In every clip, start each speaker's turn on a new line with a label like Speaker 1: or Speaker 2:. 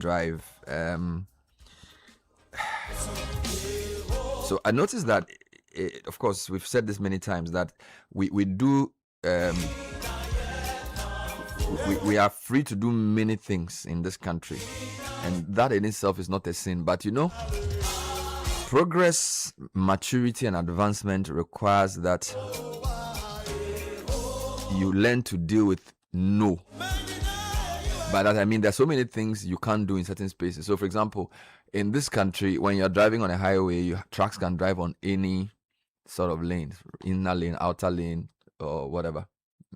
Speaker 1: drive. So I noticed that, of course, we've said this many times, that we do. We are free to do many things in this country, and that in itself is not a sin. But progress, maturity, and advancement requires that you learn to deal with no. By that I mean there's so many things you can't do in certain spaces. So, for example, in this country, when you're driving on a highway, trucks can drive on any sort of lane, inner lane, outer lane, or whatever,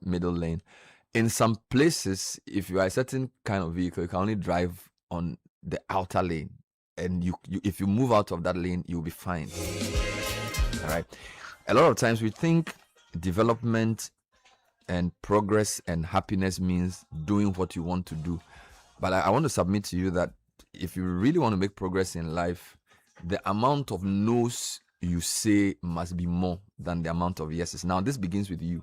Speaker 1: middle lane. In some places, if you are a certain kind of vehicle, you can only drive on the outer lane, and if you move out of that lane, you'll be fine. All right. A lot of times we think development and progress and happiness means doing what you want to do, but I want to submit to you that if you really want to make progress in life, the amount of no's you say must be more than the amount of yeses. Now, this begins with you.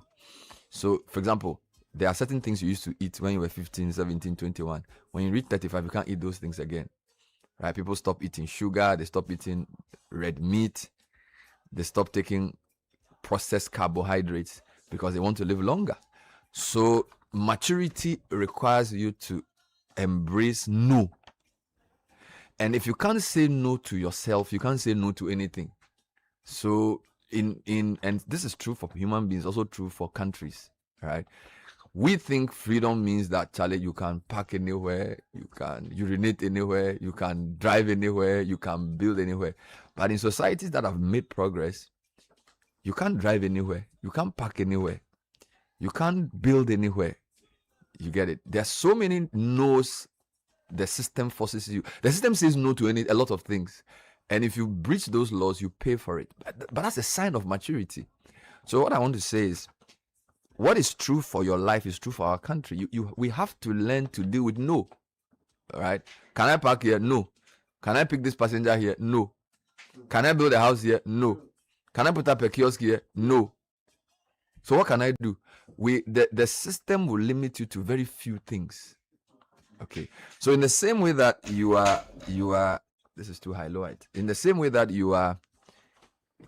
Speaker 1: So, for example, there are certain things you used to eat when you were 15, 17, 21. When you reach 35, you can't eat those things again. Right? People stop eating sugar, they stop eating red meat, they stop taking processed carbohydrates because they want to live longer. So maturity requires you to embrace no. And if you can't say no to yourself, you can't say no to anything. So and this is true for human beings, also true for countries, right? We think freedom means that, Charlie, you can park anywhere, you can urinate anywhere, you can drive anywhere, you can build anywhere. But in societies that have made progress, you can't drive anywhere, you can't park anywhere, you can't build anywhere. You get it? There's so many no's the system forces you. The system says no to a lot of things. And if you breach those laws, you pay for it. But that's a sign of maturity. So what I want to say is, what is true for your life is true for our country. We have to learn to deal with no. All right? Can I park here? No. Can I pick this passenger here? No. Can I build a house here? No. Can I put up a kiosk here? No. So what can I do? The system will limit you to very few things. Okay. So in the same way that you are this is too high, low height. In the same way that you are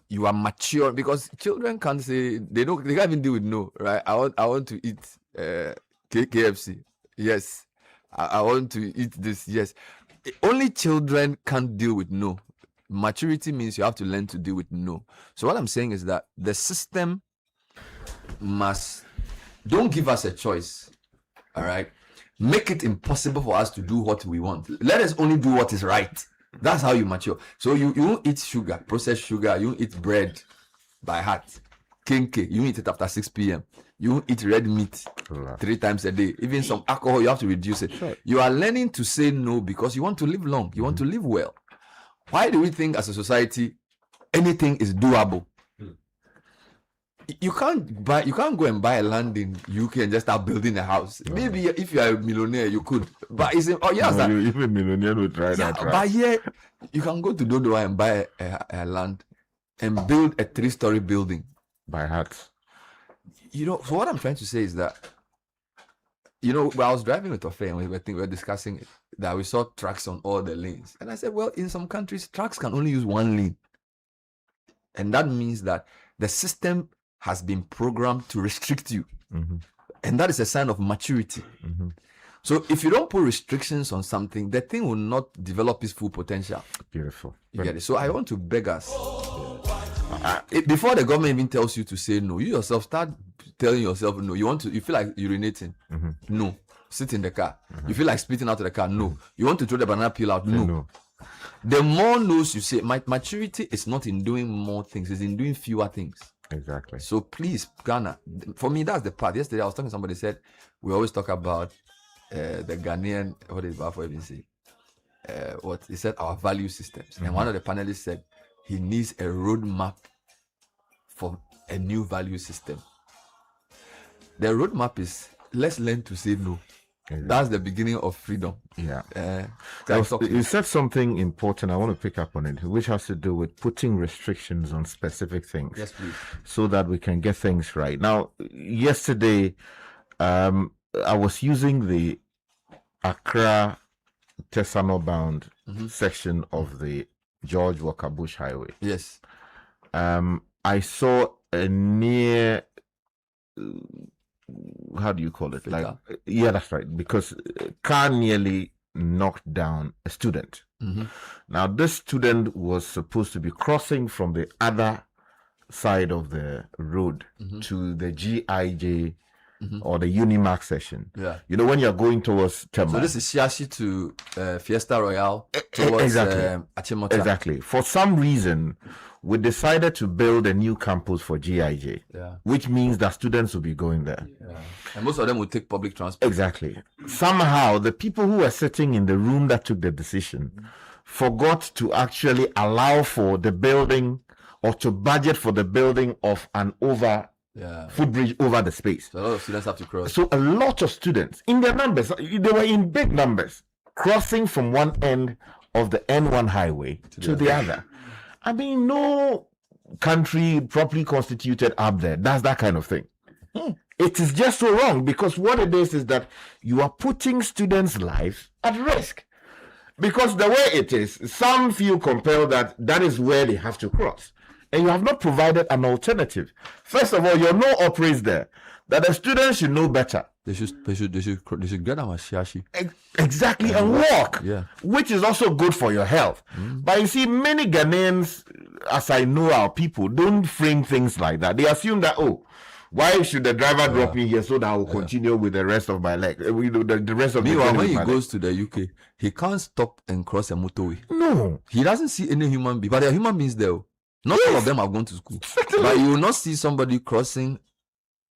Speaker 1: mature, because children can't say, they can't even deal with no, right? I want to eat KFC. Yes. I want to eat this. Yes. Only children can't deal with no. Maturity means you have to learn to deal with no. So what I'm saying is that the system don't give us a choice. All right. Make it impossible for us to do what we want. Let us only do what is right. That's how you mature. So you won't eat sugar, processed sugar. You won't eat bread by heart. Kenke, you won't eat it after 6 p.m. You won't eat red meat 3 times a day. Even some alcohol, you have to reduce it. Sure. You are learning to say no because you want to live long. You want to live well. Why do we think as a society anything is doable? You can't go and buy a land in UK and just start building a house. No. Maybe if you are a millionaire, you could. But even a millionaire would try that. Right? But yeah, you can go to Dodo and buy a land and build a 3-story building
Speaker 2: by heart.
Speaker 1: So what I'm trying to say is that, when I was driving with Ofe and we were discussing it, that we saw trucks on all the lanes. And I said, well, in some countries, trucks can only use one lane. And that means that the system has been programmed to restrict you. Mm-hmm. And that is a sign of maturity. Mm-hmm. So if you don't put restrictions on something, the thing will not develop its full potential.
Speaker 2: Beautiful.
Speaker 1: You get it? So I want to beg us, before the government even tells you to say no, you yourself start telling yourself no. You feel like urinating? Mm-hmm. No. Sit in the car. Mm-hmm. You feel like spitting out of the car? No. You want to throw the banana peel out? No. The more no's you say, maturity is not in doing more things, it's in doing fewer things.
Speaker 2: Exactly.
Speaker 1: So please, Ghana, for me, that's the part. Yesterday, I was talking to somebody, said, we always talk about the Ghanaian, what did Bafo even say? He said, our value systems. Mm-hmm. And one of the panelists said, he needs a roadmap for a new value system. The roadmap is, let's learn to say no. Exactly. That's the beginning of freedom.
Speaker 2: Yeah. You said something important. I want to pick up on it, which has to do with putting restrictions on specific things.
Speaker 1: Yes, please.
Speaker 2: So that we can get things right. Now, yesterday, I was using the Accra Tesano-bound section of the George Walker Bush Highway.
Speaker 1: Yes.
Speaker 2: I saw a near, how do you call it?
Speaker 1: Fatal.
Speaker 2: Yeah, that's right. Because a car nearly knocked down a student. Now, this student was supposed to be crossing from the other side of the road to the GIJ or the Unimark section.
Speaker 1: Yeah.
Speaker 2: You know, when you're going towards Tema.
Speaker 1: So this is Shiashi to Fiesta Royale towards Achimota.
Speaker 2: Exactly. For some reason, we decided to build a new campus for GIJ, which means that students will be going there.
Speaker 1: Yeah. And most of them will take public transport.
Speaker 2: Exactly. Somehow, the people who were sitting in the room that took the decision forgot to actually allow for the building or to budget for the building of an footbridge over the space.
Speaker 1: So a lot of students have to cross.
Speaker 2: So a lot of students, in their numbers, they were in big numbers, crossing from one end of the N1 highway to the other. I mean, no country properly constituted up there does that kind of thing. It is just so wrong, because what it is that you are putting students' lives at risk. Because the way it is, some feel compelled that is where they have to cross. And you have not provided an alternative. First of all, your law operates there, that the students should know better.
Speaker 1: They should get on a Shiashi.
Speaker 2: Exactly, and walk, which is also good for your health. But you see, many Ghanaians, as I know our people, don't frame things like that. They assume that, why should the driver drop me here so that I will continue with the rest of my leg? The rest of
Speaker 1: Meanwhile, when he goes to the UK, he can't stop and cross a motorway.
Speaker 2: No.
Speaker 1: He doesn't see any human being, but there are human beings there. Not all of them have gone to school. But you will not see somebody crossing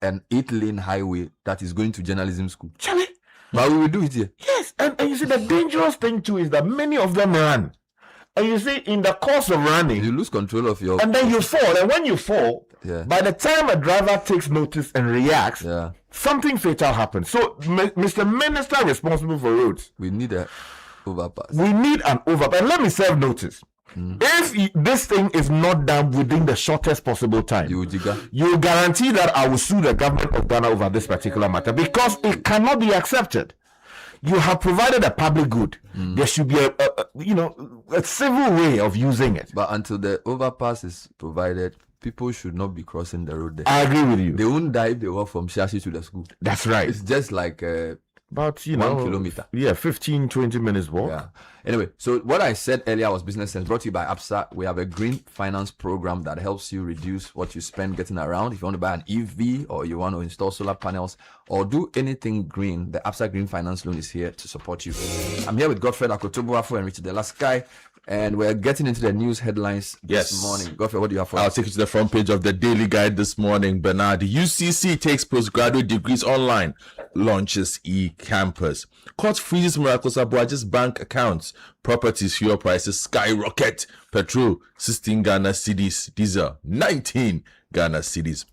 Speaker 1: an 8-lane highway that is going to journalism school.
Speaker 2: Charlie.
Speaker 1: But we will do it here.
Speaker 2: Yes, and you see, the dangerous thing too is that many of them run. And you see, in the course of running,
Speaker 1: you lose control of your...
Speaker 2: And then you fall. And when you fall, by the time a driver takes notice and reacts, something fatal happens. So, Mr. Minister responsible for roads,
Speaker 1: we need an overpass.
Speaker 2: We need an overpass. And let me serve notice. If this thing is not done within the shortest possible time, you guarantee that I will sue the government of Ghana over this particular matter, because it cannot be accepted. You have provided a public good. There should be a civil way of using it.
Speaker 1: But until the overpass is provided, people should not be crossing the road there.
Speaker 2: I agree with you.
Speaker 1: They won't die if they walk from Shashi to the school.
Speaker 2: That's right.
Speaker 1: It's just like
Speaker 2: about 1
Speaker 1: kilometer.
Speaker 2: Yeah, 15-20 minutes walk.
Speaker 1: Yeah. Anyway, so what I said earlier was Business Sense, brought to you by ABSA. We have a green finance program that helps you reduce what you spend getting around. If you want to buy an EV, or you want to install solar panels, or do anything green, the ABSA Green Finance Loan is here to support you. I'm here with Godfred Akotobuafo and Richard Delaskai, and we're getting into the news headlines this morning. Godfred, what do you have for us?
Speaker 3: I'll take you to the front page of the Daily Guide this morning. Bernard, UCC takes postgraduate degrees online, launches e-campus. Court freezes Miracles Abuaji's bank accounts. Properties, fuel prices skyrocket. Petrol, 16 Ghana cedis. Diesel, 19 Ghana cedis.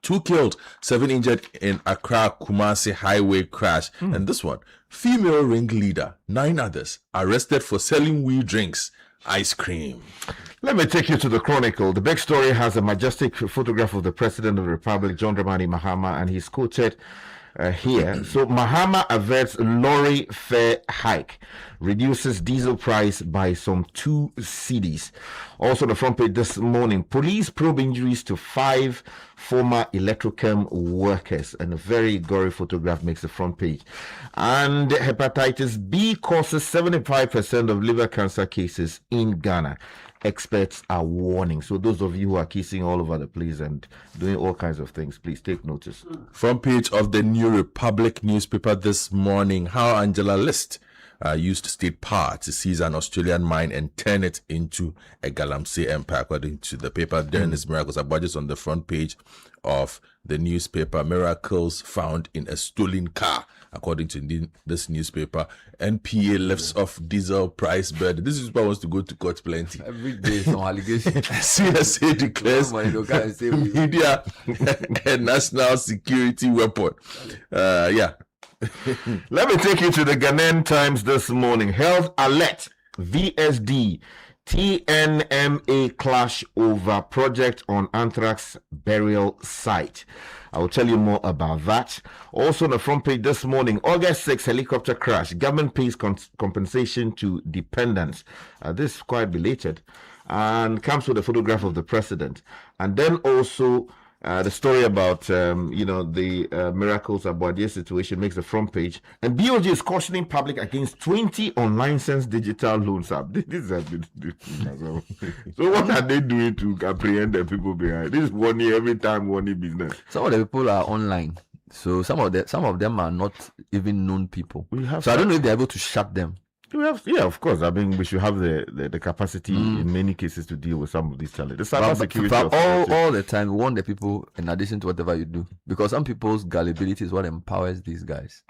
Speaker 3: 2 killed, 7 injured in Accra Kumasi highway crash. And this one, female ringleader, 9 others arrested for selling weed drinks, ice cream.
Speaker 2: Let me take you to the Chronicle. The big story has a majestic photograph of the President of the Republic, John Dramani Mahama, and he's quoted here. So Mahama averts lorry fare hike, reduces diesel price by some 2 cedis. Also on the front page this morning, police probe injuries to 5 former Electrochem workers, and a very gory photograph makes the front page. And hepatitis B causes 75% of liver cancer cases in Ghana. Experts are warning. So those of you who are kissing all over the place and doing all kinds of things, please take notice.
Speaker 3: Front page of the New Republic newspaper this morning, how Angela List used state power to seize an Australian mine and turn it into a Galamsey empire, according to the paper. Dennis Miracles Abuaji on the front page of the newspaper. Miracles found in a stolen car, according to this newspaper. NPA lifts off diesel price burden. This newspaper wants to go to court plenty.
Speaker 1: Every day some allegation.
Speaker 3: CSA declares media a national security weapon.
Speaker 2: Let me take you to the Ghanaian Times this morning. Health alert. VSD TNMA clash over project on anthrax burial site. I will tell you more about that. Also on the front page this morning, August 6 helicopter crash. Government pays compensation to dependents. This is quite belated and comes with a photograph of the president. And then also the story about, the miracles about this situation makes the front page. And BOG is cautioning public against 20 unlicensed digital loans app. This is a bit so what are they doing to apprehend the people behind? This is every time business.
Speaker 1: Some of the people are online. So some of them are not even known people. So I don't know if they're able to shut them.
Speaker 2: Of course. I mean, we should have the capacity in many cases to deal with some of these challenges. The cybersecurity
Speaker 1: all the time, we want the people in addition to whatever you do, because some people's gullibility is what empowers these guys.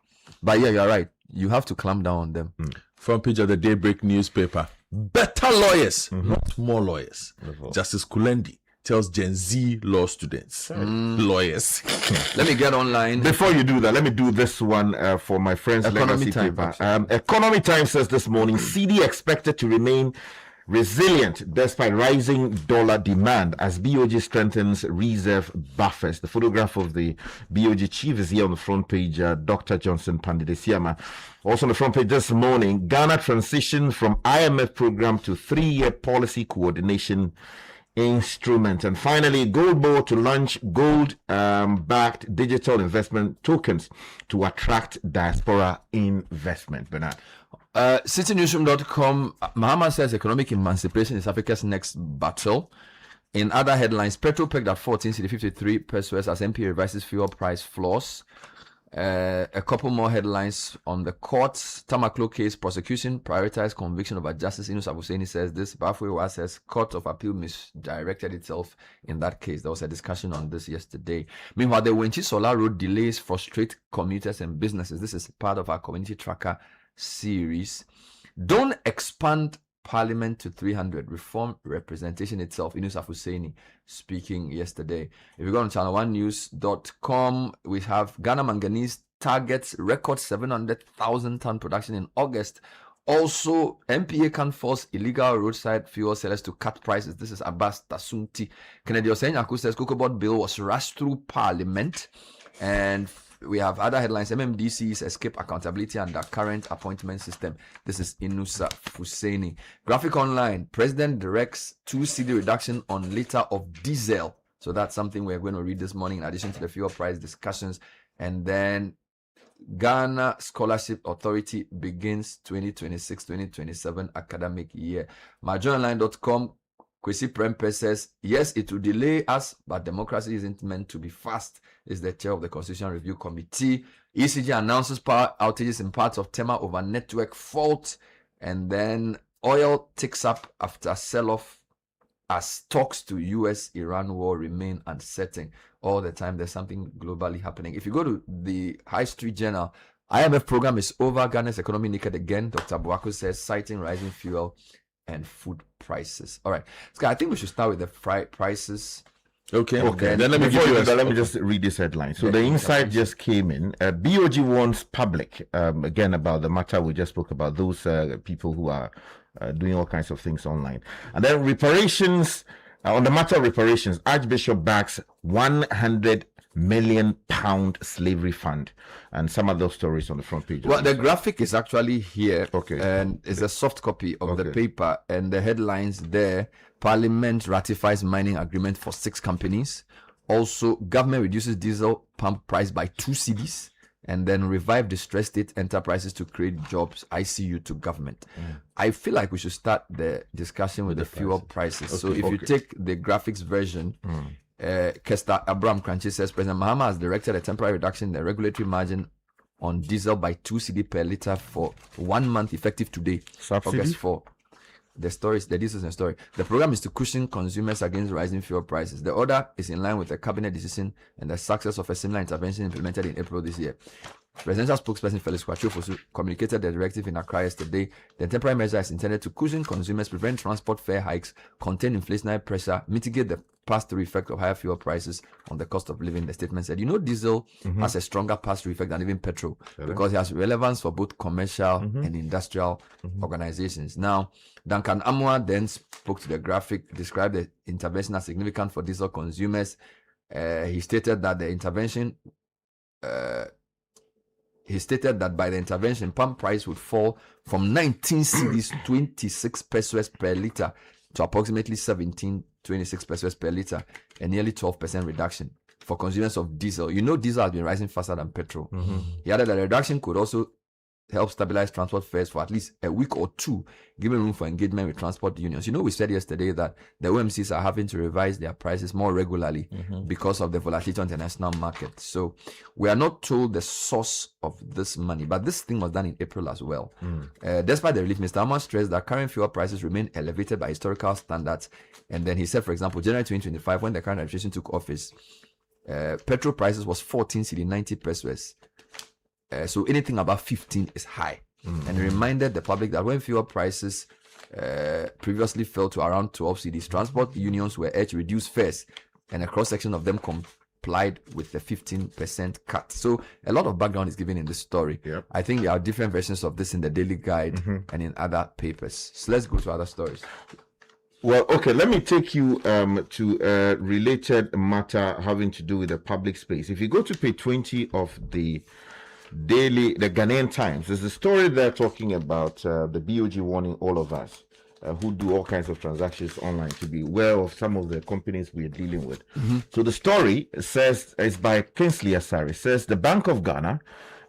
Speaker 1: But yeah, you're right. You have to clamp down on them.
Speaker 3: Front page of the Daybreak newspaper. Better lawyers, not more lawyers. Justice Kulendi tells Gen Z law students, lawyers.
Speaker 1: Let me get online.
Speaker 2: Before you do that, let me do this one for my friends.
Speaker 1: Economy
Speaker 2: Legacy
Speaker 1: Time,
Speaker 2: paper. Economy Time says this morning, CD expected to remain resilient despite rising dollar demand as BOG strengthens reserve buffers. The photograph of the BOG chief is here on the front page, Dr. Johnson Pandidesiama. Also on the front page this morning, Ghana transition from IMF program to 3-year policy coordination instrument. And finally, Gold Board to launch gold-backed digital investment tokens to attract diaspora investment. Bernard.
Speaker 1: CitiNewsroom.com, Mahama says economic emancipation is Africa's next battle. In other headlines, petrol pegged at 14 cedi 53 pesos as MP revises fuel price floors. A couple more headlines on the courts. Tamaklo case prosecution prioritized conviction over Justice Inus Abuseni says this. Bafwe says Court of Appeal misdirected itself in that case. There was a discussion on this yesterday. Meanwhile, the Wenchi Solar Road delays frustrate commuters and businesses. This is part of our community tracker series. Don't expand Parliament to 300. Reform representation itself. Inus Afuseni speaking yesterday. If you go on channel1news.com, we have Ghana Manganese targets record 700,000 ton production in August. Also, MPA can force illegal roadside fuel sellers to cut prices. This is Abbas Tasunti. Kennedy Osenyaku says Cocoa Board bill was rushed through Parliament. And we have other headlines. MMDC's escape accountability under current appointment system. This is Inusa Fuseni. Graphic Online. President directs 2 cedi reduction on liter of diesel. So that's something we're going to read this morning in addition to the fuel price discussions. And then Ghana Scholarship Authority begins 2026-2027 academic year. MyJournalline.com. Kwesi Prempe says, yes, it will delay us, but democracy isn't meant to be fast, is the chair of the Constitutional Review Committee. ECG announces power outages in parts of Tema over network fault. And then oil ticks up after sell-off as talks to US-Iran war remain uncertain. All the time, there's something globally happening. If you go to the High Street Journal, IMF program is over. Ghana's economy naked again. Dr. Buaku says, citing rising fuel and food prices. All right, Sky, I think we should start with the prices.
Speaker 2: Okay. Then let me just read this headline. So the insight just came in. BOG warns public again about the matter we just spoke about. Those people who are doing all kinds of things online. And then reparations. On the matter of reparations, Archbishop backs £100 million slavery fund, and some of those stories on the front page.
Speaker 1: Well, the graphic is actually here.
Speaker 2: Okay.
Speaker 1: And it's a soft copy of the paper, and the headlines there: Parliament ratifies mining agreement for 6 companies. Also, government reduces diesel pump price by 2 cedis. And then revive distressed state enterprises to create jobs. ICU to government. I feel like we should start the discussion with the fuel prices. So if you take the graphics version, Kester Abraham Kranchi says President Mahama has directed a temporary reduction in the regulatory margin on diesel by 2 cedi per liter for 1 month, effective today,
Speaker 2: Subsidy?
Speaker 1: August 4. The this is a story. The program is to cushion consumers against rising fuel prices. The order is in line with the cabinet decision and the success of a similar intervention implemented in April this year. Presidential spokesperson Felix Kwatro communicated the directive in Accra yesterday. The temporary measure is intended to cushion consumers, prevent transport fare hikes, contain inflationary pressure, mitigate the pass-through effect of higher fuel prices on the cost of living. The statement said, diesel has a stronger pass-through effect than even petrol because it has relevance for both commercial and industrial organizations. Now, Duncan Amwa then spoke to the graphic, described the intervention as significant for diesel consumers. He stated that by the intervention, pump price would fall from 19 cedis 26 pesos per litre to approximately 17.26 pesos per litre, a nearly 12% reduction for consumers of diesel. Diesel has been rising faster than petrol. He added that the reduction could also help stabilize transport fares for at least a week or two, giving room for engagement with transport unions. We said yesterday that the OMCs are having to revise their prices more regularly because of the volatility on the international market. So we are not told the source of this money, but this thing was done in April as well. Despite the relief, Mr. Amman stressed that current fuel prices remain elevated by historical standards. And then he said, for example, January 2025, when the current administration took office, petrol prices was 14 cedi 90 pesos. So anything above 15 is high. And reminded the public that when fuel prices previously fell to around 12 cedis, transport unions were urged to reduce fares, and a cross-section of them complied with the 15% cut. So a lot of background is given in this story.
Speaker 2: Yep.
Speaker 1: I think there are different versions of this in the Daily Guide and in other papers. So let's go to other stories.
Speaker 2: Well, okay, let me take you to a related matter having to do with the public space. If you go to page 20 of the Ghanaian Times, there's a story there talking about the BOG warning all of us who do all kinds of transactions online to be aware of some of the companies we are dealing with. So the story says, it's by Kingsley Asari, says the Bank of Ghana,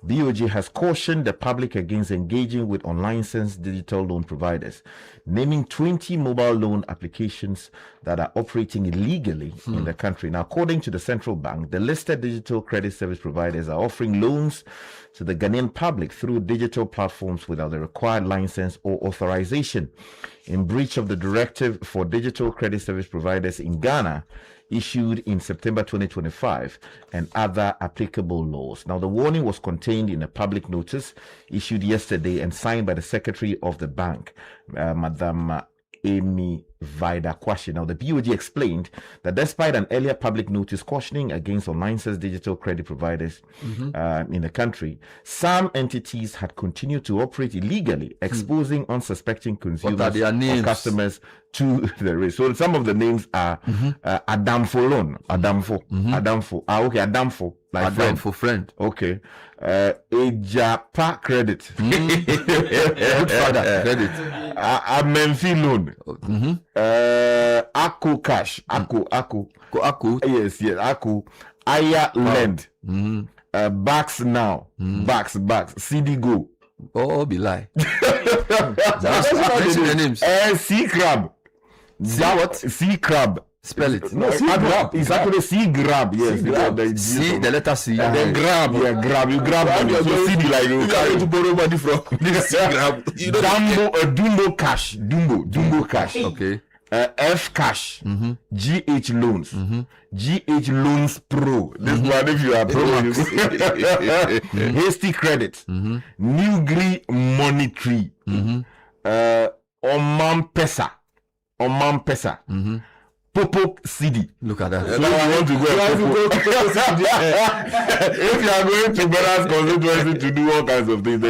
Speaker 2: BOG, has cautioned the public against engaging with unlicensed digital loan providers, naming 20 mobile loan applications that are operating illegally in the country. Now, according to the central bank, the listed digital credit service providers are offering loans to the Ghanaian public through digital platforms without the required license or authorization, in breach of the directive for digital credit service providers in Ghana, issued in September 2025, and other applicable laws. Now, the warning was contained in a public notice issued yesterday and signed by the Secretary of the Bank, Madam Amy Vida Kwashi. Now, the BOG explained that despite an earlier public notice cautioning against unlicensed digital credit providers in the country, some entities had continued to operate illegally, exposing unsuspecting consumers or customers to the risk. So some of the names are Adamfo Loan, Adamfo. Okay, Adamfo. Like
Speaker 1: Adamfo friend.
Speaker 2: Okay. Ejapa Credit.
Speaker 1: Good father credit.
Speaker 2: Amenfi Loan. Aku Cash. Aku. Yes, Aku. Aya Lend. Backs Now. Backs. CD Go.
Speaker 1: Oh, be lie. That's the names.
Speaker 2: Sea Crab.
Speaker 1: What?
Speaker 2: Sea Crab.
Speaker 1: Spell it.
Speaker 2: No, sea grab. It's actually sea grab. Yes.
Speaker 1: C, the letter C.
Speaker 2: And then grab. Yeah, grab. You grab money. So CD like you
Speaker 3: carry to borrow money from this grab.
Speaker 2: Dumbo Cash. Dumbo Cash.
Speaker 1: Okay.
Speaker 2: F Cash. GH Loans. GH Loans Pro. This one, if you are pro, Hasty Credit. Newgri Monetary. Oman Pesa. Popo CD.
Speaker 1: Look at that.
Speaker 2: So you want to go if you are going to Beras constituency to do all kinds of things,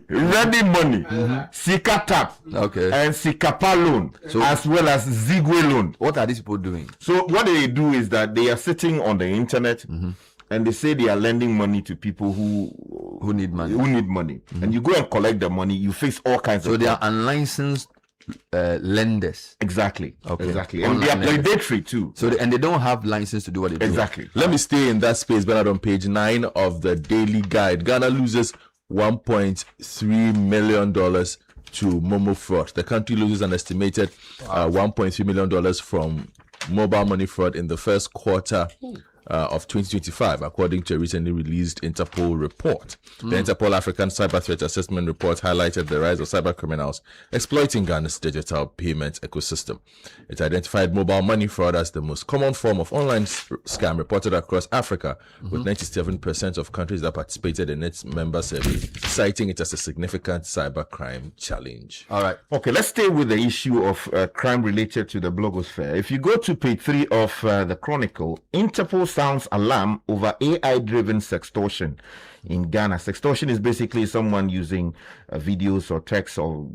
Speaker 2: ready money, Sika Tap,
Speaker 1: okay,
Speaker 2: and Sikapa Loan, as well as Zigwe Loan.
Speaker 1: What are these people doing?
Speaker 2: So what they do is that they are sitting on the internet and they say they are lending money to people who
Speaker 1: need money.
Speaker 2: And you go and collect the money, you face all kinds of
Speaker 1: So they are unlicensed lenders.
Speaker 2: Exactly.
Speaker 1: Okay.
Speaker 2: Exactly. And they are predatory too.
Speaker 1: So they don't have license to do what they do.
Speaker 2: Exactly.
Speaker 3: Let me stay in that space, Bernard, on page 9 of the Daily Guide. Ghana loses $1.3 million to Momo fraud. The country loses an estimated $1.3 million from mobile money fraud in the first quarter of 2025, according to a recently released Interpol report. The Interpol African Cyber Threat Assessment Report highlighted the rise of cyber criminals exploiting Ghana's digital payment ecosystem. It identified mobile money fraud as the most common form of online scam reported across Africa, with 97% of countries that participated in its member survey citing it as a significant cybercrime challenge.
Speaker 1: All right.
Speaker 2: Okay, let's stay with the issue of crime related to the blogosphere. If you go to page 3 of the Chronicle, Interpol sounds alarm over AI-driven sextortion in Ghana. Sextortion is basically someone using videos or text or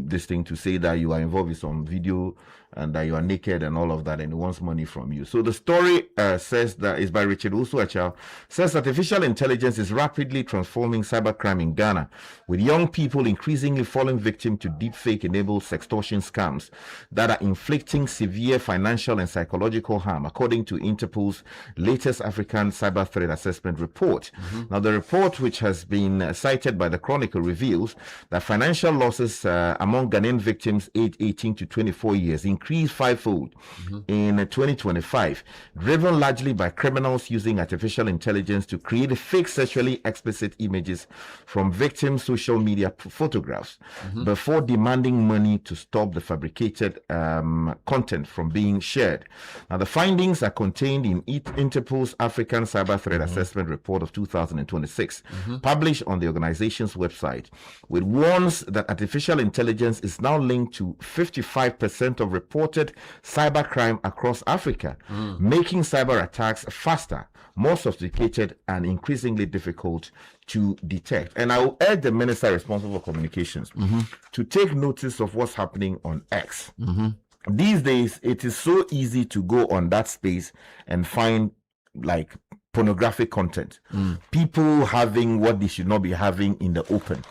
Speaker 2: this thing to say that you are involved in some video and that you are naked and all of that, and he wants money from you. So the story says that is by Richard Usuacha, says artificial intelligence is rapidly transforming cybercrime in Ghana, with young people increasingly falling victim to deepfake-enabled sextortion scams that are inflicting severe financial and psychological harm, according to Interpol's latest African Cyber Threat Assessment Report. Now, the report, which has been cited by the Chronicle, reveals that financial losses among Ghanaian victims aged 18 to 24 years increased fivefold in 2025, driven largely by criminals using artificial intelligence to create fake sexually explicit images from victims' social media photographs before demanding money to stop the fabricated content from being shared. Now, the findings are contained in Interpol's African Cyber Threat Assessment Report of 2026, published on the organization's website, which warns that artificial intelligence is now linked to 55% of reported cybercrime across Africa, making cyber attacks faster, more sophisticated, and increasingly difficult to detect. And I will urge the minister responsible for communications to take notice of what's happening on X. These days, it is so easy to go on that space and find like pornographic content, people having what they should not be having in the open.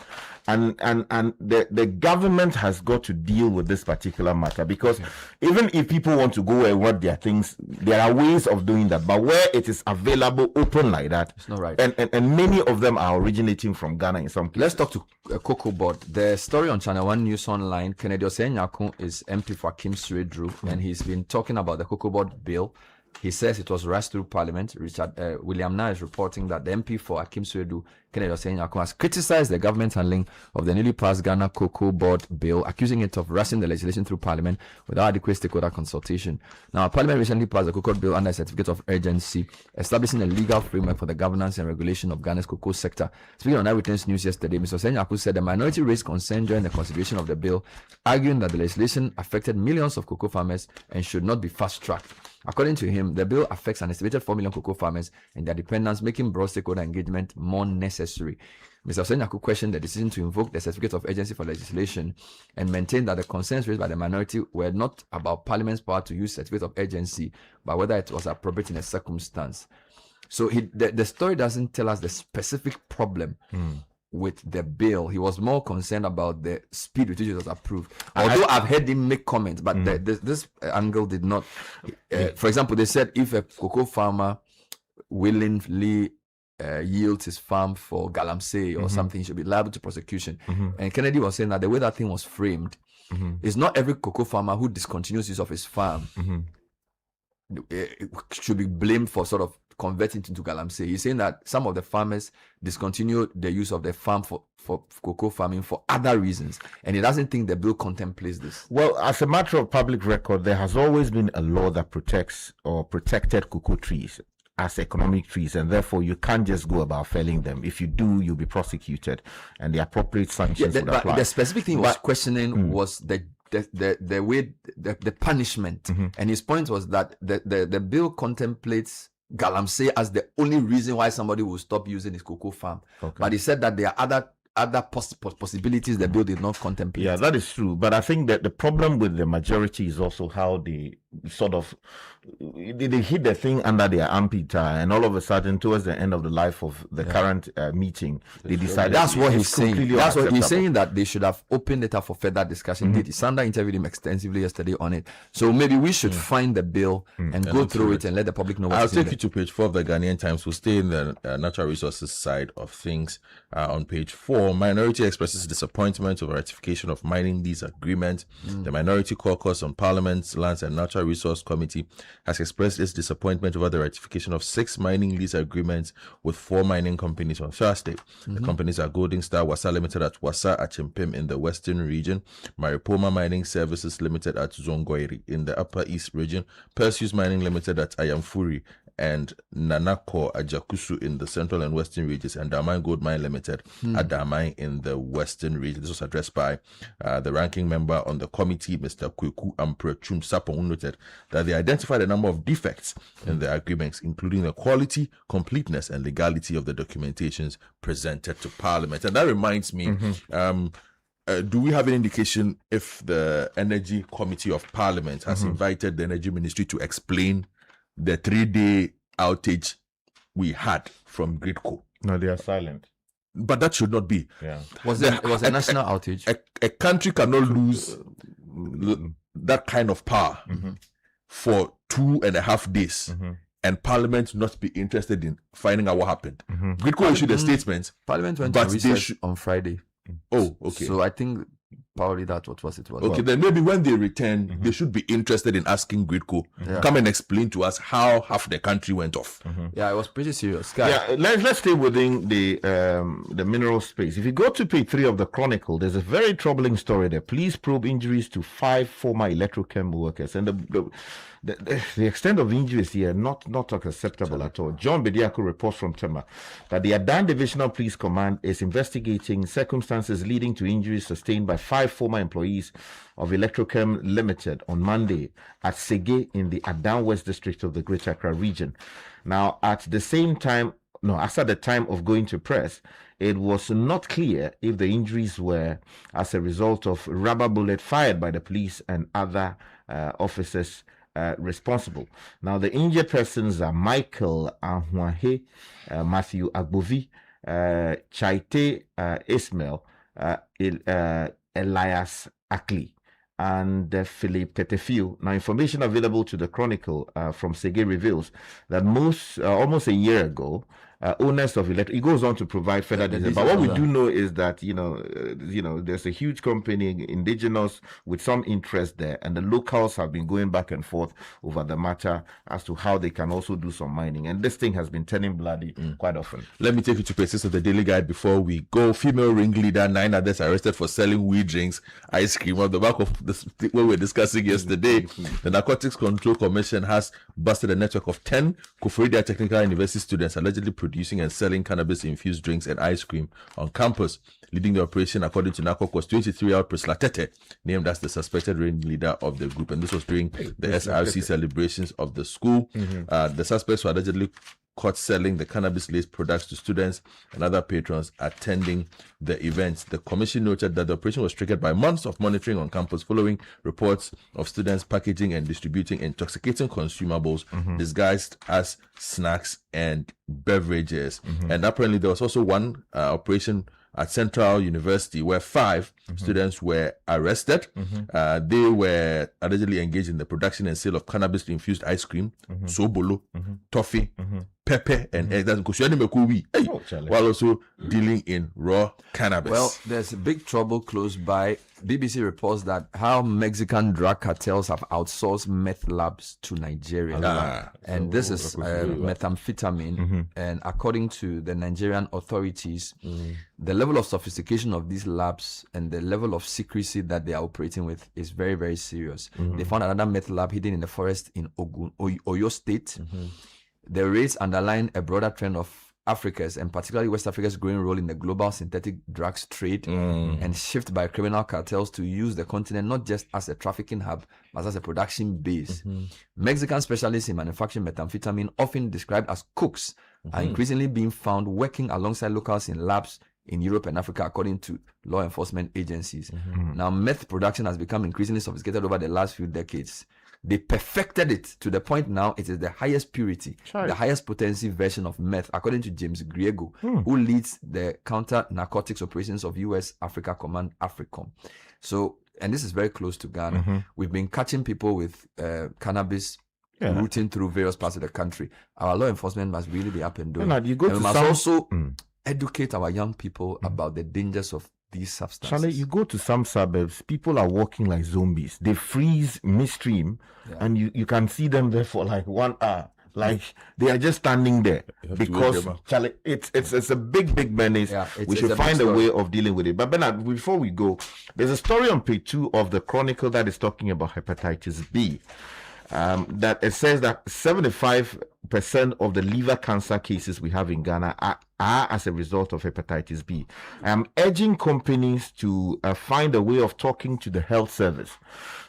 Speaker 2: And the government has got to deal with this particular matter, because even if people want to go and watch their things, there are ways of doing that. But where it is available open like that,
Speaker 1: it's not right.
Speaker 2: And many of them are originating from Ghana in some cases.
Speaker 1: Let's talk to Cocoa Board. The story on Channel 1 News Online, Kennedy Osenyako is MP for Akim Suedru, and he's been talking about the Cocoa Board bill. He says it was rushed through Parliament. William Nye is reporting that the MP for Akim Suedru, Kennedy Osenyako, has criticized the government's handling of the newly passed Ghana Cocoa Board bill, accusing it of rushing the legislation through Parliament without adequate stakeholder consultation. Now, Parliament recently passed the Cocoa Bill under a certificate of urgency, establishing a legal framework for the governance and regulation of Ghana's cocoa sector. Speaking on Eyewitness News yesterday, Mr. Osenyako said the minority raised concern during the consideration of the bill, arguing that the legislation affected millions of cocoa farmers and should not be fast-tracked. According to him, the bill affects an estimated 4 million cocoa farmers and their dependents, making broad stakeholder engagement more necessary. Mr. Osenyako questioned the decision to invoke the certificate of urgency for legislation and maintained that the concerns raised by the minority were not about Parliament's power to use certificate of urgency, but whether it was appropriate in a circumstance. So the story doesn't tell us the specific problem with the bill. He was more concerned about the speed with which it was approved. Although I've heard him make comments, but this angle did not. For example, they said if a cocoa farmer willingly yields his farm for galamsey or something, he should be liable to prosecution. And Kennedy was saying that the way that thing was framed is not every cocoa farmer who discontinues use of his farm should be blamed for sort of converting into galamsey. He's saying that some of the farmers discontinued the use of the farm for cocoa farming for other reasons, and he doesn't think the bill contemplates this.
Speaker 2: Well, as a matter of public record, there has always been a law that protects or protected cocoa trees as economic trees, and therefore you can't just go about felling them. If you do, you'll be prosecuted, and the appropriate sanctions would apply.
Speaker 1: The specific thing he was questioning was the way the punishment, and his point was that the bill contemplates galamsey as the only reason why somebody will stop using his cocoa farm. But he said that there are other possibilities the bill did not contemplate.
Speaker 2: Yeah, that is true. But I think that the problem with the majority is also how they sort of they hit the thing under their armpit, and all of a sudden, towards the end of the life of the current meeting, they decided.
Speaker 1: That's what he's saying. That's what he's saying, that they should have opened it up for further discussion. Sandra interviewed him extensively yesterday on it. So maybe we should find the bill and go through it and let the public know.
Speaker 3: I'll take you to page 4 of the Ghanaian Times. We'll stay in the natural resources side of things. On page 4, minority expresses disappointment over ratification of mining lease agreement. The Minority Caucus on Parliament's Lands and Natural Resource Committee has expressed its disappointment over the ratification of 6 mining lease agreements with 4 mining companies on Thursday. The companies are Golden Star Wassa Limited at Wassa Achimpim in the Western Region, Maripoma Mining Services Limited at Zongoiri in the Upper East Region, Perseus Mining Limited at Ayamfuri, and Nanako Ajakusu in the Central and Western regions, and Damai Gold Mine Limited at Damai in the Western region. This was addressed by the ranking member on the committee, Mr. Kweku Amprechum Sapon, who noted that they identified a number of defects in the agreements, including the quality, completeness, and legality of the documentations presented to Parliament. And that reminds me, do we have an indication if the Energy Committee of Parliament has invited the Energy Ministry to explain the 3-day outage we had from Gridco?
Speaker 2: No, they are silent.
Speaker 3: But that should not be.
Speaker 2: Yeah.
Speaker 1: It was a national outage.
Speaker 3: A country cannot lose that kind of power for 2.5 days and Parliament not be interested in finding out what happened. Gridco issued a statement.
Speaker 1: Parliament went to research on Friday.
Speaker 3: Oh, okay.
Speaker 1: So I think probably that's what was it was.
Speaker 3: Okay, then maybe when they return, they should be interested in asking Gridco, come and explain to us how half the country went off.
Speaker 1: Yeah, it was pretty serious. Guy.
Speaker 2: Yeah, let's stay within the mineral space. If you go to page 3 of the Chronicle, there's a very troubling story there. Police probe injuries to 5 former electrochem workers, and the extent of injuries here not acceptable at all. John Bediako reports from Tema that the Adan Divisional Police Command is investigating circumstances leading to injuries sustained by 5 former employees of Electrochem Limited on Monday at Sege in the Adan West District of the Greater Accra region. Now, as at the time of going to press, it was not clear if the injuries were as a result of rubber bullet fired by the police and other officers responsible. Now, the injured persons are Michael Ahwahe, Matthew Agbovi, Chaite Ismail, Elias Akli, and Philip Tetefio. Now, information available to the Chronicle from Sege reveals that almost a year ago, owners of it goes on to provide further details. But what we do know is that there's a huge company, indigenous, with some interest there, and the locals have been going back and forth over the matter as to how they can also do some mining. And this thing has been turning bloody quite often.
Speaker 3: Let me take you to pages of the Daily Guide before we go. Female ringleader, 9 others arrested for selling weed drinks, ice cream. On the back of what we were discussing yesterday, the Narcotics Control Commission has busted a network of 10 Koforidua Technical University students allegedly producing and selling cannabis-infused drinks and ice cream on campus. Leading the operation, according to NACOC, was 23-year-old Priscilla Tete, named as the suspected ringleader of the group. And this was during the SRC celebrations of the school. The suspects were allegedly caught selling the cannabis-laced products to students and other patrons attending the events. The commission noted that the operation was triggered by months of monitoring on campus following reports of students packaging and distributing intoxicating consumables disguised as snacks and beverages. And apparently there was also one operation at Central University where 5 students were arrested. They were allegedly engaged in the production and sale of cannabis-infused ice cream, sobolo, toffee, pepper, and egg. That's while also dealing in raw cannabis.
Speaker 1: Well, there's big trouble close by. BBC reports that how Mexican drug cartels have outsourced meth labs to Nigeria. And this is methamphetamine. And according to the Nigerian authorities, the level of sophistication of these labs and the level of secrecy that they are operating with is very, very serious. They found another meth lab hidden in the forest in Oyo State. The raids underline a broader trend of Africa's, and particularly West Africa's, growing role in the global synthetic drugs trade and shift by criminal cartels to use the continent not just as a trafficking hub, but as a production base. Mexican specialists in manufacturing methamphetamine, often described as cooks, are increasingly being found working alongside locals in labs in Europe and Africa, according to law enforcement agencies. Now, meth production has become increasingly sophisticated over the last few decades. They perfected it to the point now it is the highest purity, the highest potency version of meth, according to James Griego, who leads the counter narcotics operations of US Africa Command, AFRICOM. So, and this is very close to Ghana. We've been catching people with cannabis routing through various parts of the country. Our law enforcement must really be up and doing.
Speaker 2: You go
Speaker 1: and
Speaker 2: to
Speaker 1: we must also educate our young people about the dangers of these substances.
Speaker 2: Charlie, you go to some suburbs, people are walking like zombies. They freeze midstream, and you can see them there for like 1 hour. Like they are just standing there because Charlie, it's a big menace.
Speaker 1: Yeah,
Speaker 2: we should find a way of dealing with it. But Bernard, before we go, there's a story on page 2 of the Chronicle that is talking about hepatitis B. That it says that 75% of the liver cancer cases we have in Ghana are as a result of hepatitis B. I'm urging companies to find a way of talking to the health service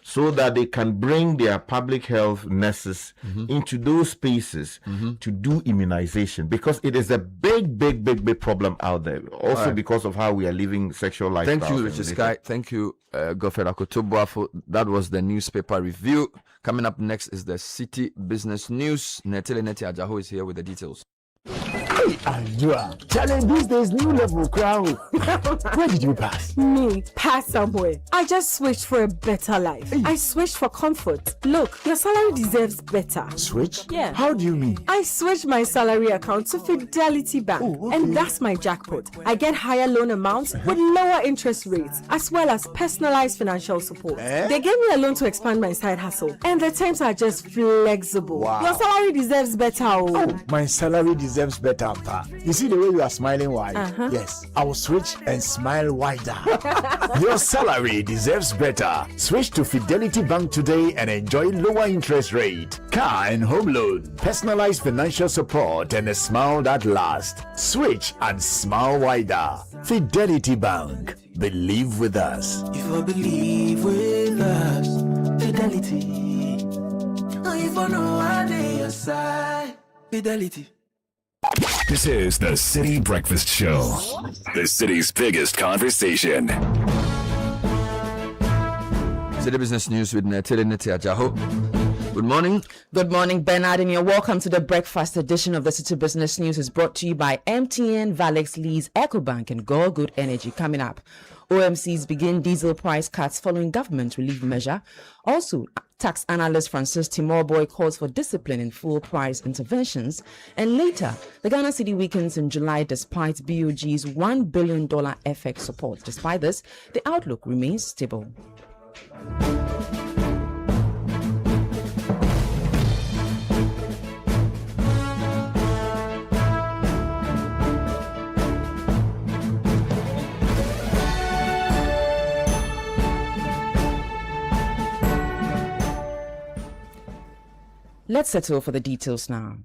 Speaker 2: so that they can bring their public health nurses into those spaces to do immunization, because it is a big problem out there. Also because of how we are living sexual lifestyles.
Speaker 1: Thank you, Richard Sky. Thank you, Godfrey Akotobwa. That was the newspaper review. Coming up next is the City Business News. Netele Neti Ajaho is here with the details.
Speaker 4: Hey, Andrea. Challenge these days, new level crown. Where did you pass?
Speaker 5: Me, pass somewhere. I just switched for a better life.
Speaker 4: Hey.
Speaker 5: I switched for comfort. Look, your salary deserves better.
Speaker 4: Switch?
Speaker 5: Yeah.
Speaker 4: How do you mean?
Speaker 5: I switched my salary account to Fidelity Bank, and that's my jackpot. I get higher loan amounts with lower interest rates, as well as personalized financial support. They gave me a loan to expand my side hustle, and the terms are just flexible.
Speaker 4: Wow.
Speaker 5: Your salary deserves better.
Speaker 4: Oh, my salary deserves better, Pa. You see the way you are smiling wide? Yes, I will switch and smile wider. Your salary deserves better. Switch to Fidelity Bank today and enjoy lower interest rate, car and home loan, personalized financial support, and a smile that lasts. Switch and smile wider. Fidelity Bank. Believe with us.
Speaker 6: If I believe with us, Fidelity. If I know I day your side, Fidelity.
Speaker 7: This is the City Breakfast Show, the city's biggest conversation.
Speaker 1: City Business News with Netele Neti Ajaho. Good morning.
Speaker 8: Good morning, Bernard, and you're welcome to the breakfast edition of the City Business News. Is brought to you by MTN, Valex, Lease, EcoBank, and Go Good Energy. Coming up, OMCs begin diesel price cuts following government relief measure. Also, tax analyst Francis Timorboy calls for discipline in full price interventions. And later, the Ghana City weakens in July despite BOG's $1 billion FX support. Despite this, the outlook remains stable. Let's settle for the details now.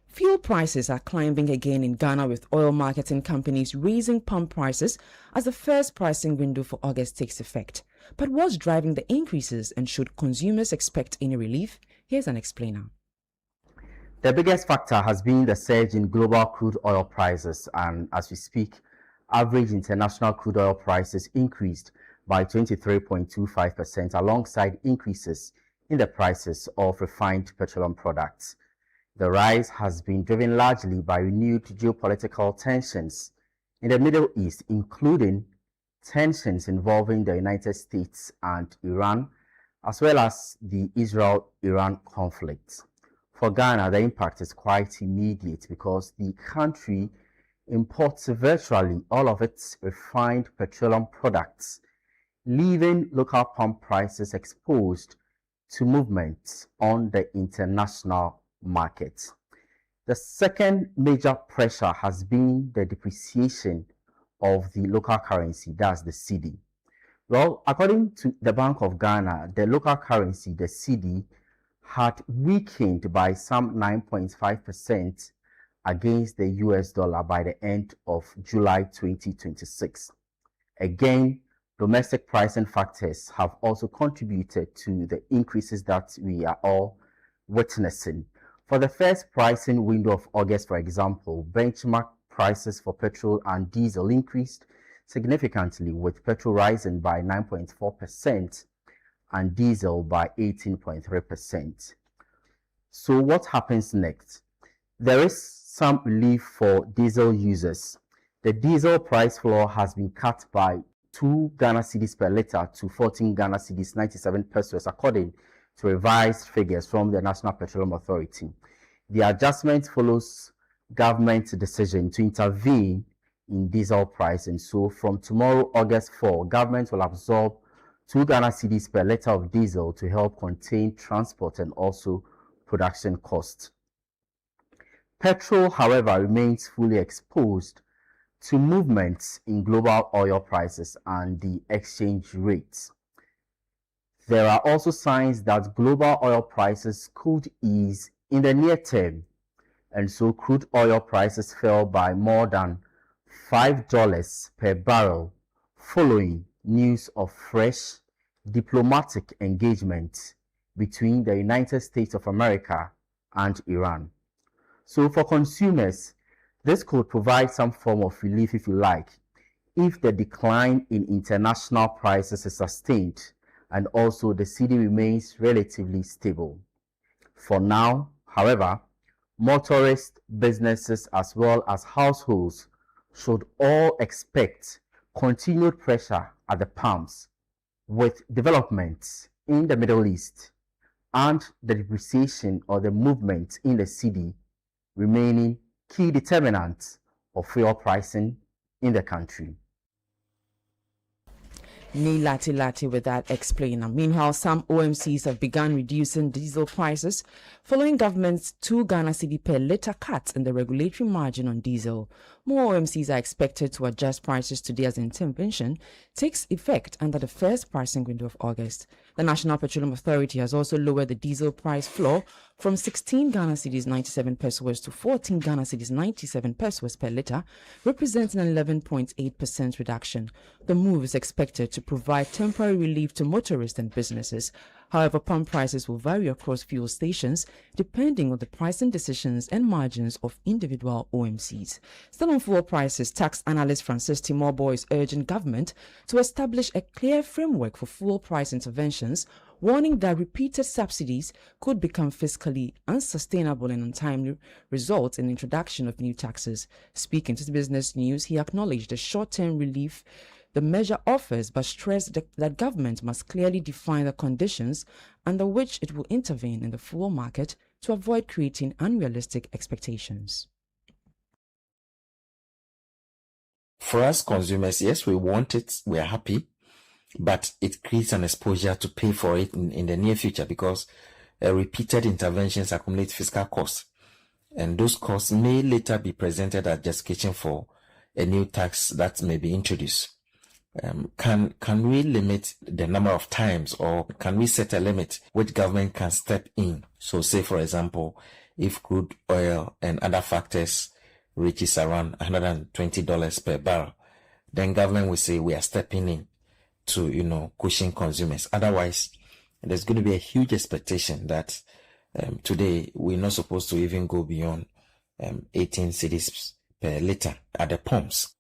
Speaker 8: Fuel prices are climbing again in Ghana, with oil marketing companies raising pump prices as the first pricing window for August takes effect. But what's driving the increases, and should consumers expect any relief? Here's an explainer.
Speaker 9: The biggest factor has been the surge in global crude oil prices, and as we speak, average international crude oil prices increased by 23.25% alongside increases in the prices of refined petroleum products. The rise has been driven largely by renewed geopolitical tensions in the Middle East, including tensions involving the United States and Iran, as well as the Israel-Iran conflict. For Ghana, the impact is quite immediate because the country imports virtually all of its refined petroleum products, leaving local pump prices exposed to movements on the international market. The second major pressure has been the depreciation of the local currency, that's the cedi. Well, according to the Bank of Ghana, the local currency, the cedi, had weakened by some 9.5% against the US dollar by the end of July 2026. Again, domestic pricing factors have also contributed to the increases that we are all witnessing. For the first pricing window of August, for example, benchmark prices for petrol and diesel increased significantly, with petrol rising by 9.4% and diesel by 18.3%. So what happens next? There is some relief for diesel users. The diesel price floor has been cut by 2 Ghana cedis per litre to 14 Ghana cedis 97 pesos, according to revised figures from the National Petroleum Authority. The adjustment follows government's decision to intervene in diesel pricing. So from tomorrow, August 4, government will absorb 2 Ghana cedis per litre of diesel to help contain transport and also production costs. Petrol, however, remains fully exposed to movements in global oil prices and the exchange rates. There are also signs that global oil prices could ease in the near term, and so crude oil prices fell by more than $5 per barrel following news of fresh diplomatic engagement between the United States of America and Iran. So for consumers, this could provide some form of relief, if you like, if the decline in international prices is sustained and also the cedi remains relatively stable. For now, however, motorists, businesses, as well as households should all expect continued pressure at the pumps with developments in the Middle East and the depreciation or the movement in the cedi remaining key determinants of fuel pricing in the country.
Speaker 8: Ni Lati with that explainer. Meanwhile, some OMCs have begun reducing diesel prices following government's 2 Ghana cedi per litre cut in the regulatory margin on diesel. More OMCs are expected to adjust prices today as the intervention takes effect under the first pricing window of August. The National Petroleum Authority has also lowered the diesel price floor from 16 Ghana cedis 97 pesos to 14 Ghana cedis 97 pesos per litre, representing an 11.8% reduction. The move is expected to provide temporary relief to motorists and businesses. However, pump prices will vary across fuel stations depending on the pricing decisions and margins of individual OMCs. Still on fuel prices, tax analyst Francis Timorbo is urging government to establish a clear framework for fuel price interventions, warning that repeated subsidies could become fiscally unsustainable and untimely, result in the introduction of new taxes. Speaking to the Business News, he acknowledged the short-term relief the measure offers, but stressed that government must clearly define the conditions under which it will intervene in the fuel market to avoid creating unrealistic expectations.
Speaker 10: For us consumers, yes, we want it, we are happy, but it creates an exposure to pay for it in the near future because repeated interventions accumulate fiscal costs, and those costs may later be presented as justification for a new tax that may be introduced. Can we limit the number of times, or can we set a limit which government can step in? So say, for example, if crude oil and other factors reaches around $120 per barrel, then government will say we are stepping in to, cushion consumers. Otherwise, there's going to be a huge expectation that today we're not supposed to even go beyond 18 cedis per litre at the pumps.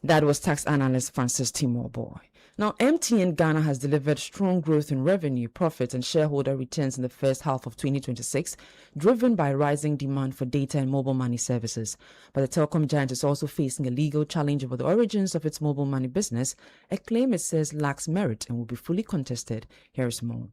Speaker 8: That was tax analyst Francis Timorbo. Now, MTN Ghana has delivered strong growth in revenue, profits, and shareholder returns in the first half of 2026, driven by rising demand for data and mobile money services. But the telecom giant is also facing a legal challenge over the origins of its mobile money business, a claim it says lacks merit and will be fully contested. Here is more.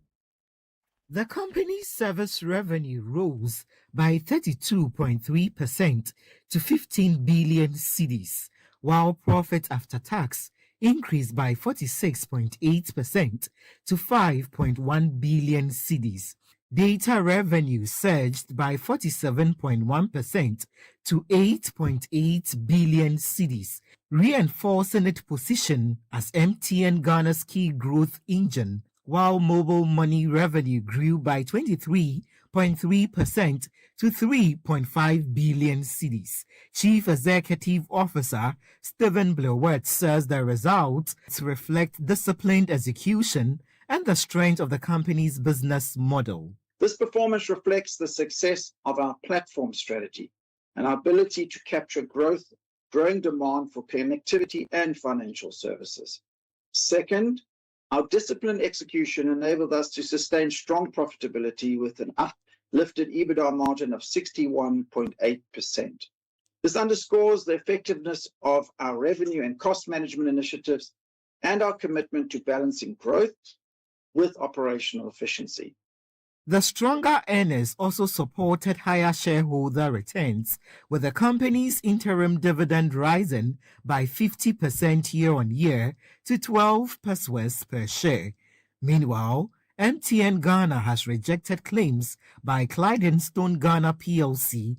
Speaker 11: The company's service revenue rose by 32.3% to 15 billion cedis, while profit after tax increased by 46.8% to 5.1 billion cedis. Data revenue surged by 47.1% to 8.8 billion cedis, reinforcing its position as MTN Ghana's key growth engine, while mobile money revenue grew by 23.3% to 3.5 billion cedis. Chief Executive Officer Stephen Blewett says the results reflect disciplined execution and the strength of the company's business model.
Speaker 12: This performance reflects the success of our platform strategy and our ability to capture growing demand for connectivity and financial services. Second, our disciplined execution enabled us to sustain strong profitability with an uplifted EBITDA margin of 61.8%. This underscores the effectiveness of our revenue and cost management initiatives and our commitment to balancing growth with operational efficiency.
Speaker 11: The stronger earnings also supported higher shareholder returns, with the company's interim dividend rising by 50% year-on-year to 12 pesos per share. Meanwhile, MTN Ghana has rejected claims by Clydenstone Ghana PLC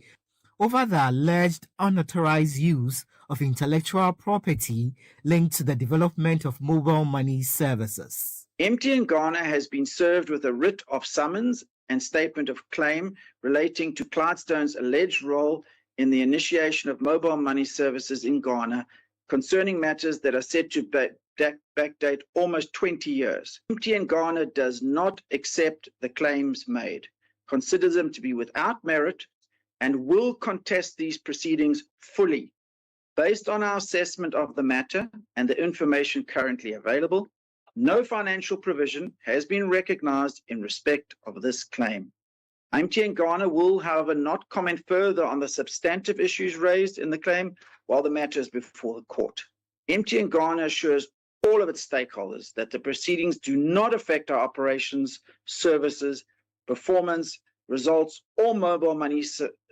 Speaker 11: over the alleged unauthorized use of intellectual property linked to the development of mobile money services.
Speaker 12: MTN Ghana has been served with a writ of summons and statement of claim relating to Clydestone's alleged role in the initiation of mobile money services in Ghana concerning matters that are said to backdate almost 20 years. MTN Ghana does not accept the claims made, considers them to be without merit, and will contest these proceedings fully. Based on our assessment of the matter and the information currently available, no financial provision has been recognized in respect of this claim. MTN Ghana will, however, not comment further on the substantive issues raised in the claim while the matter is before the court. MTN Ghana assures all of its stakeholders that the proceedings do not affect our operations, services, performance, results, or mobile money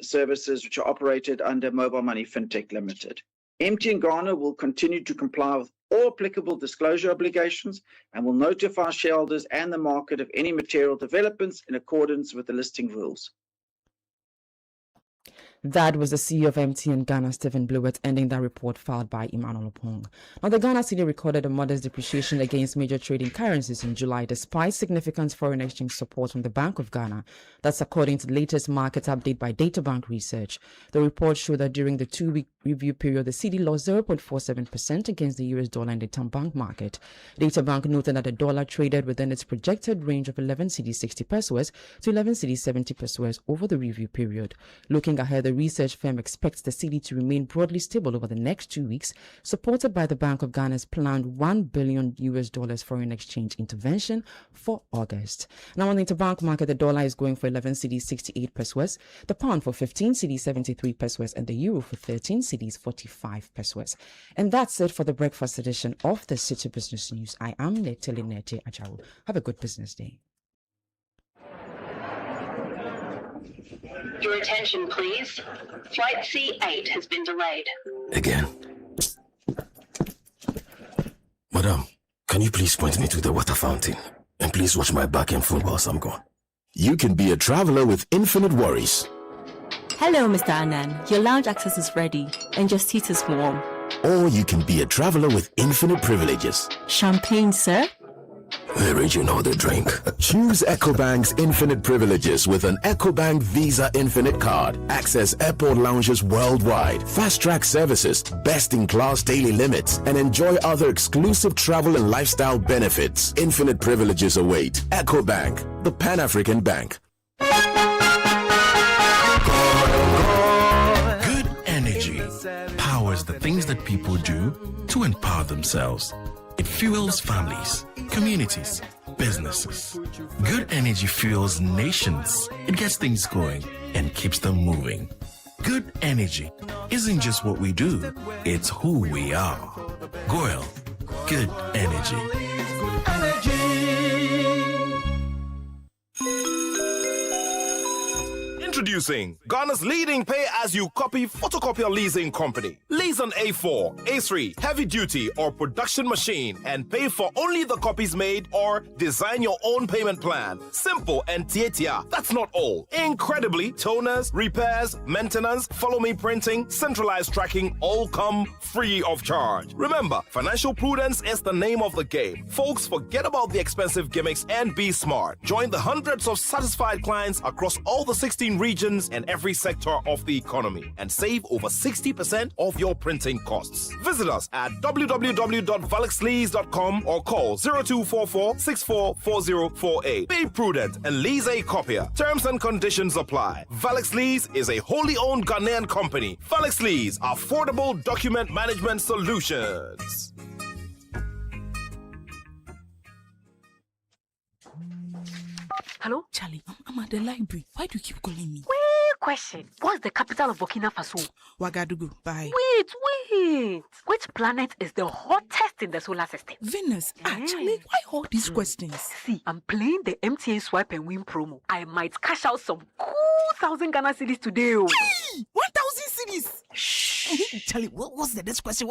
Speaker 12: services which are operated under Mobile Money Fintech Limited. MTN Ghana will continue to comply with all applicable disclosure obligations and will notify shareholders and the market of any material developments in accordance with the listing rules.
Speaker 8: That was the CEO of MTN Ghana, Stephen Blewett, ending that report filed by Emmanuel Opong. Now, the Ghana cedi recorded a modest depreciation against major trading currencies in July, despite significant foreign exchange support from the Bank of Ghana. That's according to the latest market update by Databank Research. The report showed that during the 2-week review period, the cedi lost 0.47% against the US dollar in the interbank market. Databank noted that the dollar traded within its projected range of 11 cedi 60 pesos to 11 cedi 70 pesos over the review period. Looking ahead, the research firm expects the cedi to remain broadly stable over the next 2 weeks, supported by the Bank of Ghana's planned $1 billion foreign exchange intervention for August. Now, on the interbank market, the dollar is going for 11 cedi 68 pesos, the pound for 15 cedi 73 pesos, and the euro for 13 cedis 45 pesos. And that's it for the breakfast edition of the City Business News. I am Neteli Nete Ajawu. Have a good business day.
Speaker 13: Your attention, please. Flight C8 has been delayed.
Speaker 14: Again. Madam, can you please point me to the water fountain? And please watch my back and front whilst I'm gone. You can be a traveler with infinite worries.
Speaker 15: Hello, Mr. Anand. Your lounge access is ready and your seat is warm.
Speaker 14: Or you can be a traveler with infinite privileges.
Speaker 15: Champagne, sir?
Speaker 14: Original the drink. Choose EcoBank's infinite privileges with an EcoBank Visa Infinite card. Access airport lounges worldwide, fast-track services, best-in-class daily limits, and enjoy other exclusive travel and lifestyle benefits. Infinite privileges await. EcoBank, the Pan-African Bank.
Speaker 16: Good energy powers the things that people do to empower themselves. It fuels families, communities, businesses. Good energy fuels nations. It gets things going and keeps them moving. Good energy isn't just what we do, it's who we are. Goyle, good energy.
Speaker 17: Introducing Ghana's leading pay-as-you-copy photocopier leasing company. Lease an A4, A3, heavy-duty or production machine and pay for only the copies made or design your own payment plan. Simple and tietia. That's not all. Incredibly, toners, repairs, maintenance, follow-me printing, centralized tracking all come free of charge. Remember, financial prudence is the name of the game. Folks, forget about the expensive gimmicks and be smart. Join the hundreds of satisfied clients across all the 16 regions and every sector of the economy and save over 60% of your printing costs. Visit us at www.valexlease.com or call 0244 644048. Be prudent and lease a copier. Terms and conditions apply. Valex Lease is a wholly owned Ghanaian company. Valex Lease, affordable document management solutions.
Speaker 18: Hello? Charlie, I'm at the library. Why do you keep calling me?
Speaker 19: Wake
Speaker 18: question. What's the capital of Burkina Faso?
Speaker 19: Ouagadougou. Bye.
Speaker 18: Wait. Which planet is the hottest in the solar system?
Speaker 19: Venus. Actually, why all these questions?
Speaker 18: See, I'm playing the MTN Swipe and Win promo. I might cash out some cool 1,000 Ghana cedis today.
Speaker 19: 1,000 cedis. Shh. Charlie, what's the next question?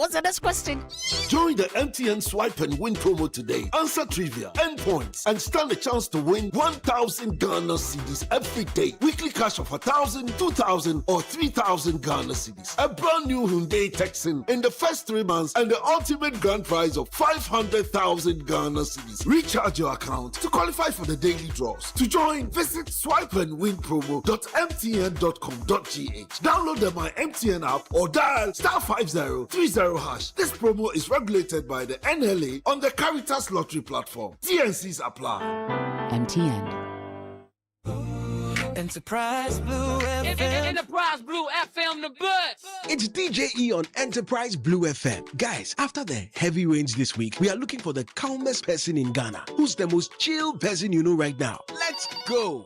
Speaker 20: Join the MTN Swipe and Win promo today. Answer trivia, earn points, and stand a chance to win 1,000 Ghana cedis every day. Weekly cash of 1,000, 2,000, or 3,000 Ghana cedis. A brand new Hyundai Texan in the first 3 months, and the ultimate grand prize of 500,000 Ghana cedis. Recharge your account to qualify for the daily draws. To join, visit swipeandwinpromo.mtn.com.gh. Download the My MTN app or dial *5030#. This promo is regulated by the NLA on the Caritas Lottery platform. TNCs apply.
Speaker 8: MTN.
Speaker 6: Enterprise Blue FM.
Speaker 21: Enterprise Blue FM, the bus.
Speaker 22: It's DJ E on Enterprise Blue FM. Guys, after the heavy rains this week, we are looking for the calmest person in Ghana. Who's the most chill person you know right now? Let's go.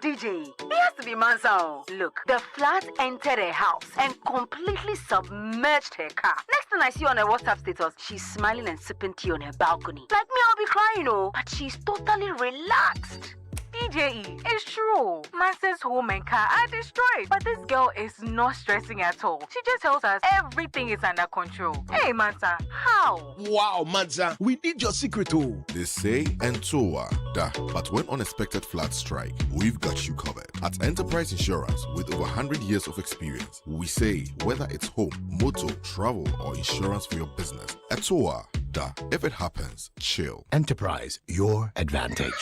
Speaker 18: DJ, it has to be Mansa. Look, the flood entered her house and completely submerged her car. Next thing I see on her WhatsApp status, she's smiling and sipping tea on her balcony. Like me, I'll be crying, but she's totally relaxed. DJE, it's true. Mansa's home and car are destroyed. But this girl is not stressing at all. She just tells us everything is under control. Hey, Mansa, how?
Speaker 22: Wow, Mansa, we need your secret too.
Speaker 23: They say Entoa, but when unexpected floods strike, we've got you covered. At Enterprise Insurance, with over 100 years of experience, we say whether it's home, motor, travel, or insurance for your business, Entoa, if it happens, chill.
Speaker 22: Enterprise, your advantage.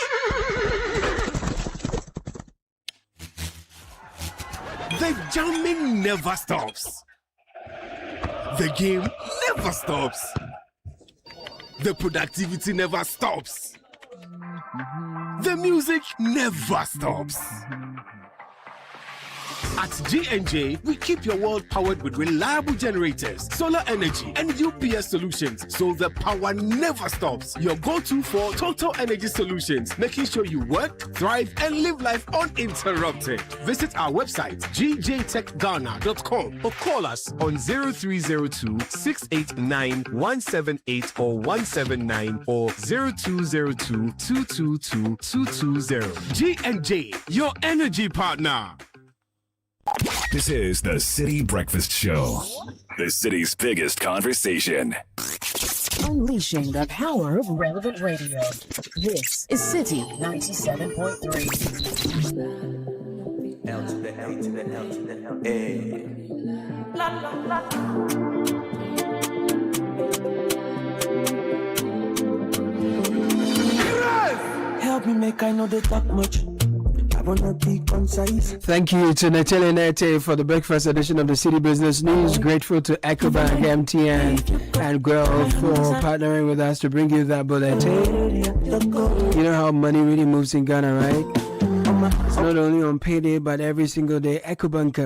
Speaker 24: The jamming never stops. The game never stops. The productivity never stops. The music never stops. At G&J, we keep your world powered with reliable generators, solar energy, and UPS solutions, so the power never stops. Your go-to for total energy solutions, making sure you work, thrive, and live life uninterrupted. Visit our website, gjtechghana.com, or call us on 0302-689-178 or 179 or 0202-222-220. G&J, your energy partner.
Speaker 7: This is the City Breakfast Show, the city's biggest conversation.
Speaker 25: Unleashing the power of relevant radio. This is City 97.3.
Speaker 6: L to the L to the L to the L. Hey. La la la. Help me make I know they talk much.
Speaker 26: Thank you to Natele Nete for the breakfast edition of the City Business News. Grateful to EcoBank, MTN, and Girl for partnering with us to bring you that bulletin. You know how money really moves in Ghana, right? It's not only on payday, but every single day. EcoBank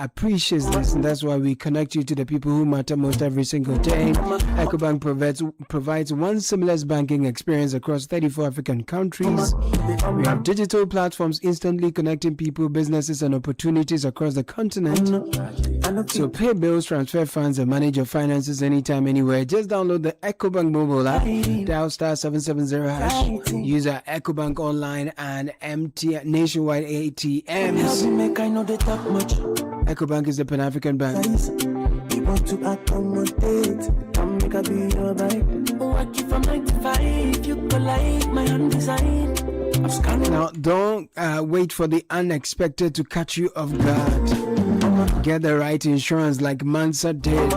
Speaker 26: appreciates this, and that's why we connect you to the people who matter most every single day. EcoBank provides one seamless banking experience across 34 African countries. We have digital platforms instantly connecting people, businesses, and opportunities across the continent. So pay bills, transfer funds, and manage your finances anytime, anywhere. Just download the EcoBank mobile app, dial *770#, use our EcoBank online and MTN nationwide ATMs. EcoBank is the Pan-African bank.
Speaker 6: You want to accommodate, come make a be your vibe. Work you from 9 to 5, you go like my hand design.
Speaker 26: Now, don't wait for the unexpected to catch you off guard. Get the right insurance like Mansa did,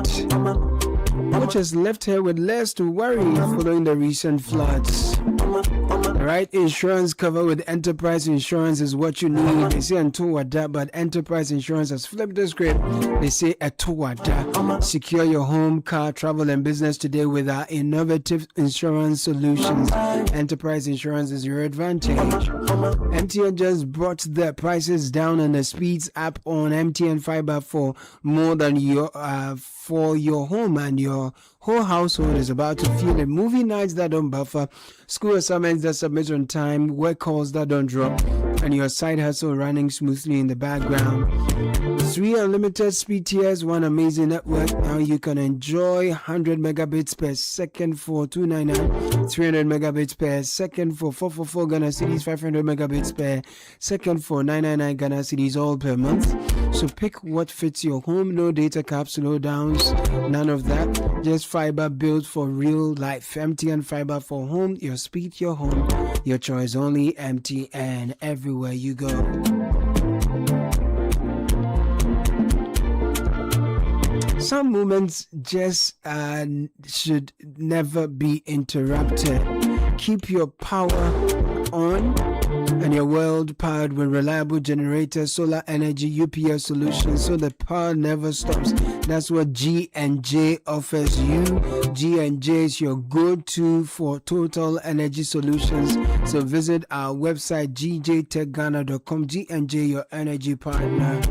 Speaker 26: which has left her with less to worry following the recent floods. The right insurance cover with Enterprise Insurance is what you need. They say Ntowada, but Enterprise Insurance has flipped the script. They say Atowada. Secure your home, car, travel, and business today with our innovative insurance solutions. Enterprise Insurance is your advantage. MTN just brought the prices down on the speeds app on MTN Fiber for more than your home, and your whole household is about to feel it. Movie nights that don't buffer, school assignments that submit on time, work calls that don't drop, and your side hustle running smoothly in the background. 3 unlimited speed tiers, 1 amazing network. Now you can enjoy 100 megabits per second for $299, 300 megabits per second for $444 Ghana cedis, 500 megabits per second for $999 Ghana cedis, all per month. So pick what fits your home. No data caps, slowdowns, none of that. Just fiber built for real life. MTN fiber for home. Your speed, your home. Your choice only. MTN everywhere you go. Some moments just should never be interrupted. Keep your power on and your world powered with reliable generators, solar energy, UPS solutions, so the power never stops. That's what G&J offers you. G&J is your go-to for total energy solutions. So visit our website gjtechghana.com. G&J, your energy partner.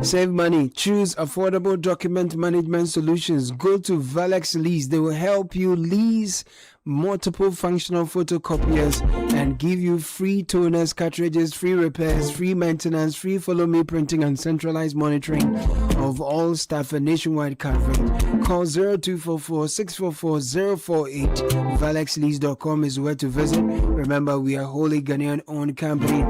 Speaker 26: Save money. Choose affordable document management solutions. Go to Valex Lease. They will help you lease multiple functional photocopiers and give you free toners, cartridges, free repairs, free maintenance, free follow me printing, and centralized monitoring of all staff and nationwide coverage. Call 0244-644-048. ValexLease.com is where to visit. Remember, we are wholly Ghanaian owned company.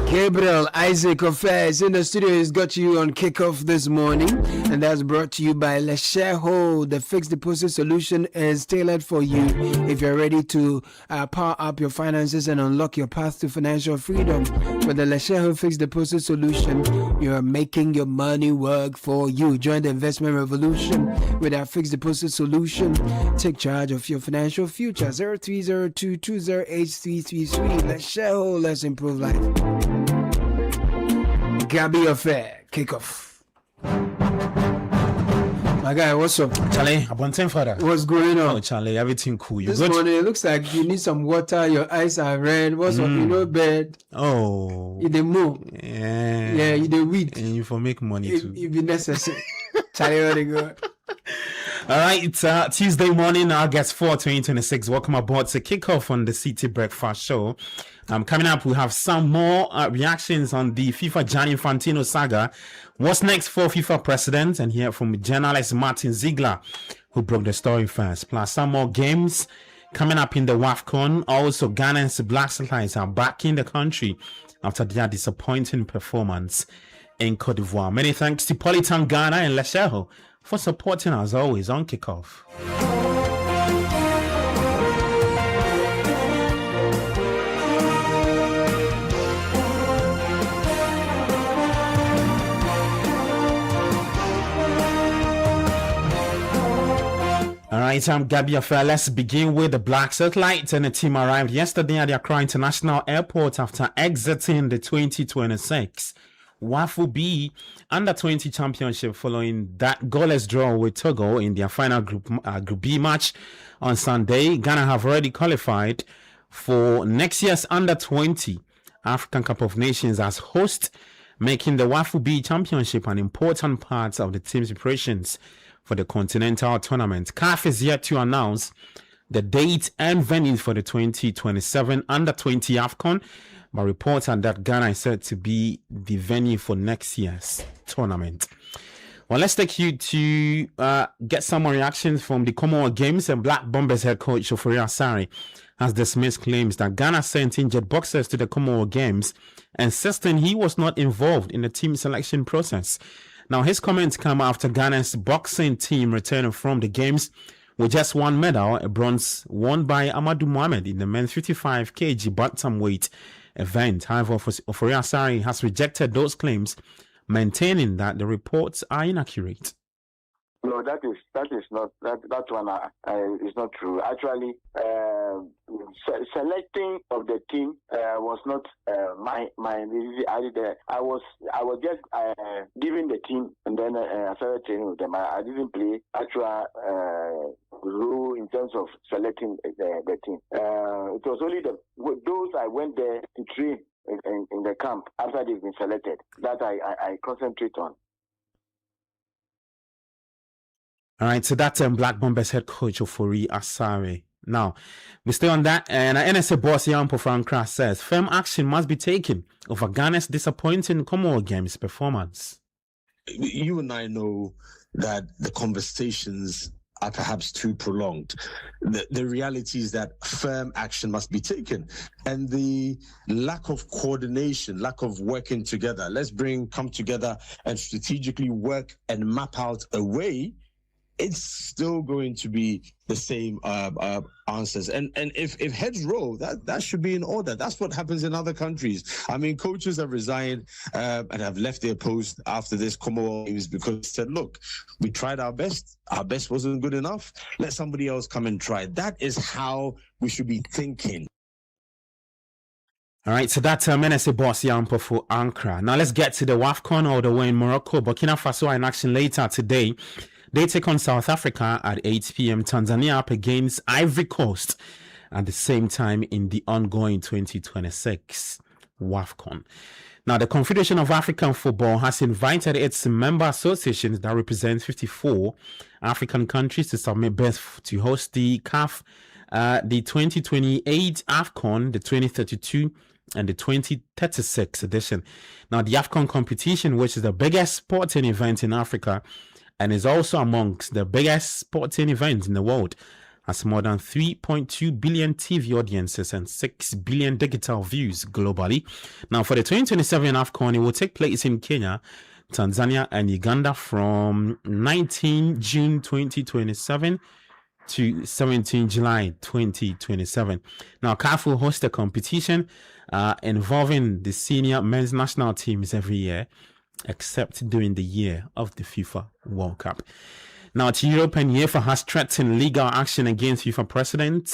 Speaker 26: Gabriel Isaac Affairs in the studio has got you on kickoff this morning, and that's brought to you by Lesheho. The fixed deposit solution is tailored for you if you're ready to power up your finances and unlock your path to financial freedom. With the Lesheho fixed deposit solution, you're making your money work for you. Join the investment revolution with our fixed deposit solution. Take charge of your financial future. 0302-208-333. Lesheho, let's improve life. Gabby Affair, kickoff. My guy, what's up?
Speaker 1: Charlie, abonten father.
Speaker 26: What's going on?
Speaker 1: Oh, Charlie, everything cool. You
Speaker 26: this
Speaker 1: good?
Speaker 26: morning, it looks like you need some water. Your eyes are red. What's up? You know bed.
Speaker 1: Oh.
Speaker 26: You the move.
Speaker 1: Yeah.
Speaker 26: Yeah, you the weed.
Speaker 1: And you for make money too.
Speaker 26: It be necessary. Charlie, very good.
Speaker 1: All right, it's Tuesday morning, August 4, 2026. Welcome aboard to kick off on the City Breakfast Show. Coming up, we have some more reactions on the FIFA Gianni Infantino saga. What's next for FIFA president? And hear from journalist Martin Ziegler, who broke the story first. Plus some more games coming up in the WAFCON. Also, Ghana's Black Stars are back in the country after their disappointing performance in Cote d'Ivoire. Many thanks to Politan Ghana and Lesheho for supporting us always on kickoff. All right, I'm Gabby Affair. Let's begin with the Black Satellite, and the team arrived yesterday at the Accra International Airport after exiting the 2026 WAFU B Under-20 Championship following that goalless draw with Togo in their final Group B match on Sunday. Ghana have already qualified for next year's Under-20 African Cup of Nations as host, making the WAFU B Championship an important part of the team's preparations for the continental tournament. CAF is yet to announce the date and venue for the 2027 Under-20 AFCON, but reports are that Ghana is said to be the venue for next year's tournament. Well, let's take you to get some more reactions from the Commonwealth Games. And Black Bombers head coach Ofori Asare has dismissed claims that Ghana sent injured boxers to the Commonwealth Games, insisting he was not involved in the team selection process. Now, his comments come after Ghana's boxing team returning from the Games with just one medal, a bronze won by Amadou Mohamed in the men's 55 kg bantamweight event. However, Ofori Asare has rejected those claims, maintaining that the reports are inaccurate.
Speaker 2: No, that is not that one is not true. Actually, selecting of the team was not my. I was just giving the team, and then I started training with them. I didn't play actual role in terms of selecting the team. It was only those I went there to train in the camp after they've been selected that I concentrate on.
Speaker 1: All right, so that's Black Bombers head coach Ofori Asare Now, we stay on that, and NSA boss Yampo Frankra says firm action must be taken over Ghana's disappointing Commonwealth Games performance.
Speaker 3: You and I know that the conversations are perhaps too prolonged. The reality is that firm action must be taken, and the lack of coordination, lack of working together. Let's come together and strategically work and map out a way. It's still going to be the same answers. And if heads roll, that should be in order. That's what happens in other countries. I mean, coaches have resigned and have left their post after this Commonwealth Games because they said, look, we tried our best. Our best wasn't good enough. Let somebody else come and try. That is how we should be thinking.
Speaker 1: All right, so that's NSA boss Yampo for Ankara. Now let's get to the WAFCON all the way in Morocco. Burkina Faso are in action later today. They take on South Africa at 8 p.m. Tanzania up against Ivory Coast at the same time in the ongoing 2026 WAFCON. Now, the Confederation of African Football has invited its member associations that represent 54 African countries to submit bids to host the CAF, the 2028 AFCON, the 2032 and the 2036 edition. Now, the AFCON competition, which is the biggest sporting event in Africa, and is also amongst the biggest sporting events in the world, has more than 3.2 billion TV audiences and 6 billion digital views globally. Now, for the 2027 AFCON, it will take place in Kenya, Tanzania, and Uganda from 19 June 2027 to 17 July 2027. Now, CAF will host a competition involving the senior men's national teams every year, except during the year of the FIFA World Cup. Now, to Europe, and UEFA has threatened legal action against FIFA president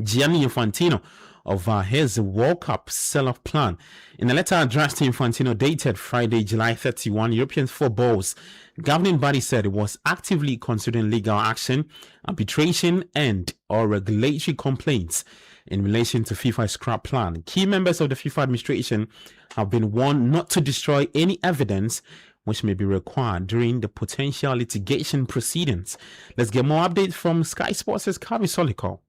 Speaker 1: Gianni Infantino over his World Cup sell-off plan. In a letter addressed to Infantino dated Friday, July 31, European football's governing body said it was actively considering legal action, arbitration, and or regulatory complaints in relation to FIFA's scrap plan. Key members of the FIFA administration have been warned not to destroy any evidence which may be required during the potential litigation proceedings. Let's get more updates from Sky Sports' Kavi Soliko.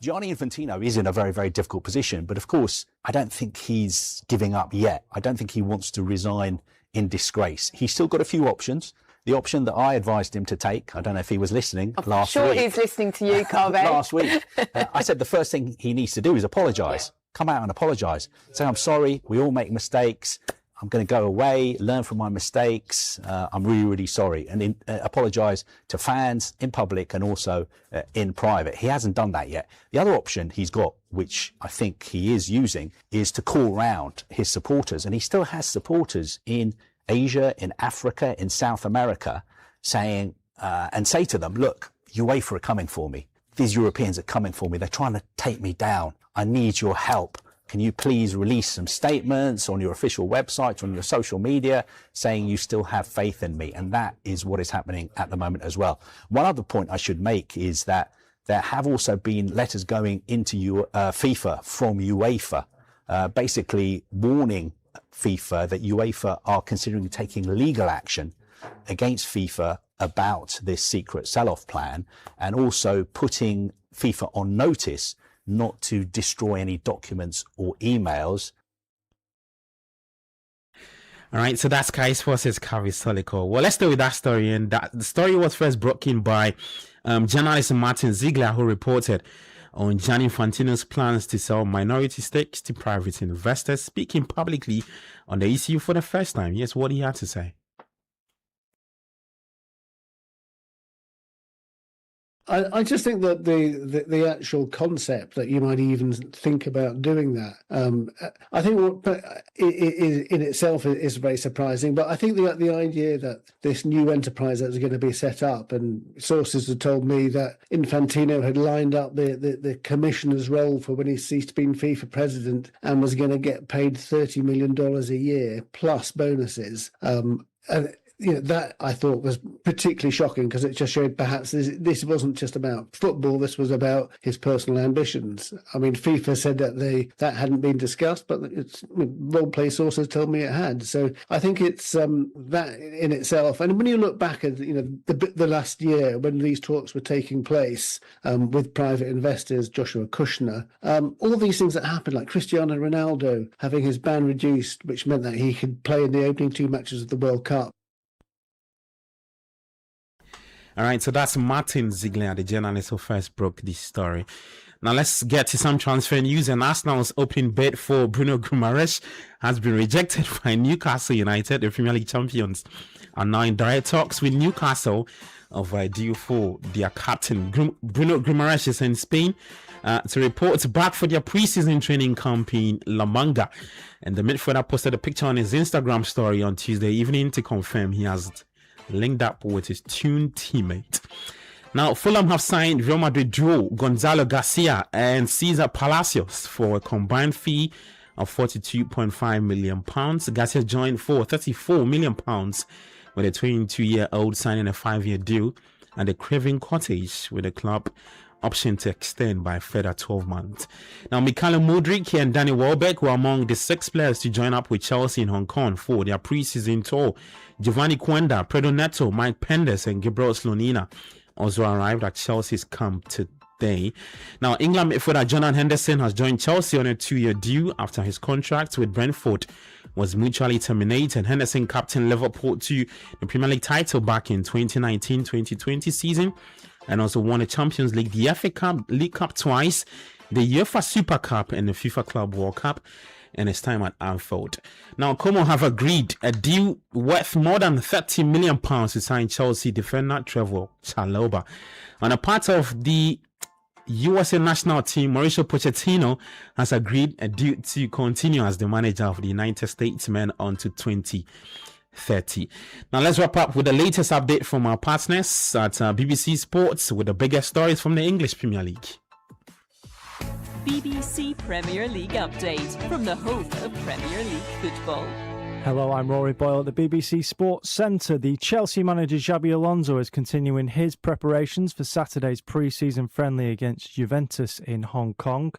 Speaker 4: Gianni Infantino is in a very, very difficult position, but of course, I don't think he's giving up yet. I don't think he wants to resign in disgrace. He's still got a few options. The option that I advised him to take, I don't know if he was listening last week.
Speaker 5: I'm sure he's listening to you, Carve.
Speaker 4: Last week, I said the first thing he needs to do is apologise. Come out and apologise. Say, I'm sorry, we all make mistakes. I'm going to go away, learn from my mistakes. I'm really, really sorry. And apologise to fans in public and also in private. He hasn't done that yet. The other option he's got, which I think he is using, is to call round his supporters. And he still has supporters in Asia, in Africa, in South America, saying and say to them, look, UEFA are coming for me. These Europeans are coming for me. They're trying to take me down. I need your help. Can you please release some statements on your official website, on your social media, saying you still have faith in me? And that is what is happening at the moment as well. One other point I should make is that there have also been letters going into FIFA from UEFA, basically warning FIFA that UEFA are considering taking legal action against FIFA about this secret sell-off plan, and also putting FIFA on notice not to destroy any documents or emails.
Speaker 1: All right, so that's Sky Sports' Kavi Soliko. Well, let's stay with that story. And the story was first broken by journalist Martin Ziegler, who reported on Gianni Infantino's plans to sell minority stakes to private investors, speaking publicly on the issue for the first time. Here's what he had to say.
Speaker 9: I just think that the actual concept that you might even think about doing that, I think what is in itself is very surprising. But I think the idea that this new enterprise that is going to be set up, and sources have told me that Infantino had lined up the commissioner's role for when he ceased being FIFA president and was going to get paid $30 million a year plus bonuses. that I thought was particularly shocking because it just showed perhaps this wasn't just about football. This was about his personal ambitions. I mean, FIFA said that hadn't been discussed, but role play sources told me it had. So I think it's that in itself. And when you look back at the last year when these talks were taking place with private investors, Joshua Kushner, all these things that happened, like Cristiano Ronaldo having his ban reduced, which meant that he could play in the opening 2 matches of the World Cup.
Speaker 1: All right, so that's Martin Ziegler, the journalist who first broke this story. Now let's get to some transfer news. And Arsenal's opening bid for Bruno Guimaraes has been rejected by Newcastle United. The Premier League champions are now in direct talks with Newcastle of a deal for their captain. Bruno Guimaraes is in Spain to report back for their pre-season training camp in La Manga. And the midfielder posted a picture on his Instagram story on Tuesday evening to confirm he has linked up with his tuned teammate. Now, Fulham have signed Real Madrid duo Gonzalo Garcia and Cesar Palacios for a combined fee of £42.5 million. Garcia joined for £34 million with a 22-year-old signing a 5-year deal at the Craven Cottage with the club option to extend by a further 12 months. Now, Mikhailo Mudryk and Danny Welbeck were among the 6 players to join up with Chelsea in Hong Kong for their pre-season tour. Giovanni Quenda, Pedro Neto, Mike Penders and Gabriel Slonina also arrived at Chelsea's camp today. Now, England midfielder Jordan Henderson has joined Chelsea on a 2-year deal after his contract with Brentford was mutually terminated. Henderson captained Liverpool to the Premier League title back in 2019-2020 season and also won the Champions League, the FA Cup, League Cup twice, the UEFA Super Cup and the FIFA Club World Cup, and his time at Anfield. Now, Como have agreed a deal worth more than £30 million to sign Chelsea defender Trevoh Chalobah. On a part of the USA national team, Mauricio Pochettino has agreed a deal to continue as the manager of the United States men until 2030. Now, let's wrap up with the latest update from our partners at BBC Sports with the biggest stories from the English Premier League.
Speaker 5: BBC Premier League update from the home of Premier League football.
Speaker 10: Hello, I'm Rory Boyle at the BBC Sports Centre. The Chelsea manager Xabi Alonso is continuing his preparations for Saturday's pre-season friendly against Juventus in Hong Kong.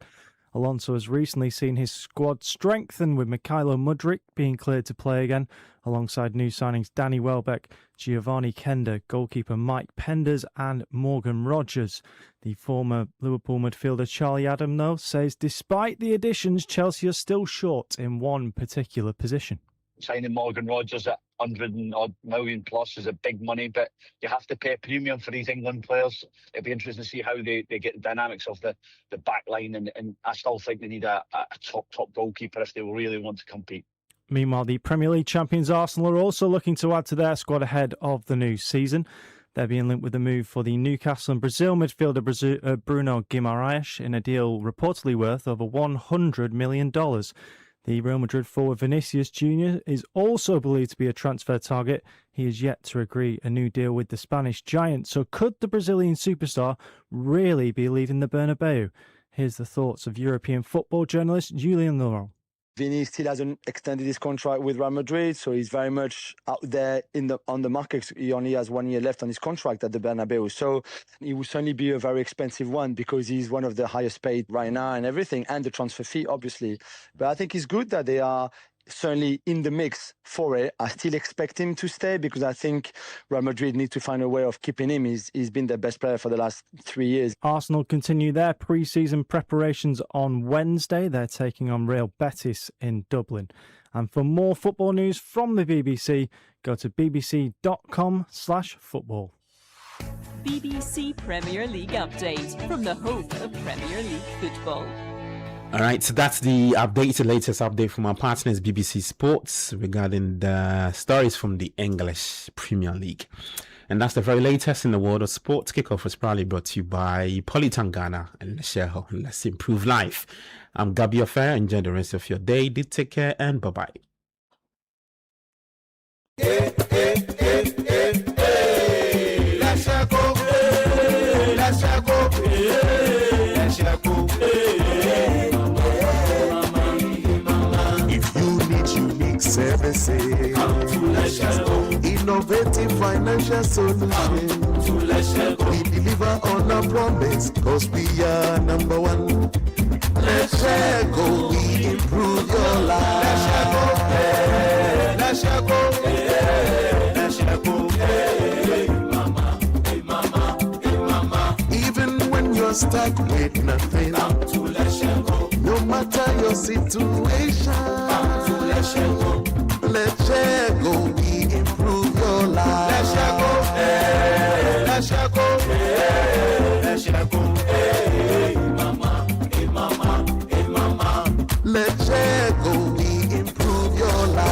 Speaker 10: Alonso has recently seen his squad strengthen, with Mikhailo Mudryk being cleared to play again, alongside new signings Danny Welbeck, Giovanni Kenda, goalkeeper Mike Penders and Morgan Rogers. The former Liverpool midfielder Charlie Adam, though, says despite the additions, Chelsea are still short in one particular position.
Speaker 11: Signing Morgan Rogers at 100-odd million plus is a big money, but you have to pay a premium for these England players. It'll be interesting to see how they get the dynamics of the back line, and I still think they need a top goalkeeper if they really want to compete.
Speaker 10: Meanwhile, the Premier League champions Arsenal are also looking to add to their squad ahead of the new season. They're being linked with a move for the Newcastle and Brazil midfielder Bruno Guimaraes in a deal reportedly worth over $100 million. The Real Madrid forward Vinicius Jr. is also believed to be a transfer target. He is yet to agree a new deal with the Spanish giant. So could the Brazilian superstar really be leaving the Bernabeu? Here's the thoughts of European football journalist Julian Laurent.
Speaker 12: Vini still hasn't extended his contract with Real Madrid, so he's very much out there on the market. He only has 1 year left on his contract at the Bernabeu, so he will certainly be a very expensive one because he's one of the highest paid right now and everything, and the transfer fee, obviously. But I think it's good that they are certainly in the mix for it. I still expect him to stay because I think Real Madrid need to find a way of keeping him. He's been their best player for the last 3 years.
Speaker 10: Arsenal continue their pre-season preparations on Wednesday. They're taking on Real Betis in Dublin. And for more football news from the BBC, go to bbc.com/football.
Speaker 5: BBC Premier League update from the home of Premier League football.
Speaker 1: All right, so that's the latest update from our partners, BBC Sports, regarding the stories from the English Premier League. And that's the very latest in the world of sports. Kickoff was proudly brought to you by Polytangana and Sheho. Let's improve life. I'm Gabi Affair. Enjoy the rest of your day. Do take care and bye-bye.
Speaker 13: Services, innovation.
Speaker 20: innovative financial solutions. We deliver on our promise, cause we are number one. Let's share go, we improve your life. Let's share go, hey, let's share go, hey, let's share go, hey, mama, hey mama, hey mama. Even when you're stuck with nothing, come to let's share go. No matter your situation, come to let's share go. Let's share go, we improve your life. Let's share go, hey, let's share go, hey, let's share go, hey, mama, hey mama, hey mama. Let's share go, we improve your life.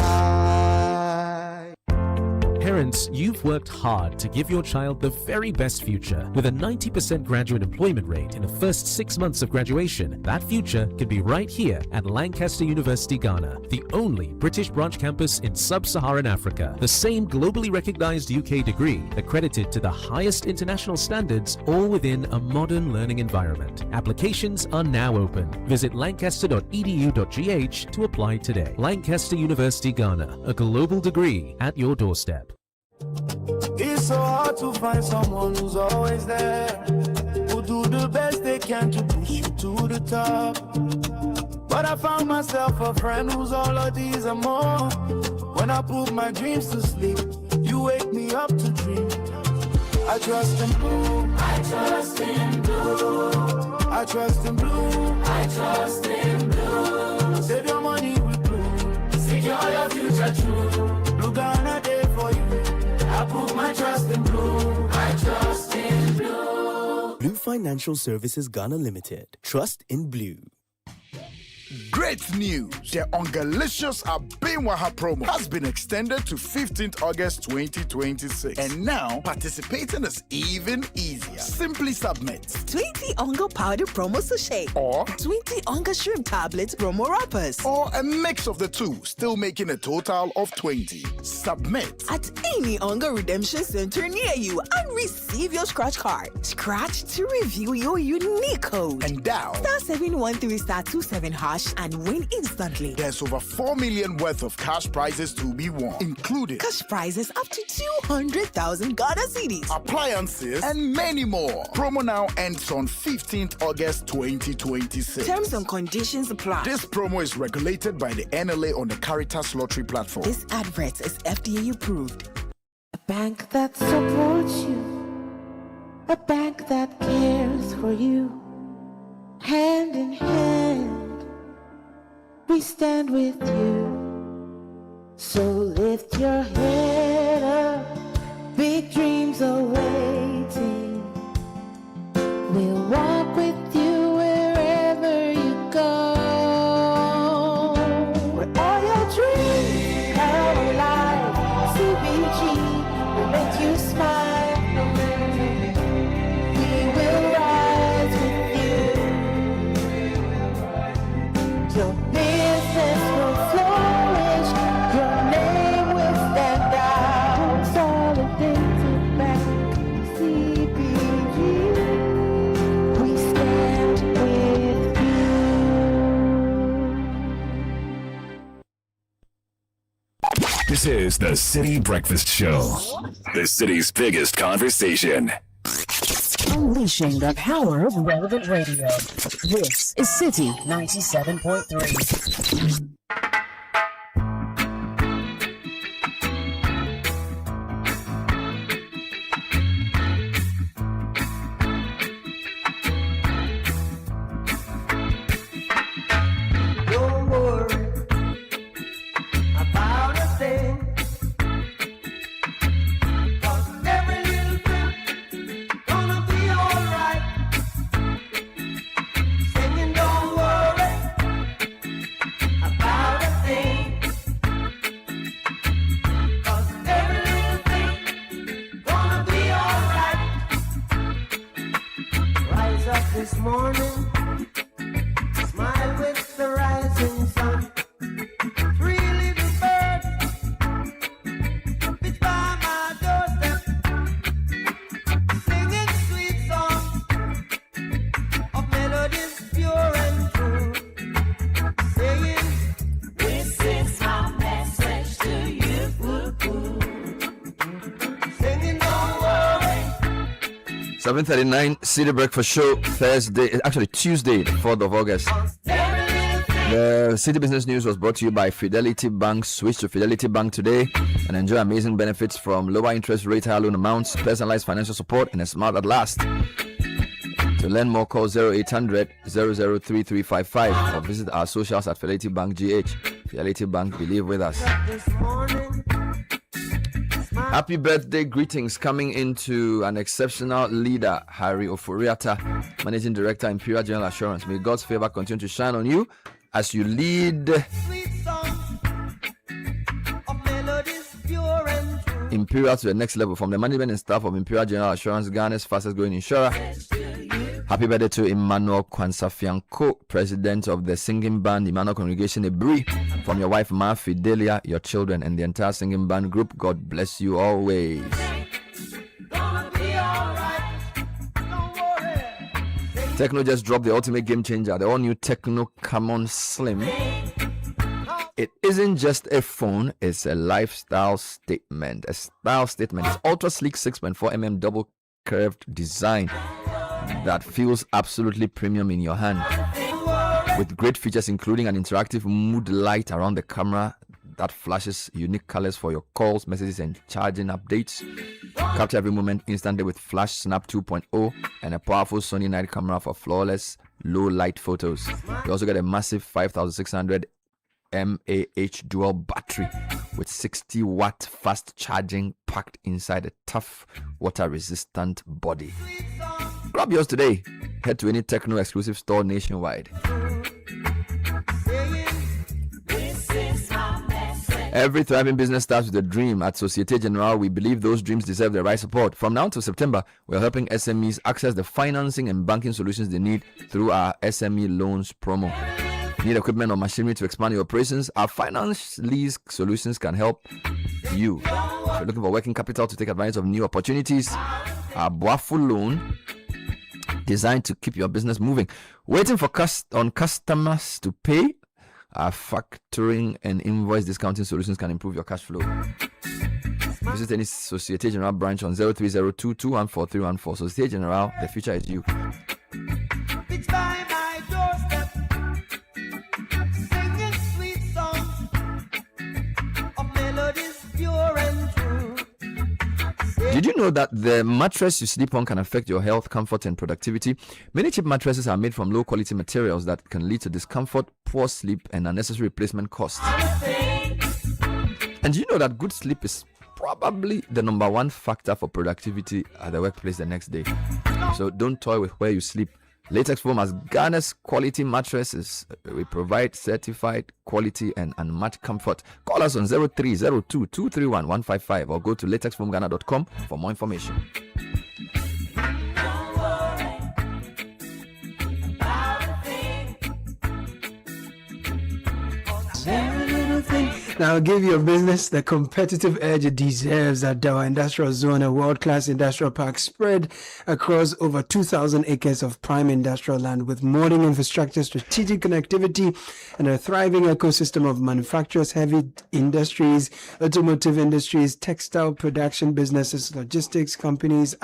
Speaker 13: Parents, you've worked hard to give your child the very best future. With a 90% graduate employment rate in the first 6 months of graduation, that future could be right here at Lancaster University, Ghana, the only British branch campus in sub-Saharan Africa. The same globally recognized UK degree, accredited to the highest international standards, all within a modern learning environment. Applications are now open. Visit lancaster.edu.gh to apply today. Lancaster University, Ghana, a global degree at your doorstep.
Speaker 6: It's so hard to find someone who's always there, who do the best they can to push you to the top. But I found myself a friend who's all of these and more. When I put my dreams to sleep, you wake me up to dream. I trust in blue, I trust in blue, I trust in blue, I trust in blue. Save your money with blue, secure your future true. Blue Ghana day for you. I put my trust in blue. I trust in blue.
Speaker 14: Blue Financial Services Ghana Limited. Trust in blue.
Speaker 15: Great news! The Ungalicious Abinwaha promo has been extended to 15th August 2026. And now, participating is even easier. Simply submit
Speaker 16: 20 Onga powder promo sachet
Speaker 15: or
Speaker 16: 20 Onga shrimp tablets promo wrappers
Speaker 15: or a mix of the two, still making a total of 20. Submit
Speaker 16: at any Onga redemption center near you and receive your scratch card. Scratch to review your unique code.
Speaker 15: And dial
Speaker 16: *713*27# and win instantly.
Speaker 15: There's over 4 million worth of cash prizes to be won, including
Speaker 16: cash prizes up to 200,000 Ghana cedis,
Speaker 15: appliances, and many more. Promo now ends on 15th August 2026.
Speaker 16: Terms and conditions apply.
Speaker 15: This promo is regulated by the NLA on the Caritas Lottery platform.
Speaker 16: This advert is FDA approved.
Speaker 17: A bank that supports you, a bank that cares for you, hand in hand. We stand with you, so lift your head up, big dreams are waiting. We'll walk with you wherever you go, where all your dreams come alive. CBG will make you smile, we will rise with you. Your business will flourish, your name will stand out. Consolidated Bank, CBG, we stand with
Speaker 7: you. This is the City Breakfast Show, the city's biggest conversation.
Speaker 25: Unleashing the power of relevant radio. This is City 97.3.
Speaker 6: Don't worry about a thing, 'cause every little thing gonna be alright. Singing, don't worry about a thing, 'cause every little thing gonna be alright. Rise up this morning, smile with the rising sun. 3 little birds pitch by my doorstep, singing sweet songs of melodies pure and true, saying, this is my message to you.
Speaker 8: 7:39 City Breakfast Show, Tuesday, the 4th of August. The City Business News was brought to you by Fidelity Bank. Switch to Fidelity Bank today and enjoy amazing benefits from lower interest rate, higher loan amounts, personalized financial support, and a smart at last. To learn more, call 0800 003355 or visit our socials at Fidelity Bank GH. Fidelity Bank, believe with us. Happy birthday greetings coming into an exceptional leader, Harry Oforiata, Managing Director, Imperial General Assurance. May God's favor continue to shine on you as you lead Imperial to the next level. From the management and staff of Imperial General Assurance, Ghana's fastest growing insurer. Happy birthday to Emmanuel Kwansafianko, President of the singing band Emmanuel Congregation Ebri. From your wife Ma Fidelia, your children, and the entire singing band group, God bless you always. Techno just dropped the ultimate game changer, the all-new Techno Camon Slim. It isn't just a phone, it's a lifestyle statement. A style statement. It's ultra sleek 6.4mm double curved design that feels absolutely premium in your hand, with great features including an interactive mood light around the camera that flashes unique colors for your calls, messages, and charging updates. Capture every moment instantly with Flash Snap 2.0 and a powerful Sony night camera for flawless low light photos. You also get a massive 5600 mAh dual battery with 60-watt fast charging packed inside a tough water resistant body. Grab yours today. Head to any Techno exclusive store nationwide. Every thriving business starts with a dream. At Societe Generale, we believe those dreams deserve the right support. From now to September, we're helping SMEs access the financing and banking solutions they need through our SME loans promo. Need equipment or machinery to expand your operations? Our finance lease solutions can help you. If you're looking for working capital to take advantage of new opportunities, our Boafu loan, designed to keep your business moving. Waiting for customers to pay? Our factoring and invoice discounting solutions can improve your cash flow. Visit any Societe Generale branch on 0302 214 314. Societe Generale, the future is you.
Speaker 6: It's by my doorstep, singing sweet songs of melodies pure and true.
Speaker 8: Did you know that the mattress you sleep on can affect your health, comfort, and productivity? Many cheap mattresses are made from low-quality materials that can lead to discomfort, poor sleep, and unnecessary replacement costs. And do you know that good sleep is probably the number one factor for productivity at the workplace the next day? So don't toy with where you sleep. Latex Foam has Ghana's quality mattresses. We provide certified quality and unmatched comfort. Call us on 0302 231 155 or go to latexfoamghana.com for more information.
Speaker 26: Now give your business the competitive edge it deserves at Dawa Industrial Zone, a world-class industrial park spread across over 2,000 acres of prime industrial land with modern infrastructure, strategic connectivity, and a thriving ecosystem of manufacturers, heavy industries, automotive industries, textile production businesses, logistics companies,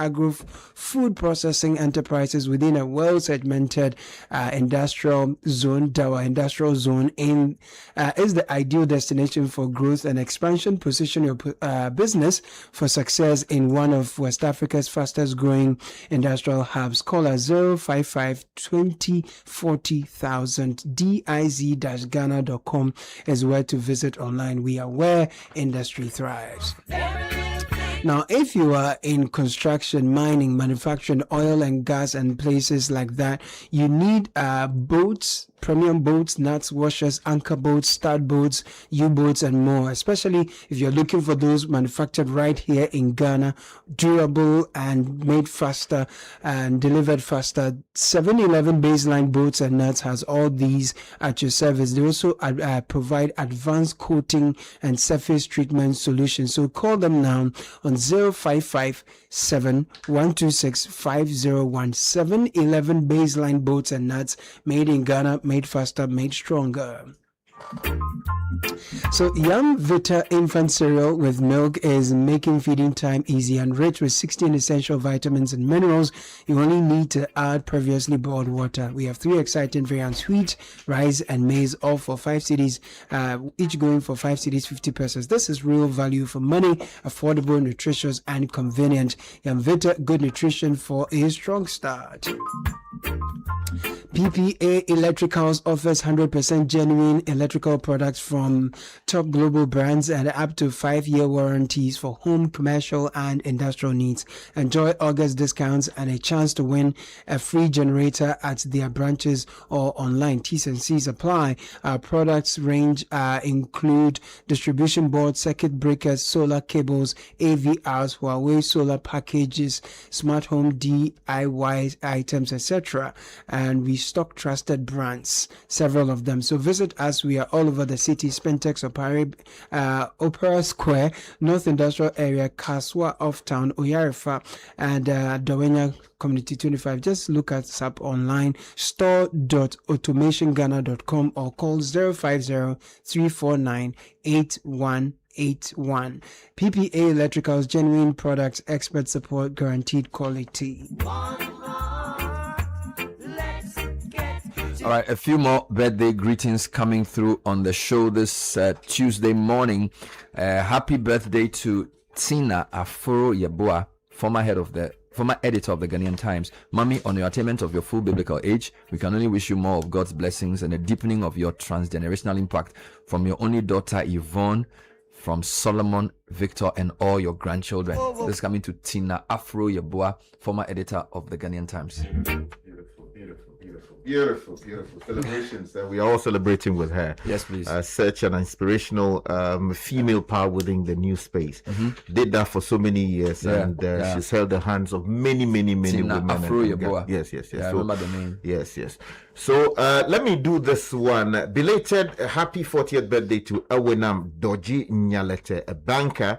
Speaker 26: food processing enterprises within a well-segmented industrial zone. Dawa Industrial Zone is the ideal destination for growth and expansion. Position your business for success in one of West Africa's fastest growing industrial hubs. Call us 055 20 40,000. diz-ghana.com is where to visit online. We are where industry thrives. Now, if you are in construction, mining, manufacturing, oil and gas and places like that, you need boats, premium boats, nuts, washers, anchor boats, stud boats, U-boats and more, especially if you're looking for those manufactured right here in Ghana, durable and made faster and delivered faster. 7-Eleven Baseline Boats and Nuts has all these at your service. They also provide advanced coating and surface treatment solutions. So call them now on 055 126 501. 7-Eleven Baseline Boats and Nuts, made in Ghana, made faster, made stronger. So, Young Vita infant cereal with milk is making feeding time easy and rich with 16 essential vitamins and minerals. You only need to add previously boiled water. We have 3 exciting variants: wheat, rice, and maize, all for 5 cedis, each going for 5 cedis, 50 pesos. This is real value for money, affordable, nutritious, and convenient. Young Vita, good nutrition for a strong start. PPA Electricals offers 100% genuine electrical products from top global brands and up to 5-year warranties for home, commercial, and industrial needs. Enjoy August discounts and a chance to win a free generator at their branches or online. T's and C's apply. Our products range include distribution boards, circuit breakers, solar cables, AVRs, Huawei solar packages, smart home DIY items, etc. And we stock trusted brands, several of them. So visit us. We are all over the city: Spentex, Opera Square, North Industrial Area, Kaswa, Off Town, Oyarifa, and Dawenya Community 25. Just look us up online, store.automationghana.com, or call 050-349-8181. PPA Electricals, genuine products, expert support, guaranteed quality.
Speaker 8: All right, a few more birthday greetings coming through on the show this Tuesday morning. Happy birthday to Tina Afuro Yeboah, former editor of the Ghanaian Times. Mommy, on your attainment of your full biblical age, we can only wish you more of God's blessings and a deepening of your transgenerational impact from your only daughter Yvonne, from Solomon, Victor, and all your grandchildren. This is coming to Tina Afuro Yeboah, former editor of the Ghanaian Times.
Speaker 18: Beautiful celebrations. We are all celebrating with her.
Speaker 8: Yes, please.
Speaker 18: Such an inspirational female power within the new space. Did that for so many years, and she's held the hands of many
Speaker 8: Tina
Speaker 18: women.
Speaker 8: Afuro Yeboah.
Speaker 18: Yes.
Speaker 8: I remember the name.
Speaker 18: Yes. So let me do this one. Belated happy 40th birthday to Awenam Doji Nyalete, a banker.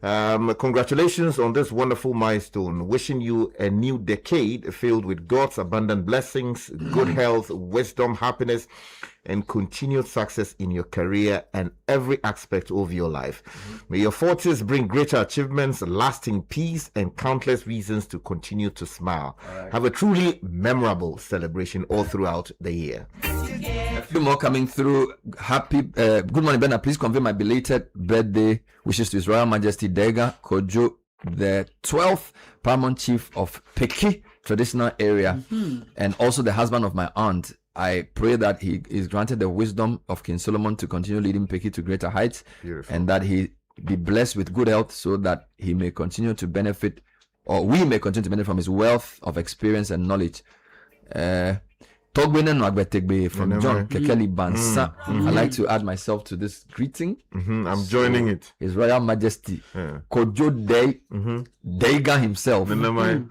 Speaker 18: Congratulations on this wonderful milestone. Wishing you a new decade filled with God's abundant blessings, good health, wisdom, happiness, and continued success in your career and every aspect of your life. May your 40s bring greater achievements, lasting peace, and countless reasons to continue to smile. Have a truly memorable celebration all throughout the year.
Speaker 8: A few more coming through. Happy good morning, Bernard. Please convey my belated birthday wishes to His Royal Majesty Dega Kojo, the 12th Paramount Chief of Peki traditional area, and also the husband of my aunt. I pray that he is granted the wisdom of King Solomon to continue leading Peki to greater heights.
Speaker 18: Beautiful.
Speaker 8: And that he be blessed with good health so that he may continue to benefit, or we may continue to benefit from his wealth of experience and knowledge. From John Kekeli Bansa. I'd like to add myself to this greeting.
Speaker 18: I'm joining it.
Speaker 8: His Royal Majesty Kojo Deiga himself.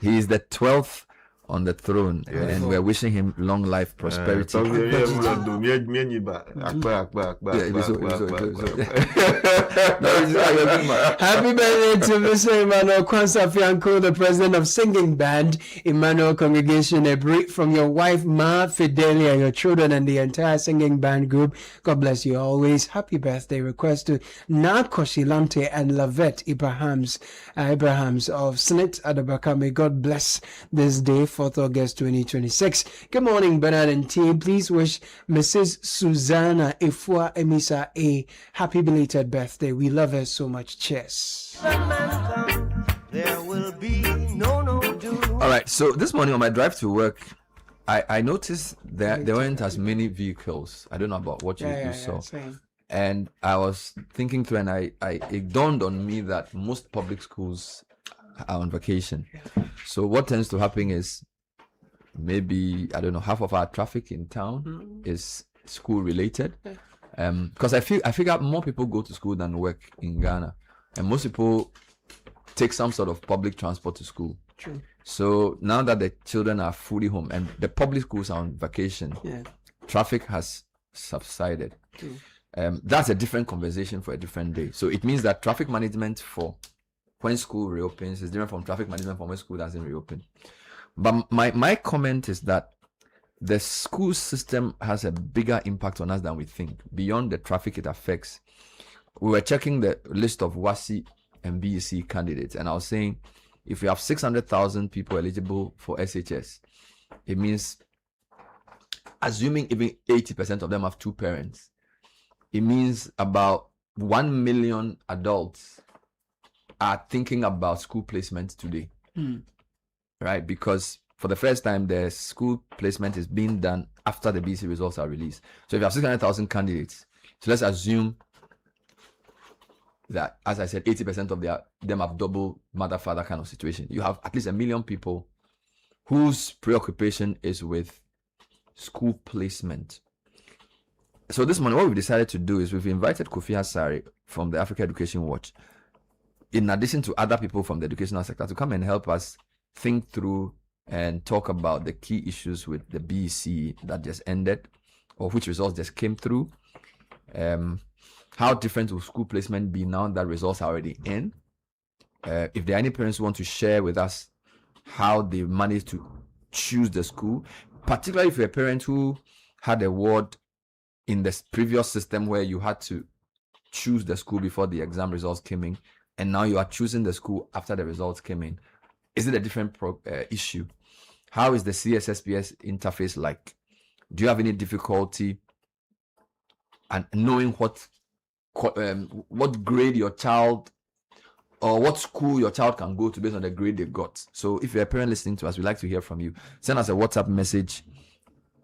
Speaker 8: He is the 12th on the throne, and we're wishing him long life, prosperity.
Speaker 18: Happy birthday
Speaker 26: to Mr. Emmanuel Kwansafianko, the president of Singing Band, Emmanuel Congregation Ebri, from your wife Ma Fidelia, your children, and the entire Singing Band group. God bless you always. Happy birthday request to Nakoshilante and Lavette Abrahams of Snit Adabaka. May God bless this day, 4th August 2026. Good morning, Bernard and team. Please wish Mrs. Susanna Ifua Emisa a happy belated birthday. We love her so much. Cheers.
Speaker 8: There will be no doom. All right, so this morning on my drive to work, I noticed that there weren't as many vehicles. I don't know about what you saw.
Speaker 26: Same.
Speaker 8: And I was thinking through, and it dawned on me that most public schools are on vacation. So what tends to happen is maybe, I don't know, half of our traffic in town is school related. Because I figure more people go to school than work in Ghana, and most people take some sort of public transport to school.
Speaker 26: True.
Speaker 8: So now that the children are fully home and the public schools are on vacation, traffic has subsided.
Speaker 26: True.
Speaker 8: That's a different conversation for a different day. So it means that traffic management for when school reopens is different from traffic management for when school doesn't reopen. But my comment is that the school system has a bigger impact on us than we think, beyond the traffic it affects. We were checking the list of WASI and BEC candidates, and I was saying, if we have 600,000 people eligible for SHS, it means, assuming even 80% of them have two parents, it means about 1 million adults are thinking about school placement today, right? Because for the first time, the school placement is being done after the BC results are released. So if you have 600,000 candidates, so let's assume that, as I said, 80% of them have double mother-father kind of situation. You have at least 1 million people whose preoccupation is with school placement. So this morning, what we've decided to do is we've invited Kofi Asare from the Africa Education Watch, in addition to other people from the educational sector, to come and help us think through and talk about the key issues with the BEC that just ended, or which results just came through. How different will school placement be now that results are already in? If there are any parents who want to share with us how they managed to choose the school, particularly if you're a parent who had a ward in the previous system where you had to choose the school before the exam results came in, and now you are choosing the school after the results came in. Is it a different issue? How is the CSSPS interface like? Do you have any difficulty and knowing what grade your child, or what school your child can go to based on the grade they got? So if you're a parent listening to us, we'd like to hear from you. Send us a WhatsApp message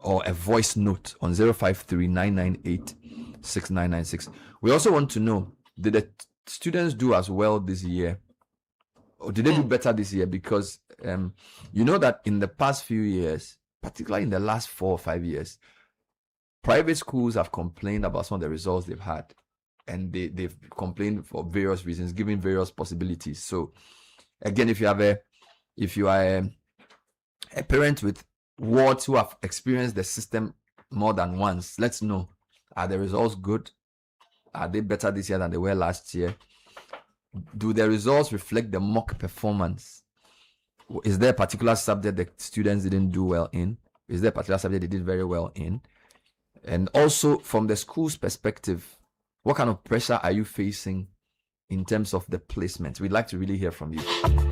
Speaker 8: or a voice note on 053-998-6996. We also want to know, did the students do as well this year? Or did they do better this year? Because you know that in the past few years, particularly in the last 4 or 5 years, private schools have complained about some of the results they've had. And they've complained for various reasons, giving various possibilities. So again, if you are a parent with wards who have experienced the system more than once, let's know, are the results good? Are they better this year than they were last year? Do the results reflect the mock performance? Is there a particular subject the students didn't do well in? Is there a particular subject they did very well in? And also, from the school's perspective, what kind of pressure are you facing in terms of the placement? We'd like to really hear from you.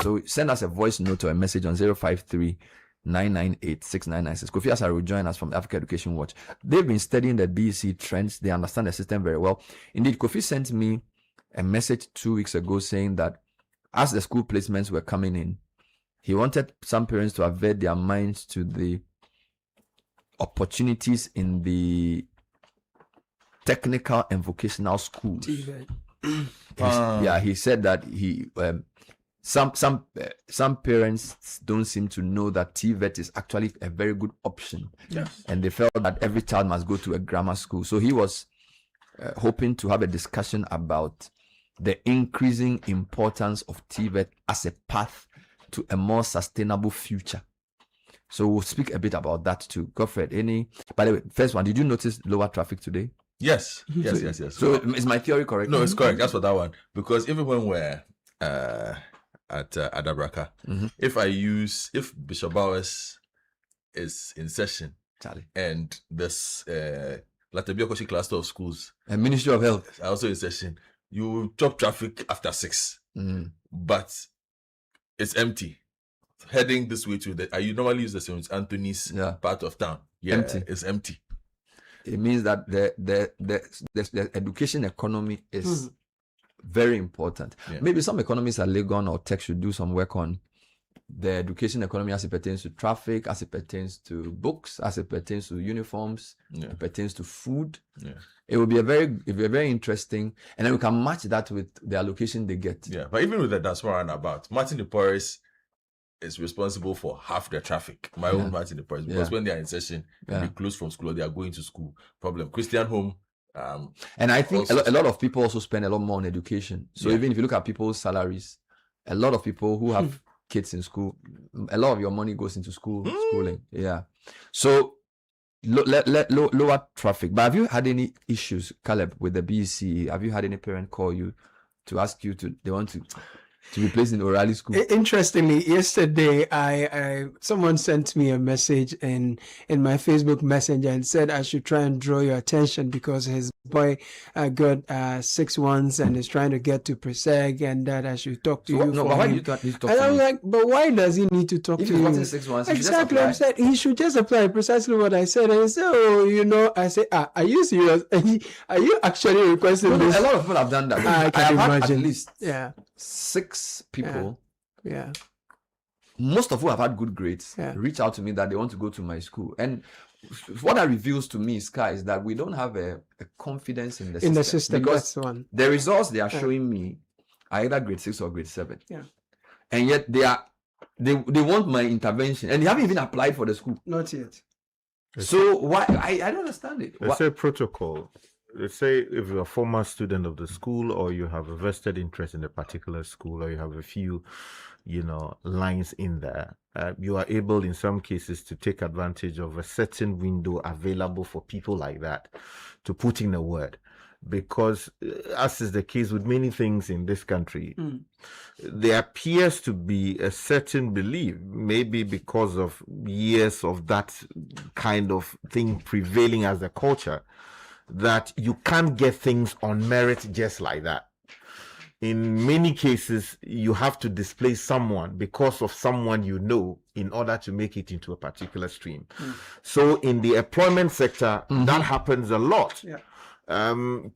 Speaker 8: So send us a voice note or a message on 053-998-6996. Kofi Asare will join us from the Africa Education Watch. They've been studying the BEC trends. They understand the system very well. Indeed, Kofi sent me a message 2 weeks ago saying that as the school placements were coming in, he wanted some parents to avert their minds to the opportunities in the technical and vocational schools. He said that some parents don't seem to know that TVET is actually a very good option.
Speaker 18: Yes.
Speaker 8: And they felt that every child must go to a grammar school. So he was hoping to have a discussion about the increasing importance of TVET as a path to a more sustainable future. So we'll speak a bit about that too. Godfred, by the way, first one, did you notice lower traffic today?
Speaker 18: Yes.
Speaker 8: So is my theory correct?
Speaker 18: No, it's correct. That's for that one. Because even when we're at Adabraka, if Bishop Bowers is in session, and this Latebiokoshi cluster of schools
Speaker 8: and Ministry of Health
Speaker 18: are also in session, you chop traffic after 6. But it's empty. Heading this way to you normally use the St. Anthony's part of town.
Speaker 8: Empty.
Speaker 18: It's empty.
Speaker 8: It means that the education economy is very important. Maybe some economists at Legon or Tech should do some work on the education economy as it pertains to traffic, as it pertains to books, as it pertains to uniforms, it pertains to food. It will be a very interesting, and then we can match that with the allocation they get.
Speaker 18: Yeah, but even with the diaspora and about, Martin de Porres is responsible for half the traffic. My own Martin de Porres, because when they are in session, they close from school or they are going to school. Problem. Christian Home.
Speaker 8: And I think a lot of people also spend a lot more on education. So even if you look at people's salaries, a lot of people who have kids in school, a lot of your money goes into schooling. Yeah. So lower traffic. But have you had any issues, Caleb, with the BEC? Have you had any parent call you to ask you they want to to be placed in O'Reilly School.
Speaker 26: Interestingly, yesterday, I someone sent me a message in my Facebook Messenger and said I should try and draw your attention because his boy got 6-1s and is trying to get to Preseg, and that I should talk to you.
Speaker 8: No, but why do you need to talk
Speaker 26: and
Speaker 8: to
Speaker 26: I'm
Speaker 8: me?
Speaker 26: like, but why does he need to talk
Speaker 8: If
Speaker 26: to
Speaker 8: he's
Speaker 26: you?
Speaker 8: wanting 6-1s, he should just
Speaker 26: Exactly,
Speaker 8: apply.
Speaker 26: I said he should just apply. Precisely what I said. And he said, oh, you know, I said, are you serious? Are you actually requesting
Speaker 8: No,
Speaker 26: this?
Speaker 8: a lot of people have done that.
Speaker 26: I can
Speaker 8: have had
Speaker 26: imagine.
Speaker 8: at least
Speaker 26: Yeah.
Speaker 8: 6 people,
Speaker 26: Yeah.
Speaker 8: most of who have had good grades, reach out to me that they want to go to my school. And what that reveals to me, Sky, is that we don't have a confidence in the system.
Speaker 26: In the system,
Speaker 8: because
Speaker 26: that's the one.
Speaker 8: the results they are showing me are either grade 6 or grade 7.
Speaker 26: Yeah.
Speaker 8: And yet they want my intervention, and they haven't even applied for the school.
Speaker 26: Not yet.
Speaker 8: So why I don't understand it.
Speaker 18: They say protocol. They say if you're a former student of the school, or you have a vested interest in a particular school, or you have a few, lines in there, you are able in some cases to take advantage of a certain window available for people like that to put in a word. Because as is the case with many things in this country, there appears to be a certain belief, maybe because of years of that kind of thing prevailing as a culture, that you can't get things on merit just like that. In many cases, you have to displace someone because of someone you know in order to make it into a particular stream. So in the employment sector, that happens a lot.
Speaker 26: Yeah.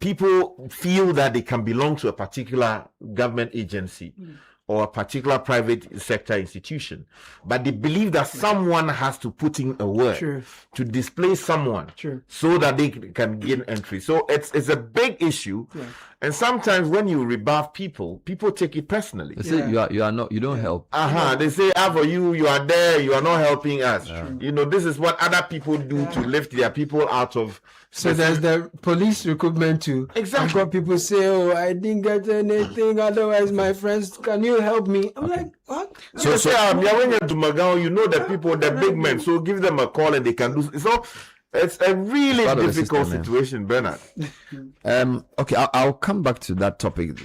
Speaker 18: People feel that they can belong to a particular government agency or a particular private sector institution, but they believe that someone has to put in a word to displace someone so that they can gain entry. So it's a big issue, and sometimes when you rebuff people take it personally.
Speaker 8: They say you don't help.
Speaker 18: They say, you are there, you are not helping us. This is what other people do to lift their people out of.
Speaker 26: So there's the police recruitment too.
Speaker 18: Exactly.
Speaker 26: I've got people say, oh, I didn't get anything, otherwise my friends, can you help me? I'm like, what?
Speaker 18: So when you're to Magao, you know the people, the big men, so give them a call and they can do. So it's a really difficult situation, Bernard.
Speaker 8: Okay, I'll come back to that topic.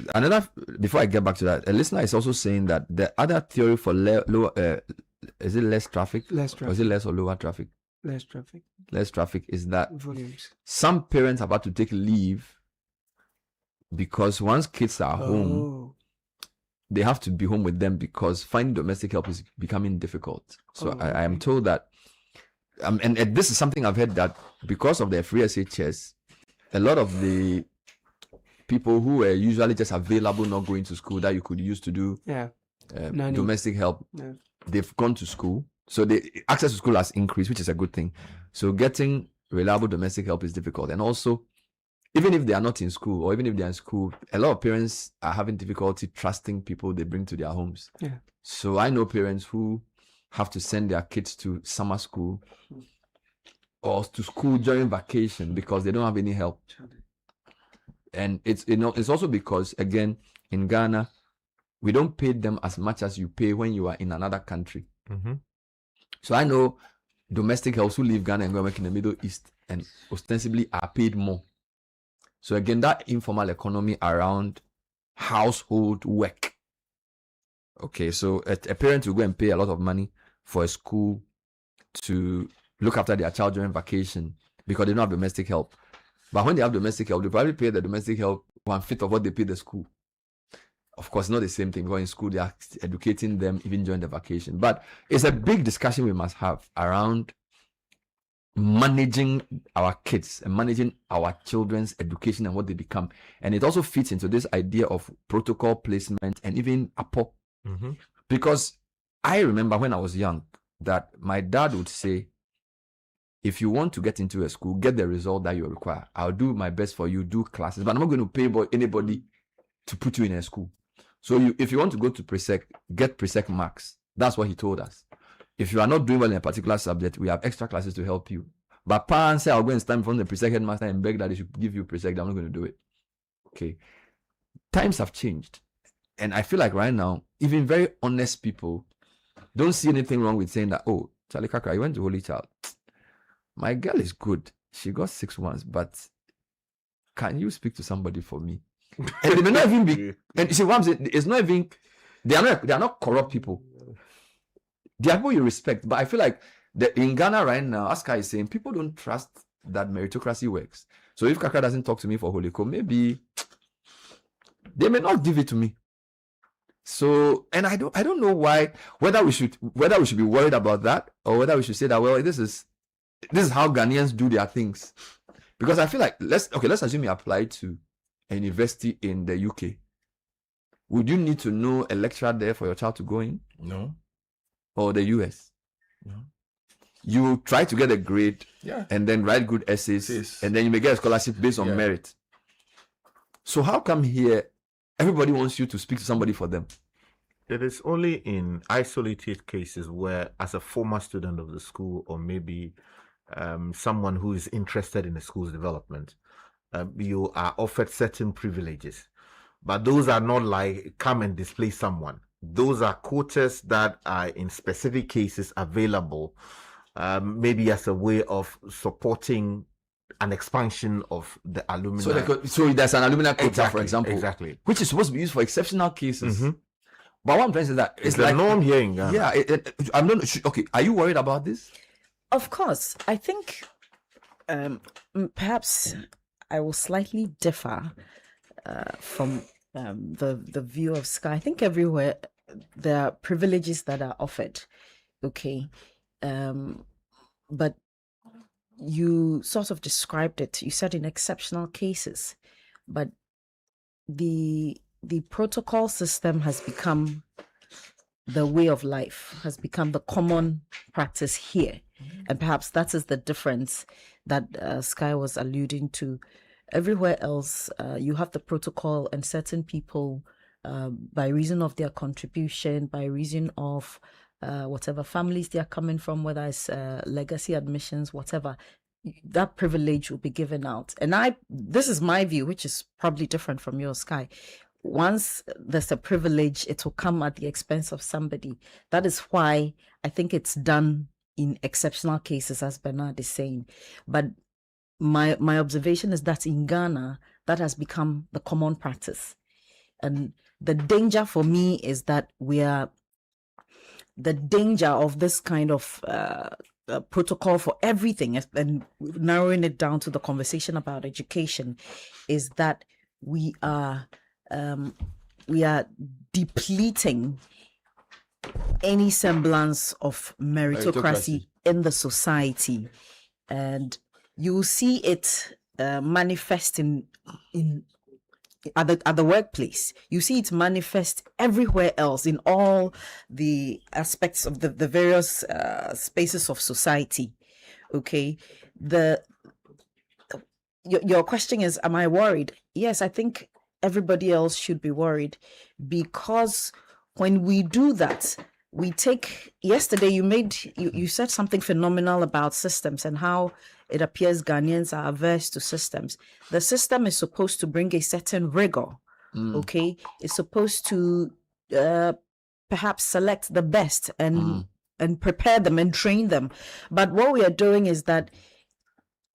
Speaker 8: Before I get back to that, a listener is also saying that the other theory for lower, is it less traffic?
Speaker 26: Less traffic.
Speaker 8: Or is it less or lower traffic?
Speaker 26: Less traffic.
Speaker 8: Less traffic is that
Speaker 26: volumes.
Speaker 8: Some parents have had to take leave because once kids are home, they have to be home with them because finding domestic help is becoming difficult. So I am told that, and this is something I've heard, that because of the free SHS, a lot of the people who were usually just available not going to school that you could use to do domestic help, they've gone to school. So the access to school has increased, which is a good thing. So getting reliable domestic help is difficult. And also, even if they are not in school, or even if they are in school, a lot of parents are having difficulty trusting people they bring to their homes.
Speaker 26: Yeah.
Speaker 8: So I know parents who have to send their kids to summer school or to school during vacation because they don't have any help. And it's also because, again, in Ghana, we don't pay them as much as you pay when you are in another country. So I know domestic helps who leave Ghana and go work in the Middle East and ostensibly are paid more. So again, that informal economy around household work. Okay, so a parent will go and pay a lot of money for a school to look after their child during vacation because they don't have domestic help. But when they have domestic help, they probably pay the domestic help 1/5 of what they pay the school. Of course, not the same thing. Because in school, they are educating them even during the vacation. But it's a big discussion we must have around managing our kids and managing our children's education and what they become. And it also fits into this idea of protocol placement and even APO. Because I remember when I was young that my dad would say, if you want to get into a school, get the result that you require. I'll do my best for you, do classes, but I'm not going to pay anybody to put you in a school. So if you want to go to Presec, get Presec marks. That's what he told us. If you are not doing well in a particular subject, we have extra classes to help you. But parents say, I'll go and stand in front of the Presec headmaster and beg that they should give you Presec. I'm not going to do it. Okay. Times have changed. And I feel like right now, even very honest people don't see anything wrong with saying that, oh, Charlie Kakra, you went to Holy Child. My girl is good. She got 6-1s, but can you speak to somebody for me? And it may not even be, and you see what I'm saying, it's not even They are not corrupt people. They are people you respect. But I feel like in Ghana right now, as Kai is saying, people don't trust that meritocracy works. So if Kaka doesn't talk to me for Holy Co, maybe they may not give it to me. So, and I don't know why, whether we should be worried about that, or whether we should say that, well, this is how Ghanaians do their things. Because I feel like let's assume you apply to a university in the UK. Would you need to know a lecturer there for your child to go in?
Speaker 18: No.
Speaker 8: Or the US?
Speaker 18: No.
Speaker 8: You try to get a grade, and then write good essays, and then you may get a scholarship based on merit. So how come here everybody wants you to speak to somebody for them?
Speaker 18: It is only in isolated cases where, as a former student of the school, or maybe someone who is interested in the school's development, you are offered certain privileges. But those are not like come and displace someone. Those are quotas that are in specific cases available, maybe as a way of supporting an expansion of the alumni.
Speaker 8: So there's an alumni quota, for example,
Speaker 18: which
Speaker 8: is supposed to be used for exceptional cases. But what I'm trying to say is that it's
Speaker 18: the
Speaker 8: like
Speaker 18: norm here in Ghana.
Speaker 8: Yeah, I'm not okay. Are you worried about this?
Speaker 2: Of course, I think perhaps I will slightly differ from the view of Sky. I think everywhere there are privileges that are offered, okay, but you sort of described it. You said in exceptional cases, but the protocol system has become the way of life, has become the common practice here. And perhaps that is the difference that Sky was alluding to. Everywhere else, you have the protocol, and certain people, by reason of their contribution, by reason of whatever families they are coming from, whether it's legacy admissions, whatever, that privilege will be given out. And this is my view, which is probably different from yours, Sky. Once there's a privilege, it will come at the expense of somebody. That is why I think it's done in exceptional cases, as Bernard is saying. But my observation is that in Ghana, that has become the common practice. And the danger for me is that the danger of this kind of protocol for everything, and narrowing it down to the conversation about education, is that we are depleting any semblance of meritocracy in the society, and you will see it manifest in at the workplace. You see it manifest everywhere else, in all the aspects of the various spaces of society. Okay, your question is, am I worried? Yes, I think everybody else should be worried, because when we do that, we take, yesterday you said something phenomenal about systems and how it appears Ghanaians are averse to systems. The system is supposed to bring a certain rigor, okay? It's supposed to perhaps select the best and prepare them and train them. But what we are doing is that,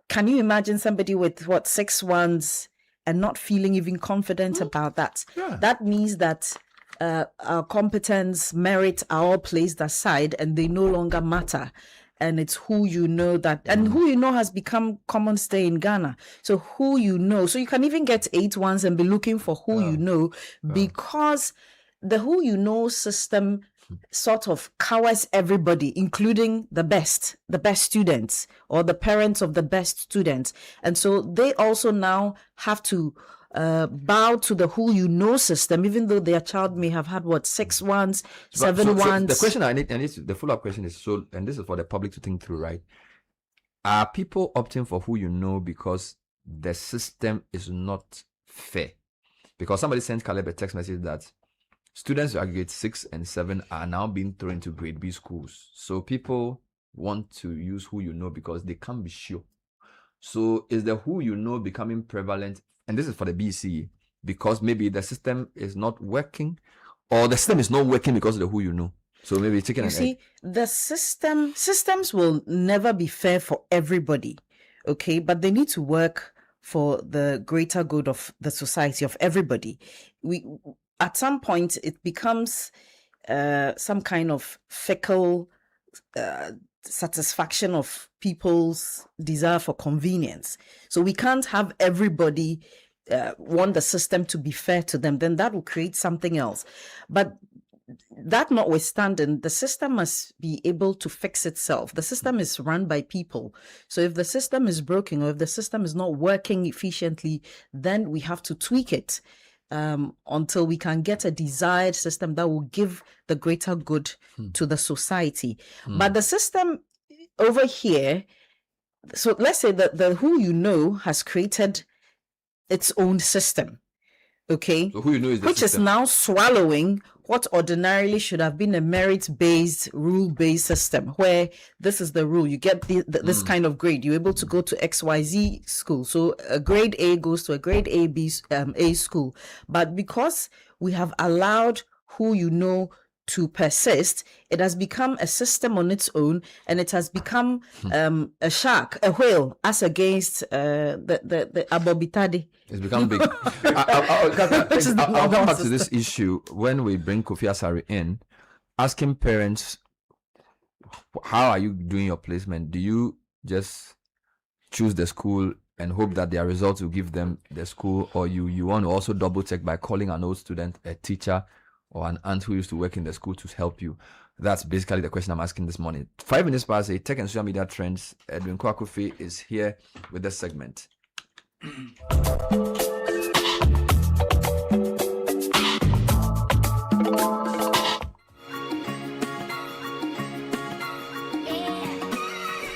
Speaker 2: can you imagine somebody with 6-1s and not feeling even confident about that?
Speaker 8: Yeah.
Speaker 2: That means that our competence, merit are all placed aside, and they no longer matter. And it's who you know that, and who you know has become common stay in Ghana. So who you know, so you can even get 8-1s and be looking for who you know, because the who you know system sort of cowers everybody, including the best students or the parents of the best students. And so they also now have to bow to the who you know system, even though their child may have had 6-1s, 7-1s.
Speaker 8: The question I need the follow-up question is, so, and this is for the public to think through, right? Are people opting for who you know because the system is not fair? Because somebody sent Caleb a text message that students who are grade 6 and 7 are now being thrown into grade B schools. So people want to use who you know because they can't be sure. So is the who you know becoming prevalent? And this is for the BC, because maybe the system is not working, or the system is not working because of the who you know. So maybe chicken and egg.
Speaker 2: The systems will never be fair for everybody, okay? But they need to work for the greater good of the society, of everybody. at some point it becomes some kind of fickle satisfaction of people's desire for convenience. So we can't have everybody want the system to be fair to them. Then that will create something else. But that notwithstanding, the system must be able to fix itself. The system is run by people. So if the system is broken or if the system is not working efficiently, then we have to tweak it until we can get a desired system that will give the greater good to the society. But the system over here, so let's say that the Who You Know has created its own system. Okay,
Speaker 8: so who you know is the
Speaker 2: which
Speaker 8: system.
Speaker 2: is now swallowing what ordinarily should have been a merit-based, rule-based system, where this is the rule. You get this kind of grade. You're able to go to XYZ school. So a grade A goes to a grade A school. But because we have allowed Who You Know to persist, it has become a system on its own, and it has become a shark, a whale, as against the abobitade.
Speaker 8: It's become big. I'll come back to this issue when we bring Kofi Asare in, asking parents, how are you doing your placement? Do you just choose the school and hope that their results will give them the school, or you want to also double check by calling an old student, a teacher, or an aunt who used to work in the school to help you? That's basically the question I'm asking this morning. 5 minutes past 8, tech and social media trends. Edwin Kwakofi is here with this segment.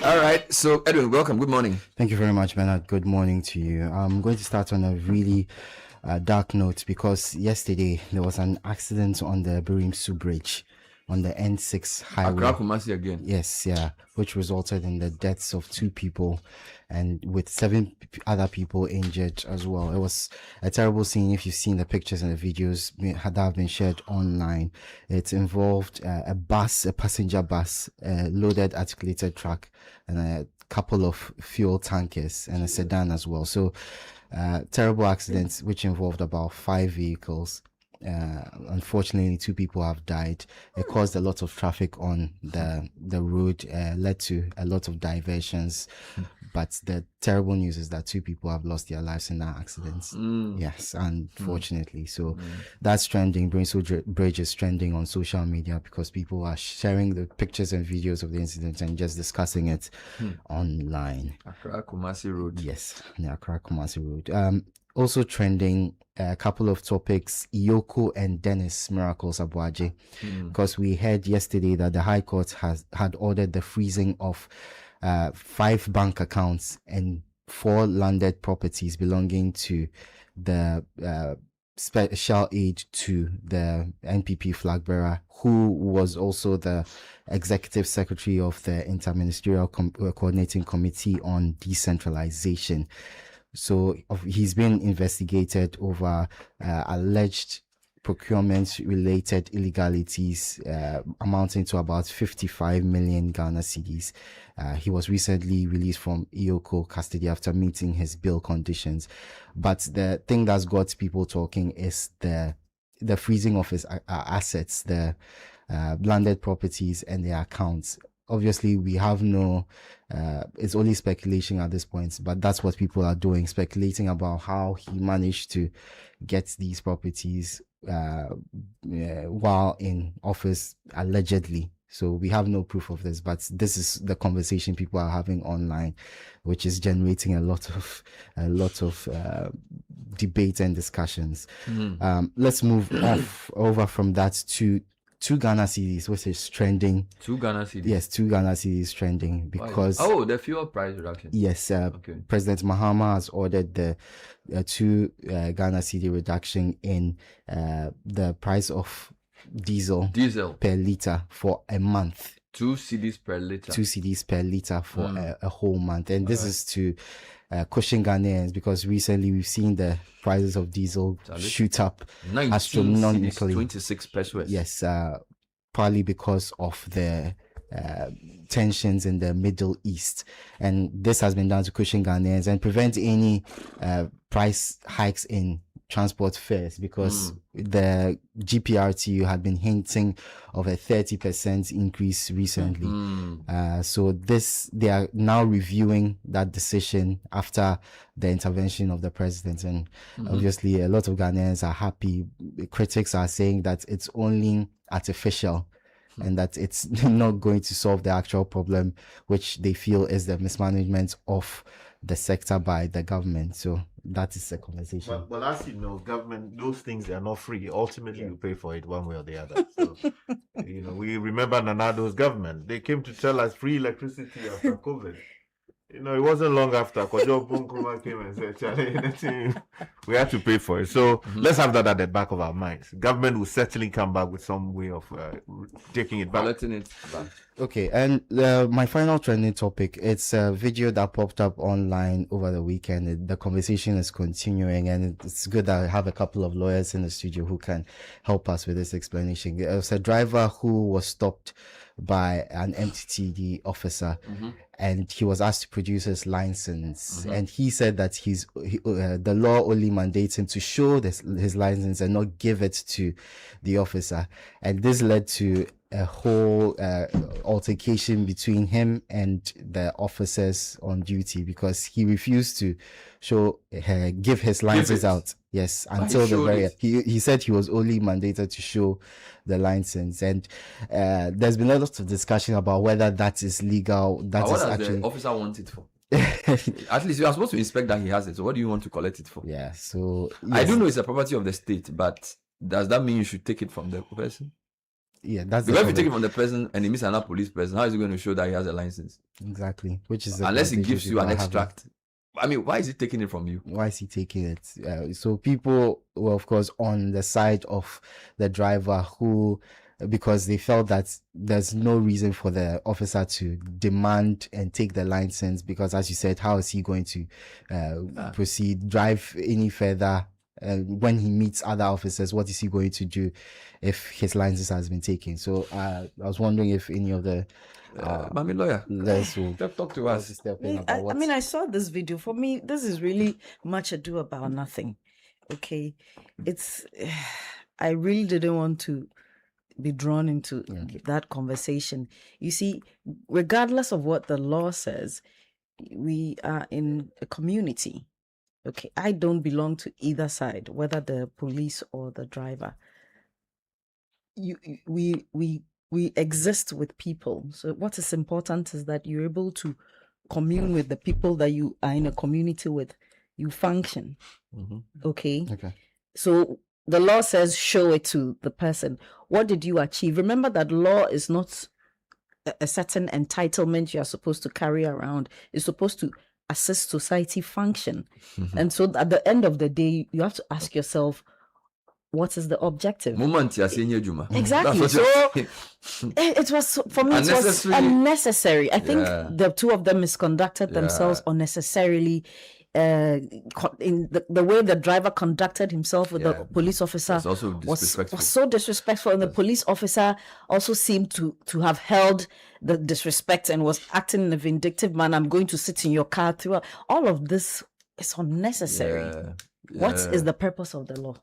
Speaker 8: All right, so Edwin, welcome. Good morning.
Speaker 3: Thank you very much, Bernard. Good morning to you. I'm going to start on a really dark note, because yesterday there was an accident on the Birimsu Bridge on the N6 highway.
Speaker 8: Accra Kumasi again.
Speaker 3: Yes, yeah, which resulted in the deaths of 2 people and with 7 other people injured as well. It was a terrible scene. If you've seen the pictures and the videos that have been shared online, it involved a bus, a passenger bus, a loaded articulated truck, and a couple of fuel tankers and a sedan as well. So terrible accidents which involved about 5 vehicles. Unfortunately, 2 people have died. It caused a lot of traffic on the road, led to a lot of diversions. But the terrible news is that 2 people have lost their lives in that accident. Yes, unfortunately. So that's trending. Birimsu Bridge is trending on social media because people are sharing the pictures and videos of the incident and just discussing it online.
Speaker 8: Accra Kumasi Road.
Speaker 3: Yes, the Accra Kumasi Road. Also trending, a couple of topics, Iyoko and Dennis Miracles Abuaje, because we heard yesterday that the High Court had ordered the freezing of 5 bank accounts and 4 landed properties belonging to the special aid to the NPP flag bearer, who was also the executive secretary of the Interministerial Coordinating Committee on Decentralization. So he's been investigated over alleged procurement-related illegalities amounting to about 55 million Ghana cedis. He was recently released from Iyoko custody after meeting his bail conditions. But the thing that's got people talking is the freezing of his assets, the landed properties and the accounts. Obviously, we have no, it's only speculation at this point, but that's what people are doing, speculating about how he managed to get these properties while in office, allegedly. So we have no proof of this, but this is the conversation people are having online, which is generating a lot of debate and discussions. Let's move over from that to 2 Ghana cedis, which is trending.
Speaker 8: 2 Ghana cedis?
Speaker 3: Yes, 2 Ghana cedis trending because...
Speaker 8: Oh, the fuel price reduction.
Speaker 3: Yes, President Mahama has ordered the 2 Ghana cedi reduction in the price of diesel per litre for a month.
Speaker 8: 2 cedis per litre.
Speaker 3: 2 cedis per litre for a whole month. And this is to cushion Ghanaians, because recently we've seen the prices of diesel shoot up astronomically.
Speaker 8: 26 pesos.
Speaker 3: Yes, partly because of the tensions in the Middle East. And this has been done to cushion Ghanaians and prevent any price hikes in transport fares, because the GPRTU had been hinting of a 30% increase recently. So they are now reviewing that decision after the intervention of the president, and obviously a lot of Ghanaians are happy. Critics are saying that it's only artificial and that it's not going to solve the actual problem, which they feel is the mismanagement of the sector by the government. So that is a conversation.
Speaker 18: Well, as you know, government, those things are not free. Ultimately, you pay for it one way or the other. So, we remember Nanado's government. They came to tell us free electricity after COVID. It wasn't long after Kojo Bunkuma came and said, Charlie, we had to pay for it. So let's have that at the back of our minds. Government will certainly come back with some way of taking it back.
Speaker 8: Collecting it back.
Speaker 3: Okay, and my final trending topic, it's a video that popped up online over the weekend. The conversation is continuing, and it's good that I have a couple of lawyers in the studio who can help us with this explanation. It was a driver who was stopped by an MTTD officer, and he was asked to produce his license, and he said that the law only mandates him to show his license and not give it to the officer, and this led to a whole altercation between him and the officers on duty, because he refused to give his license out. Yes, until the very he said he was only mandated to show the license, and there's been a lot of discussion about whether that is legal. That is actually
Speaker 8: the officer want it for. At least you are supposed to inspect that he has it. So what do you want to collect it for?
Speaker 3: Yeah. So
Speaker 8: I do know it's a property of the state, but does that mean you should take it from the person?
Speaker 3: Yeah, that's
Speaker 8: because if you take it from the person and he meets another police person, how is he going to show that he has a license?
Speaker 3: Exactly. Which is
Speaker 8: unless he gives you an extract. I mean, why is he taking it from you?
Speaker 3: Why is he taking it? So people were, of course, on the side of the driver because they felt that there's no reason for the officer to demand and take the license, because, as you said, how is he going to drive any further? When he meets other officers, what is he going to do if his license has been taken? So I was wondering if any of the
Speaker 8: Mami lawyer,
Speaker 3: let's
Speaker 8: talk to us.
Speaker 2: I mean, I saw this video. For me, this is really much ado about nothing. Okay, I really didn't want to be drawn into that conversation. You see, regardless of what the law says, we are in a community. Okay, I don't belong to either side, whether the police or the driver. We exist with people. So what is important is that you're able to commune with the people that you are in a community with. You function. Okay. So the law says show it to the person. What did you achieve? Remember that law is not a certain entitlement you are supposed to carry around. It's supposed to assist society function. And so at the end of the day, you have to ask yourself, what is the objective? Exactly. So it was, for me, it was unnecessary. I think the two of them misconducted themselves unnecessarily. In the way the driver conducted himself with the police officer was so disrespectful, and the police officer also seemed to have held the disrespect and was acting in a vindictive manner. I'm going to sit in your car throughout. All of this is unnecessary. What is the purpose of the law?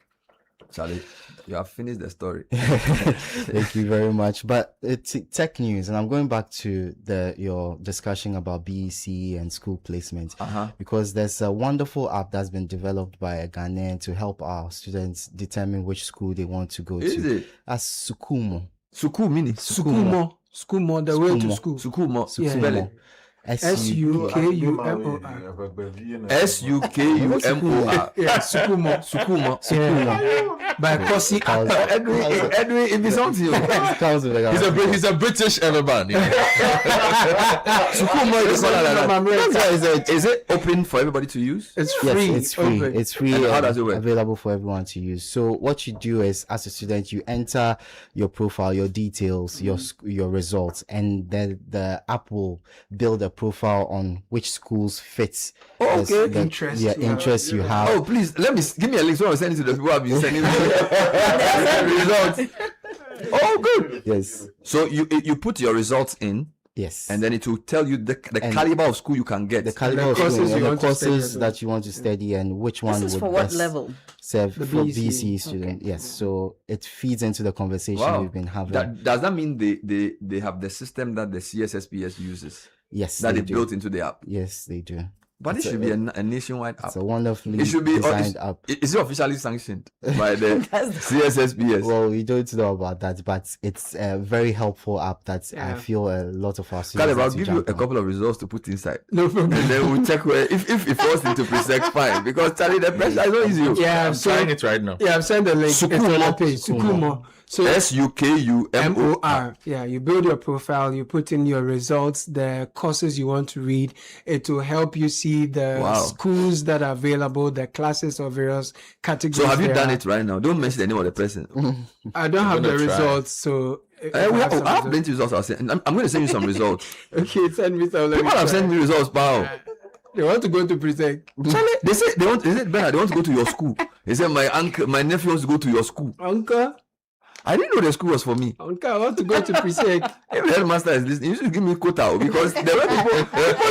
Speaker 8: Charlie, you have finished the story.
Speaker 3: Thank you very much. But it's tech news, and I'm going back to your discussion about BEC and school placement, because there's a wonderful app that's been developed by a Ghanaian to help our students determine which school they want to go to.
Speaker 8: Is it?
Speaker 3: As Sukumo.
Speaker 8: Suku meaning?
Speaker 26: Sukumo, the way to school.
Speaker 8: Sukumo. Spelling.
Speaker 26: Sukumor.
Speaker 8: Sukumor.
Speaker 26: Yeah, Sukumo. By Kosi
Speaker 8: Edwin, it be something.
Speaker 18: He's a British everman.
Speaker 8: Sukumo is it open for everybody to use?
Speaker 26: It's free.
Speaker 3: Yes, it's free. It's free.
Speaker 8: And how does it work?
Speaker 3: Available for everyone to use. So what you do is, as a student, you enter your profile, your details, your results, and then the app will build a profile on which schools fit interest you have.
Speaker 8: Oh, please give me a link so I'll send it to the people I've been sending results. Oh, good.
Speaker 3: Yes.
Speaker 8: So you put your results in,
Speaker 3: Yes.
Speaker 8: And then it will tell you the caliber of school you can get.
Speaker 3: The caliber of school and the courses that you want to study and which one
Speaker 2: This is
Speaker 3: would
Speaker 2: for what
Speaker 3: best
Speaker 2: level?
Speaker 3: serve
Speaker 2: The
Speaker 3: for
Speaker 2: BC.
Speaker 3: BC student. Yes. So it feeds into the conversation
Speaker 8: Wow.
Speaker 3: we've been having.
Speaker 8: Does that mean they have the system that the CSSPS uses?
Speaker 3: Yes.
Speaker 8: That
Speaker 3: they
Speaker 8: they
Speaker 3: do.
Speaker 8: built into the app?
Speaker 3: Yes, they do.
Speaker 8: But it should be a nationwide app.
Speaker 3: It's a wonderfully
Speaker 8: it should be
Speaker 3: designed app.
Speaker 8: Is it officially sanctioned by the CSSPS?
Speaker 3: Well, we don't know about that, but it's a very helpful app that I feel a lot of our students.
Speaker 8: Caleb, I'll
Speaker 3: need to
Speaker 8: give you
Speaker 3: jump
Speaker 8: a
Speaker 3: on.
Speaker 8: couple of results to put inside.
Speaker 26: No problem.
Speaker 8: And then we'll check where if it falls into pre-sec, fine. Because Charlie, the pressure is not easy.
Speaker 26: Yeah,
Speaker 18: I'm trying it right now.
Speaker 26: Yeah, I've sent the link. It's on the page. Sukumo. So
Speaker 8: SUKUMOR.
Speaker 26: Yeah, you build your profile, you put in your results, the courses you want to read. It will help you see the schools that are available, the classes of various categories.
Speaker 8: So have you done it right now? Don't mention the name of the person.
Speaker 26: I don't have the results, so
Speaker 8: I have plenty of results. I'm going to send you some results.
Speaker 26: Okay, send me some.
Speaker 8: People have sent me results, pal.
Speaker 26: They want to go to presec.
Speaker 8: They say they want. Is it better? They want to go to your school. They say my nephew wants to go to your school.
Speaker 26: Uncle,
Speaker 8: I didn't know the school was for me.
Speaker 26: Uncle, I want to go to presec.
Speaker 8: If the headmaster is listening, you should give me quota because the way people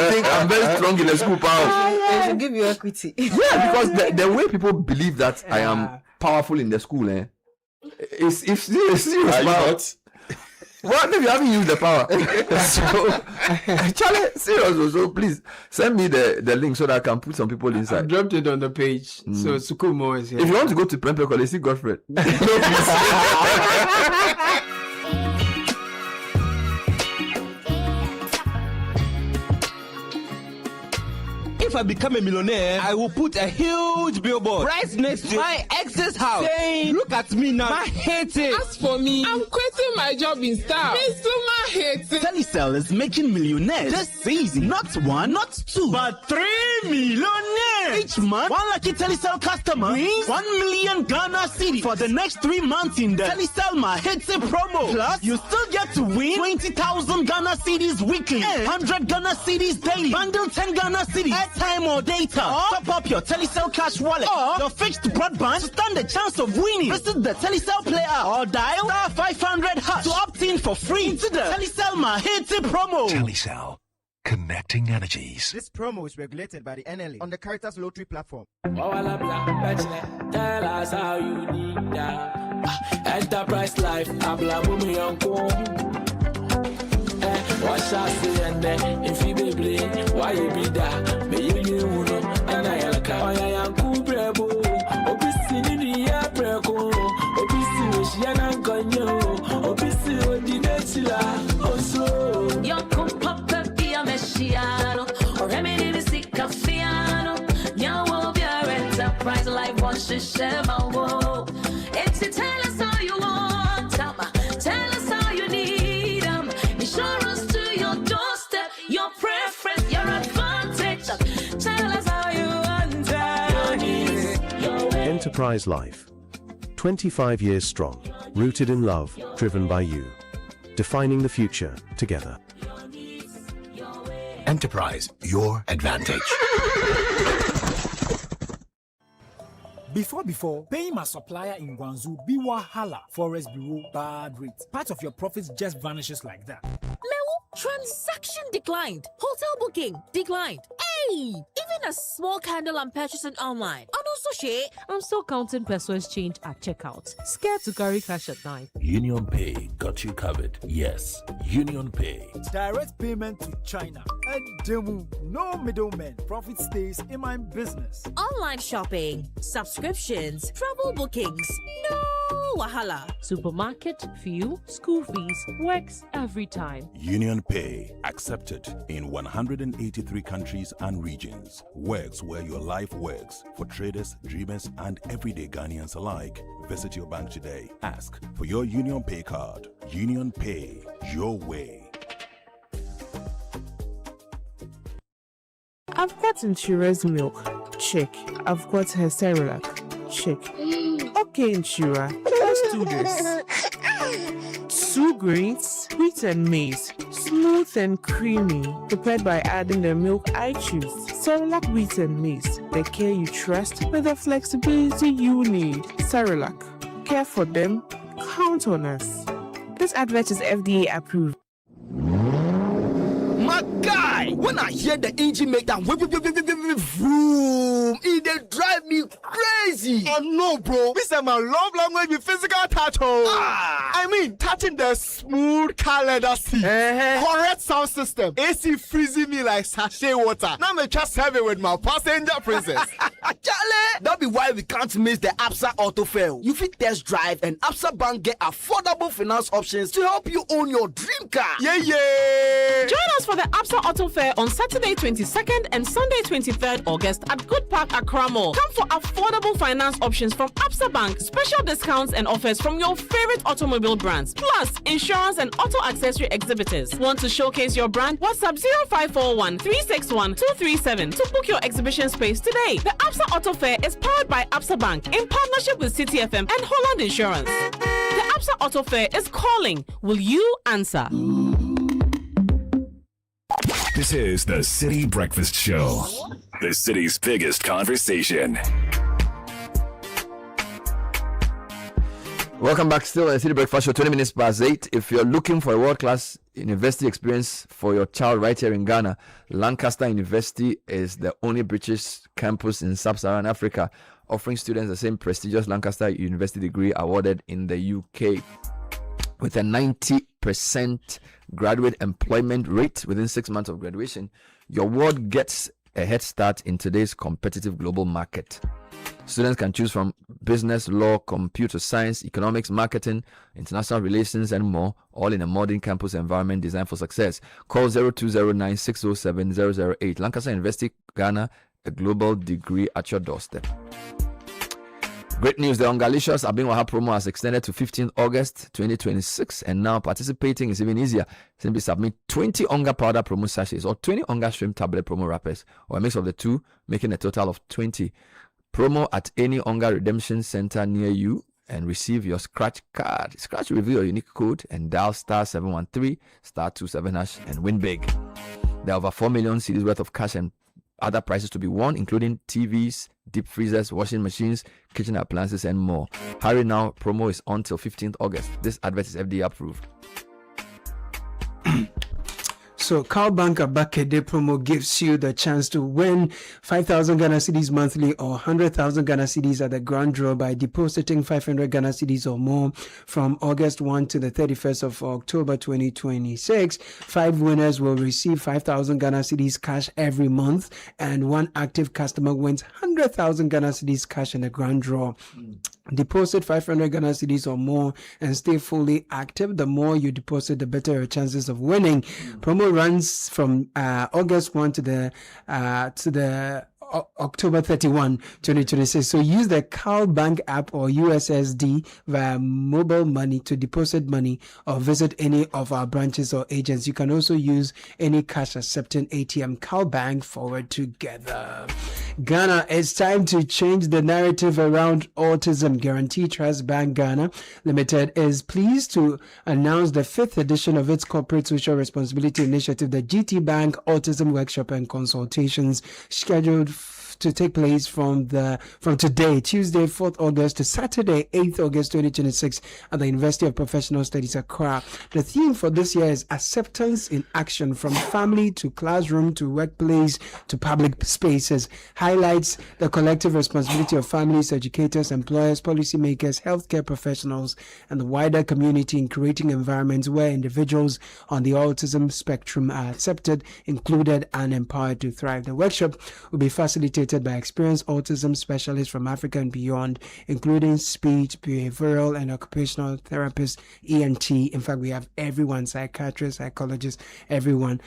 Speaker 8: think I'm very strong in the school, pal.
Speaker 2: They should give you equity.
Speaker 8: Yeah, because the way people believe that I am powerful in the school, is if serious, pal. What if you haven't used the power? So, Charlie, serious. So please send me the link so that I can put some people inside.
Speaker 26: I dropped it on the page. So Sukumo is here.
Speaker 8: If you want to go to Prempeh College, see Godfred.
Speaker 4: If I become a millionaire, I will put a huge billboard right next to my ex's house saying, look at me now, I hate it.
Speaker 19: As for me, I'm quitting my job in Star. Mr. hate it.
Speaker 4: Telecel is making millionaires this season. Not one, not two, but 3 millionaires. Each month, one lucky Telecel customer wins 1 million Ghana cedis for the next 3 months in the Telecel Mahetse promo. Plus, you still get to win 20,000 Ghana cedis weekly and 100 Ghana cedis daily. Bundle 10 Ghana cedis, airtime or data. Top up your Telecel cash wallet or your fixed broadband to stand a chance of winning. Visit the Telecel player or dial *500# to opt in for free into the Telecel Mahetse promo.
Speaker 21: Telecel, connecting energies.
Speaker 22: This promo is regulated by the NLA on the Caritas Lottery platform.
Speaker 23: Tell us how you need that. Enterprise life, Wash I say and then if you be blame, why you be that? May you know, and I like how I am cool, bravo. Obisi in the air, bravo. Obisi, she and Ganyo. Obisi, the Netila. Also,
Speaker 24: your papa be a messiano, or remedy the sick cafiano. Now will be a enterprise life, wash the share my woe. It's to tell us how you want, tell us how you need them. Insurance. Your preference, your advantage. Tell us how you want it.
Speaker 21: Enterprise Life. 25 years strong, rooted in love, driven by you. Defining the future together.
Speaker 20: Enterprise, your advantage.
Speaker 27: Before, paying my supplier in Guangzhou be wahala. Forest Bureau, bad rates. Part of your profits just vanishes like that.
Speaker 28: Transaction declined. Hotel booking declined. Hey! Even a small candle I'm purchasing online. And also,
Speaker 29: I'm still counting peso exchange at checkout. Scared to carry cash at night.
Speaker 21: Union Pay got you covered. Yes, Union Pay.
Speaker 27: Direct payment to China. Demu, no middleman. Profit stays in my business.
Speaker 28: Online shopping, subscriptions, travel bookings. No wahala.
Speaker 29: Supermarket, fuel, school fees, works every time.
Speaker 21: Union Pay, accepted in 183 countries and regions. Works where your life works for traders, dreamers, and everyday Ghanaians alike. Visit your bank today. Ask for your Union Pay card. Union Pay, your way.
Speaker 30: I've got Inshira's milk. Check. I've got her Cerelac. Check. Okay, Inshira. Let's do this. 2 grains, wheat and maize, smooth and creamy, prepared by adding the milk I choose. Cerelac wheat and maize, the care you trust with the flexibility you need. Cerelac, care for them, count on us. This advert is FDA approved.
Speaker 1: When I hear the engine make that vroom, it drive me crazy.
Speaker 5: Oh no, bro. This is my love language with physical touch. I mean, touching the smooth car leather seat. Correct sound system. AC freezing me like sachet water. Now me just have it with my passenger princess.
Speaker 1: Charlie, that be why we can't miss the Absa Auto Fair. You fit test drive and Absa Bank get affordable finance options to help you own your dream car.
Speaker 5: Yeah.
Speaker 9: Join us for the Absa Auto Fair on Saturday 22nd and Sunday 23rd August at Good Park, Accra Mall. Come for affordable finance options from Absa Bank, special discounts and offers from your favorite automobile brands, plus insurance and auto accessory exhibitors. Want to showcase your brand? WhatsApp 0541 361 237 to book your exhibition space today. The Absa Auto Fair is powered by Absa Bank in partnership with Citi FM and Holland Insurance. The Absa Auto Fair is calling. Will you answer?
Speaker 7: This is the City Breakfast Show, the city's biggest conversation.
Speaker 8: Welcome back. Still at City Breakfast Show, 20 minutes past 8. If you're looking for a world-class university experience for your child right here in Ghana, Lancaster University is the only British campus in sub-Saharan Africa, offering students the same prestigious Lancaster University degree awarded in the UK. With a 90% graduate employment rate within 6 months of graduation, your ward gets a head start in today's competitive global market. Students can choose from business, law, computer science, economics, marketing, international relations, and more, all in a modern campus environment designed for success. Call 0209 607 008. Lancaster University, Ghana, a global degree at your doorstep. Great news, the Ongalicious Abinwaha promo has extended to 15th August 2026, and now participating is even easier. Simply submit 20 Onga powder promo sachets or 20 Onga shrimp tablet promo wrappers, or a mix of the two, making a total of 20. Promo at any Onga redemption center near you and receive your scratch card. Scratch, reveal your unique code and dial *713 *27# and win big. There are over 4 million cedis worth of cash and other prizes to be won, including TVs, deep freezers, washing machines, kitchen appliances, and more. Hurry now, promo is on till 15th August. This advert is FDA approved.
Speaker 26: So CalBank Abakede promo gives you the chance to win 5,000 Ghana cedis monthly or 100,000 Ghana cedis at the grand draw by depositing 500 Ghana cedis or more from August 1 to the 31st of October 2026. 5 winners will receive 5,000 Ghana cedis cash every month, and one active customer wins 100,000 Ghana cedis cash in the grand draw. Deposit 500 Ghana cedis or more and stay fully active. The more you deposit, the better your chances of winning. Promo runs from August 1 to the October 31, 2026. So use the CalBank app or USSD via mobile money to deposit money or visit any of our branches or agents. You can also use any cash accepting ATM. CalBank, forward together. Ghana, it's time to change the narrative around autism. Guarantee Trust Bank Ghana Limited is pleased to announce the 5th edition of its corporate social responsibility initiative, the GT Bank Autism Workshop and Consultations, scheduled to take place from today, Tuesday 4th August to Saturday 8th August 2026 at the University of Professional Studies Accra. The theme for this year is acceptance in action, from family to classroom to workplace to public spaces. Highlights the collective responsibility of families, educators, employers, policymakers, healthcare professionals, and the wider community in creating environments where individuals on the autism spectrum are accepted, included, and empowered to thrive. The workshop will be facilitated by experienced autism specialists from Africa and beyond, including speech, behavioral, and occupational therapists, ENT. In fact, we have everyone, psychiatrists, psychologists, everyone,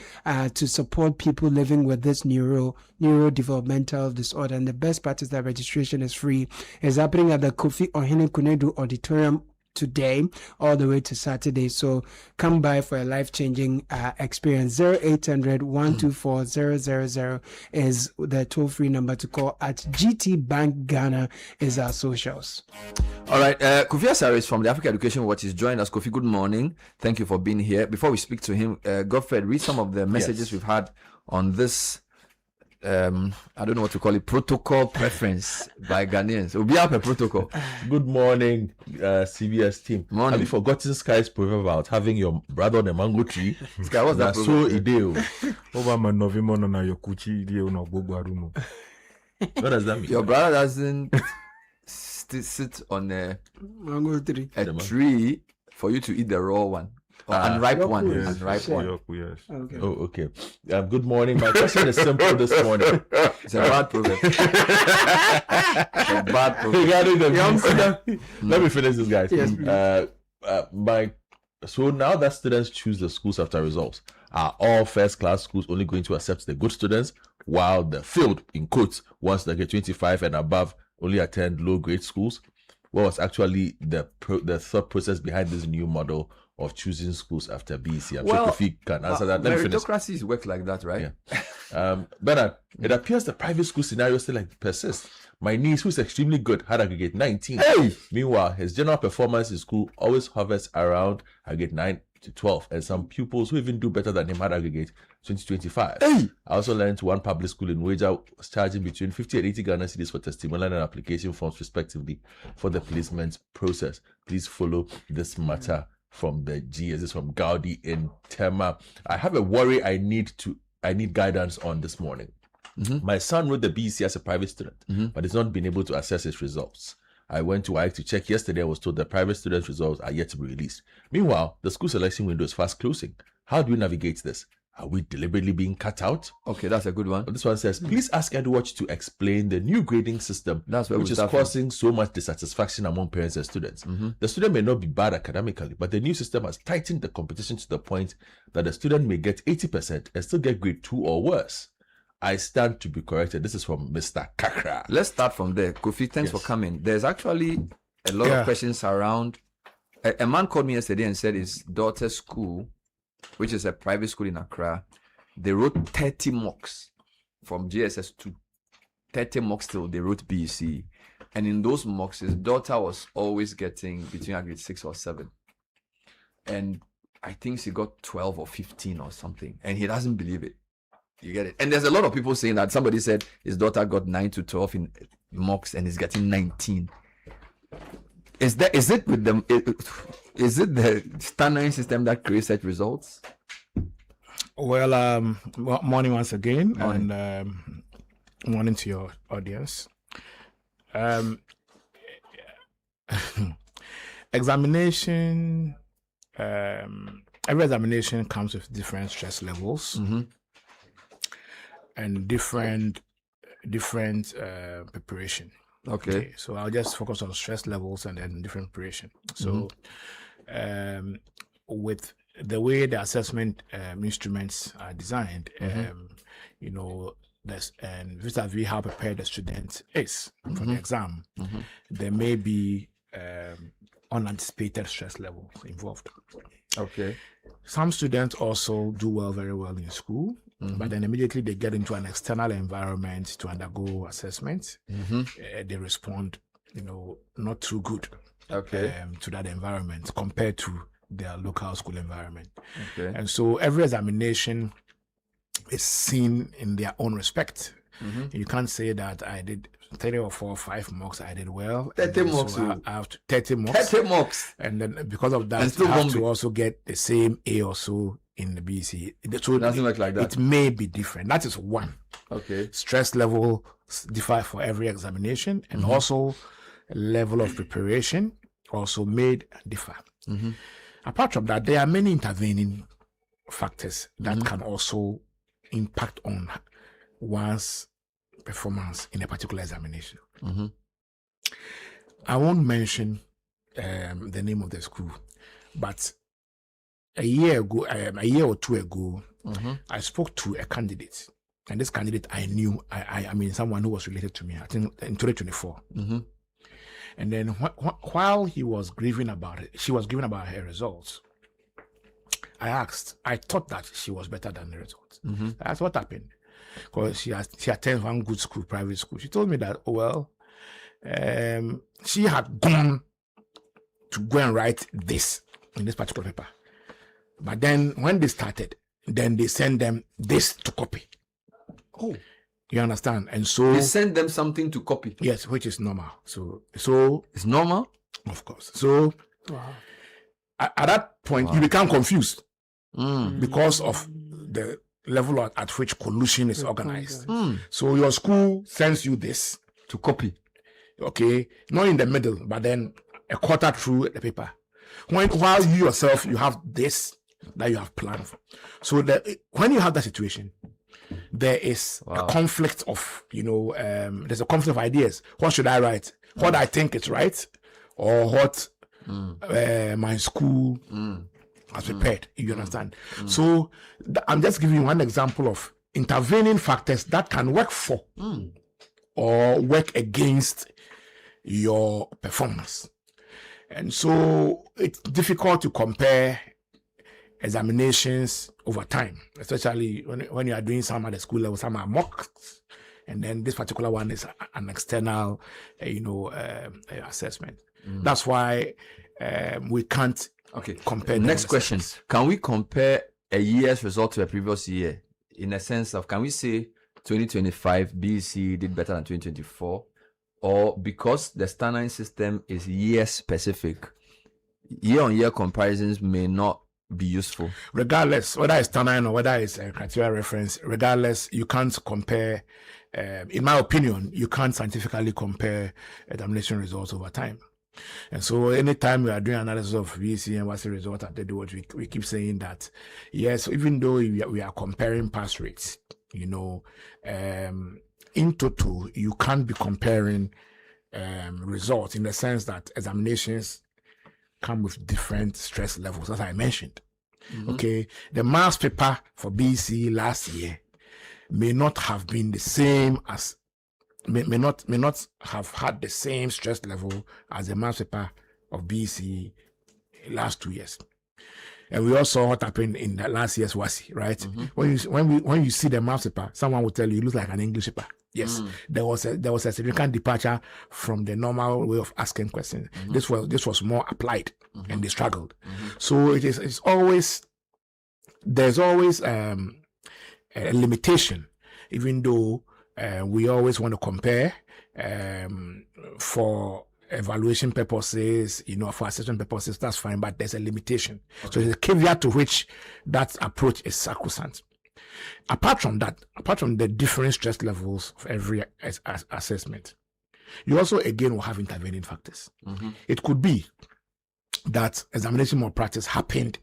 Speaker 26: to support people living with this neurodevelopmental disorder. And the best part is that registration is free. It's happening at the Kofi Ohene Kunedu Auditorium today all the way to Saturday. So come by for a life-changing experience. 0800 124 000 is the toll-free number to call. At GT Bank Ghana is our socials.
Speaker 8: All right, Kofi Asare is from the Africa Education Watch is joining us. Kofi, good morning. Thank you for being here. Before we speak to him, Godfred, read some of the messages we've had on this I don't know what to call it, protocol preference by Ghanaians. We'll be up a protocol.
Speaker 6: Good morning, CBS team.
Speaker 8: Morning.
Speaker 6: Have you forgotten Sky's proverb about having your brother on a mango tree?
Speaker 8: Sky, what's that
Speaker 6: so ideo.
Speaker 10: Over my novimo na yokuchi ideo no gbogbo.
Speaker 6: What does that mean?
Speaker 8: Your brother doesn't sit on a
Speaker 26: mango tree.
Speaker 8: A tree for you to eat the raw one. Unripe one.
Speaker 6: Yes.
Speaker 8: Unripe one.
Speaker 6: Yes.
Speaker 26: Okay.
Speaker 6: Oh, okay. Good morning. My question is simple this morning.
Speaker 8: It's a bad proverb. A bad proverb.
Speaker 6: Regarding the let me finish this, guys.
Speaker 26: Yes,
Speaker 6: so now that students choose the schools after results, are all first-class schools only going to accept the good students, while the failed, in quotes, ones that get 25 and above only attend low-grade schools? What was actually the thought process behind this new model of choosing schools after BEC? I'm sure Kofi can answer that. Let me finish.
Speaker 8: Meritocracies work like that, right?
Speaker 6: Yeah. Bernard, it appears the private school scenario still persists. My niece, who's extremely good, had aggregate 19.
Speaker 8: Hey!
Speaker 6: Meanwhile, his general performance in school always hovers around aggregate 9 to 12, and some pupils who even do better than him had aggregate 20-25.
Speaker 8: Hey!
Speaker 6: I also learned one public school in Waja was charging between 50 and 80 Ghana cedis for testimonial and application forms, respectively, for the placement process. Please follow this matter from the GS. This is from Gaudi in Tema. I have a worry I need guidance on this morning.
Speaker 8: Mm-hmm.
Speaker 6: My son wrote the BEC as a private student, but has not been able to access his results. I went to IEC to check yesterday. I was told that private students' results are yet to be released. Meanwhile, the school selection window is fast closing. How do we navigate this? Are we deliberately being cut out?
Speaker 8: Okay, that's a good one.
Speaker 6: This one says, please ask Edwatch to explain the new grading system, which is causing so much dissatisfaction among parents and students. The student may not be bad academically, but the new system has tightened the competition to the point that the student may get 80% and still get grade 2 or worse. I stand to be corrected. This is from Mr. Kakra.
Speaker 8: Let's start from there. Kofi, thanks for coming. There's actually a lot of questions around. A man called me yesterday and said his daughter's school, which is a private school in Accra, they wrote 30 mocks from GSS 2. 30 mocks till they wrote BEC. And in those mocks, his daughter was always getting between grade 6 or 7. And I think she got 12 or 15 or something. And he doesn't believe it. You get it? And there's a lot of people saying that. Somebody said his daughter got 9 to 12 in mocks and he's getting 19. Is it the standardizing system that creates such results?
Speaker 10: Well, morning once again, and morning to your audience. Examination, every examination comes with different stress levels and different preparation. Okay, so I'll just focus on stress levels and then different preparation. So, with the way the assessment instruments are designed, you know, and vis-a-vis how prepared the student is for the exam, there may be unanticipated stress levels involved.
Speaker 8: Okay.
Speaker 10: Some students also do very well in school, but then immediately they get into an external environment to undergo assessment. They respond, you know, not too good to that environment compared to their local school environment. And so every examination is seen in their own respect. You can't say that I did 30 or 4 or 5 mocks, I did well.
Speaker 8: 30 mocks.
Speaker 10: So I have to 30 mocks.
Speaker 8: 30 mocks.
Speaker 10: And then because of that, I have to also get the same A or so in the BC. So
Speaker 8: it doesn't look like that.
Speaker 10: It may be different. That is one.
Speaker 8: Okay.
Speaker 10: Stress level differ for every examination, and also level of preparation also may differ. Apart from that, there are many intervening factors that can also impact on one's performance in a particular examination. I won't mention the name of the school, but a year or two ago, I spoke to a candidate, and this candidate I knew. I mean, someone who was related to me. I think in 2024. And then while he was grieving about it, she was grieving about her results. I thought that she was better than the results. That's what happened. Because she attends one good school, private school. She told me that, she had gone to go and write this in this particular paper. But then when they started, then they send them this to copy. You understand? And so
Speaker 8: you send them something to copy.
Speaker 10: Yes, which is normal. So
Speaker 8: it's normal,
Speaker 10: of course. So at that point, you become confused because of the level at which collusion is organized. So your school sends you this
Speaker 8: to copy.
Speaker 10: Okay, not in the middle, but then a quarter through the paper. While you yourself, you have this that you have planned for. So when you have that situation, there is a conflict of, there's a conflict of ideas. What should I write? What I think is right, or what my school has prepared. You understand? So I'm just giving you one example of intervening factors that can work for or work against your performance. And so it's difficult to compare examinations over time, especially when you are doing some at the school level. Some are mocks, and then this particular one is an external assessment. That's why we can't compare.
Speaker 8: Next question: can we compare a year's result to a previous year in a sense of, can we say 2025 BEC did better than 2024? Or because the standardizing system is year specific, year-on-year comparisons may not be useful?
Speaker 10: Regardless, whether it's standardizing or whether it's a criteria reference, regardless, you can't compare, in my opinion, you can't scientifically compare examination results over time. And so anytime we are doing analysis of VC and what's the result at the do, we keep saying that, yes, even though we are comparing pass rates, in total, you can't be comparing results in the sense that examinations come with different stress levels, as I mentioned. Okay, the maths paper for BC last year may not have been the same as may not have had the same stress level as the maths paper of BC last 2 years. And we all saw what happened in the last year's WASI, right? When you see the maths paper, someone will tell you it looks like an English paper. Yes, there was a significant departure from the normal way of asking questions. This was more applied, and they struggled. So there's always a limitation, even though we always want to compare for evaluation purposes, for assessment purposes. That's fine, but there's a limitation. So there's a caveat to which that approach is sacrosanct. Apart from the different stress levels of every assessment, you also again will have intervening factors. It could be that examination malpractice happened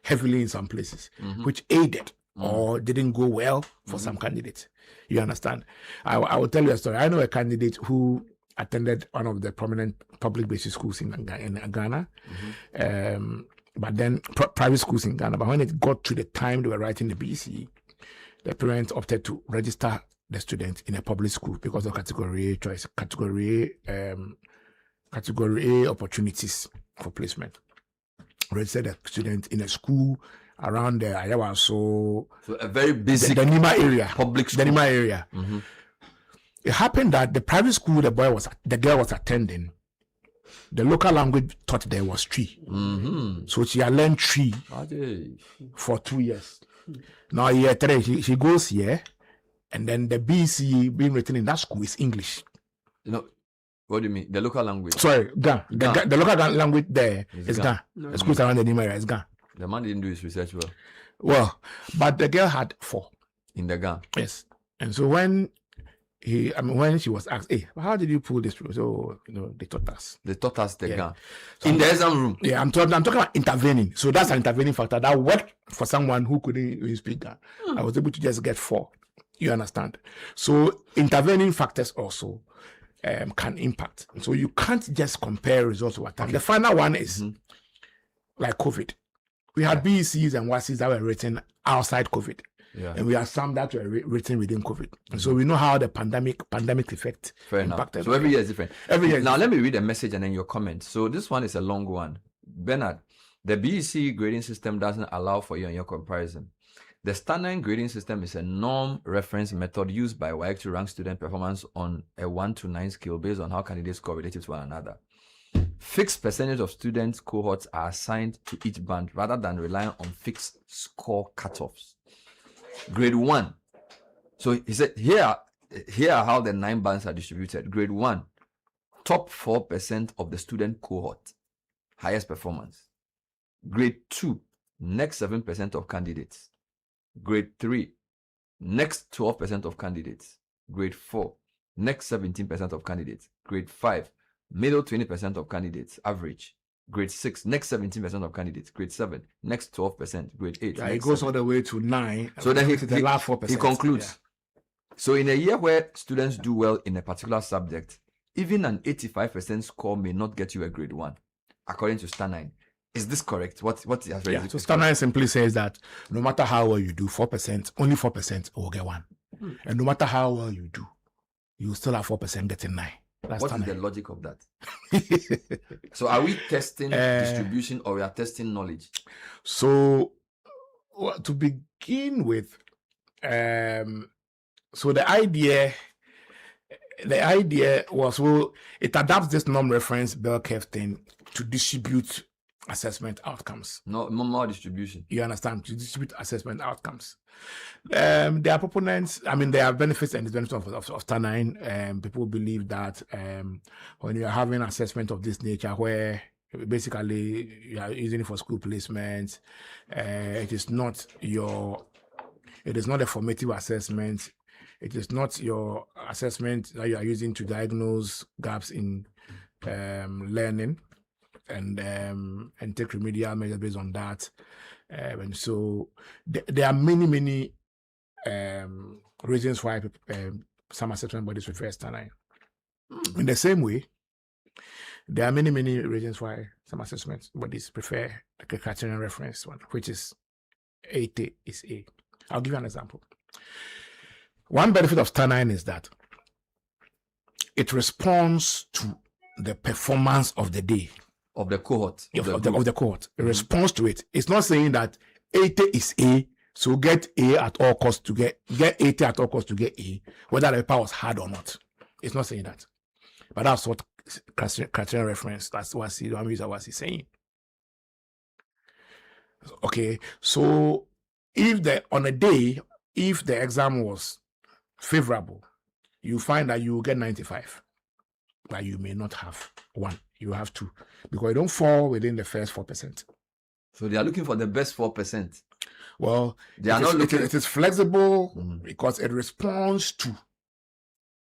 Speaker 10: heavily in some places, which aided or didn't go well for some candidates. You understand? I will tell you a story. I know a candidate who attended one of the prominent public basic schools in Ghana. But then private schools in Ghana. But when it got to the time they were writing the BC, the parents opted to register the student in a public school because of category A choice, category A opportunities for placement. Registered the student in a school around the Ayawa, so
Speaker 8: a very basic
Speaker 10: the Nima area,
Speaker 8: public school.
Speaker 10: The Nima area. It happened that the private school the girl was attending, the local language taught there was Tree. So she had learned Tree for 2 years. Now year 3, she goes here, and then the BC being written in that school is English.
Speaker 8: What do you mean? The local language?
Speaker 10: Sorry, Ga. The local language there is Ga. The schools around the Nima area is Ga.
Speaker 8: The man didn't do his research well.
Speaker 10: Well, but the girl had 4
Speaker 8: in the Ga.
Speaker 10: Yes, and so when she was asked, "Hey, how did you pull this through?" So they taught us.
Speaker 8: They taught us the Ga in the exam room.
Speaker 10: Yeah, I'm talking about intervening. So that's an intervening factor that worked for someone who couldn't even speak Ga. I was able to just get 4. You understand? So intervening factors also can impact. So you can't just compare results over time. The final one is like COVID. We had BECs and WASIs that were written outside COVID. And we have some that were written within COVID. And so we know how the pandemic effect impacted.
Speaker 8: So every year is different.
Speaker 10: Every year.
Speaker 8: Now let me read a message and then your comment. So this one is a long one. Bernard, the BEC grading system doesn't allow for year-on-year comparison. The standard grading system is a norm reference method used by WAEC to rank student performance on a 1 to 9 scale based on how candidates score relative to one another. Fixed percentage of students cohorts are assigned to each band rather than relying on fixed score cutoffs. Grade 1. So he said here here are how the 9 bands are distributed. Grade 1, top 4% of the student cohort, highest performance. Grade 2, next 7% of candidates. Grade 3, next 12% of candidates. Grade 4, next 17% of candidates. Grade 5, middle 20% of candidates, average. Grade 6, next 17% of candidates. Grade 7, next 12%. Grade 8.
Speaker 10: Yeah, it goes all the way to 9.
Speaker 8: So then
Speaker 10: the last 4%.
Speaker 8: He concludes.
Speaker 10: Yeah.
Speaker 8: So in a year where students do well in a particular subject, even an 85% score may not get you a grade 1, according to Star 9. Is this correct? What he has read?
Speaker 10: Yeah, so Star 9 simply says that no matter how well you do, 4%, only 4% will get 1. And no matter how well you do, you still have 4% getting 9. That's
Speaker 8: What is the logic of that? So are we testing distribution or we are testing knowledge?
Speaker 10: So to begin with, so the idea was, well, it adapts this non-reference bell curve thing to distribute assessment outcomes.
Speaker 8: No more distribution.
Speaker 10: You understand? To distribute assessment outcomes. There are proponents, there are benefits and disbenefits of Star 9. People believe that when you are having assessment of this nature, where basically you are using it for school placement, it is not a formative assessment. It is not your assessment that you are using to diagnose gaps in learning and take remedial measures based on that. And so there are many reasons why some assessment bodies prefer Star 9. In the same way, there are many reasons why some assessment bodies prefer the criterion reference one, which is 80 is A. I'll give you an example. One benefit of Star 9 is that it responds to the performance of the day.
Speaker 8: Of the cohort.
Speaker 10: Of the cohort. It responds to it. It's not saying that 80 is A, so get A at all costs to get 80 at all costs to get A, whether the paper was hard or not. It's not saying that. But that's what criterion reference, that's what he's saying. Okay, so if the exam was favorable, you find that you will get 95, but you may not have 1. You have 2, because you don't fall within the first 4%.
Speaker 8: So they are looking for the best 4%.
Speaker 10: Well, it is flexible because it responds to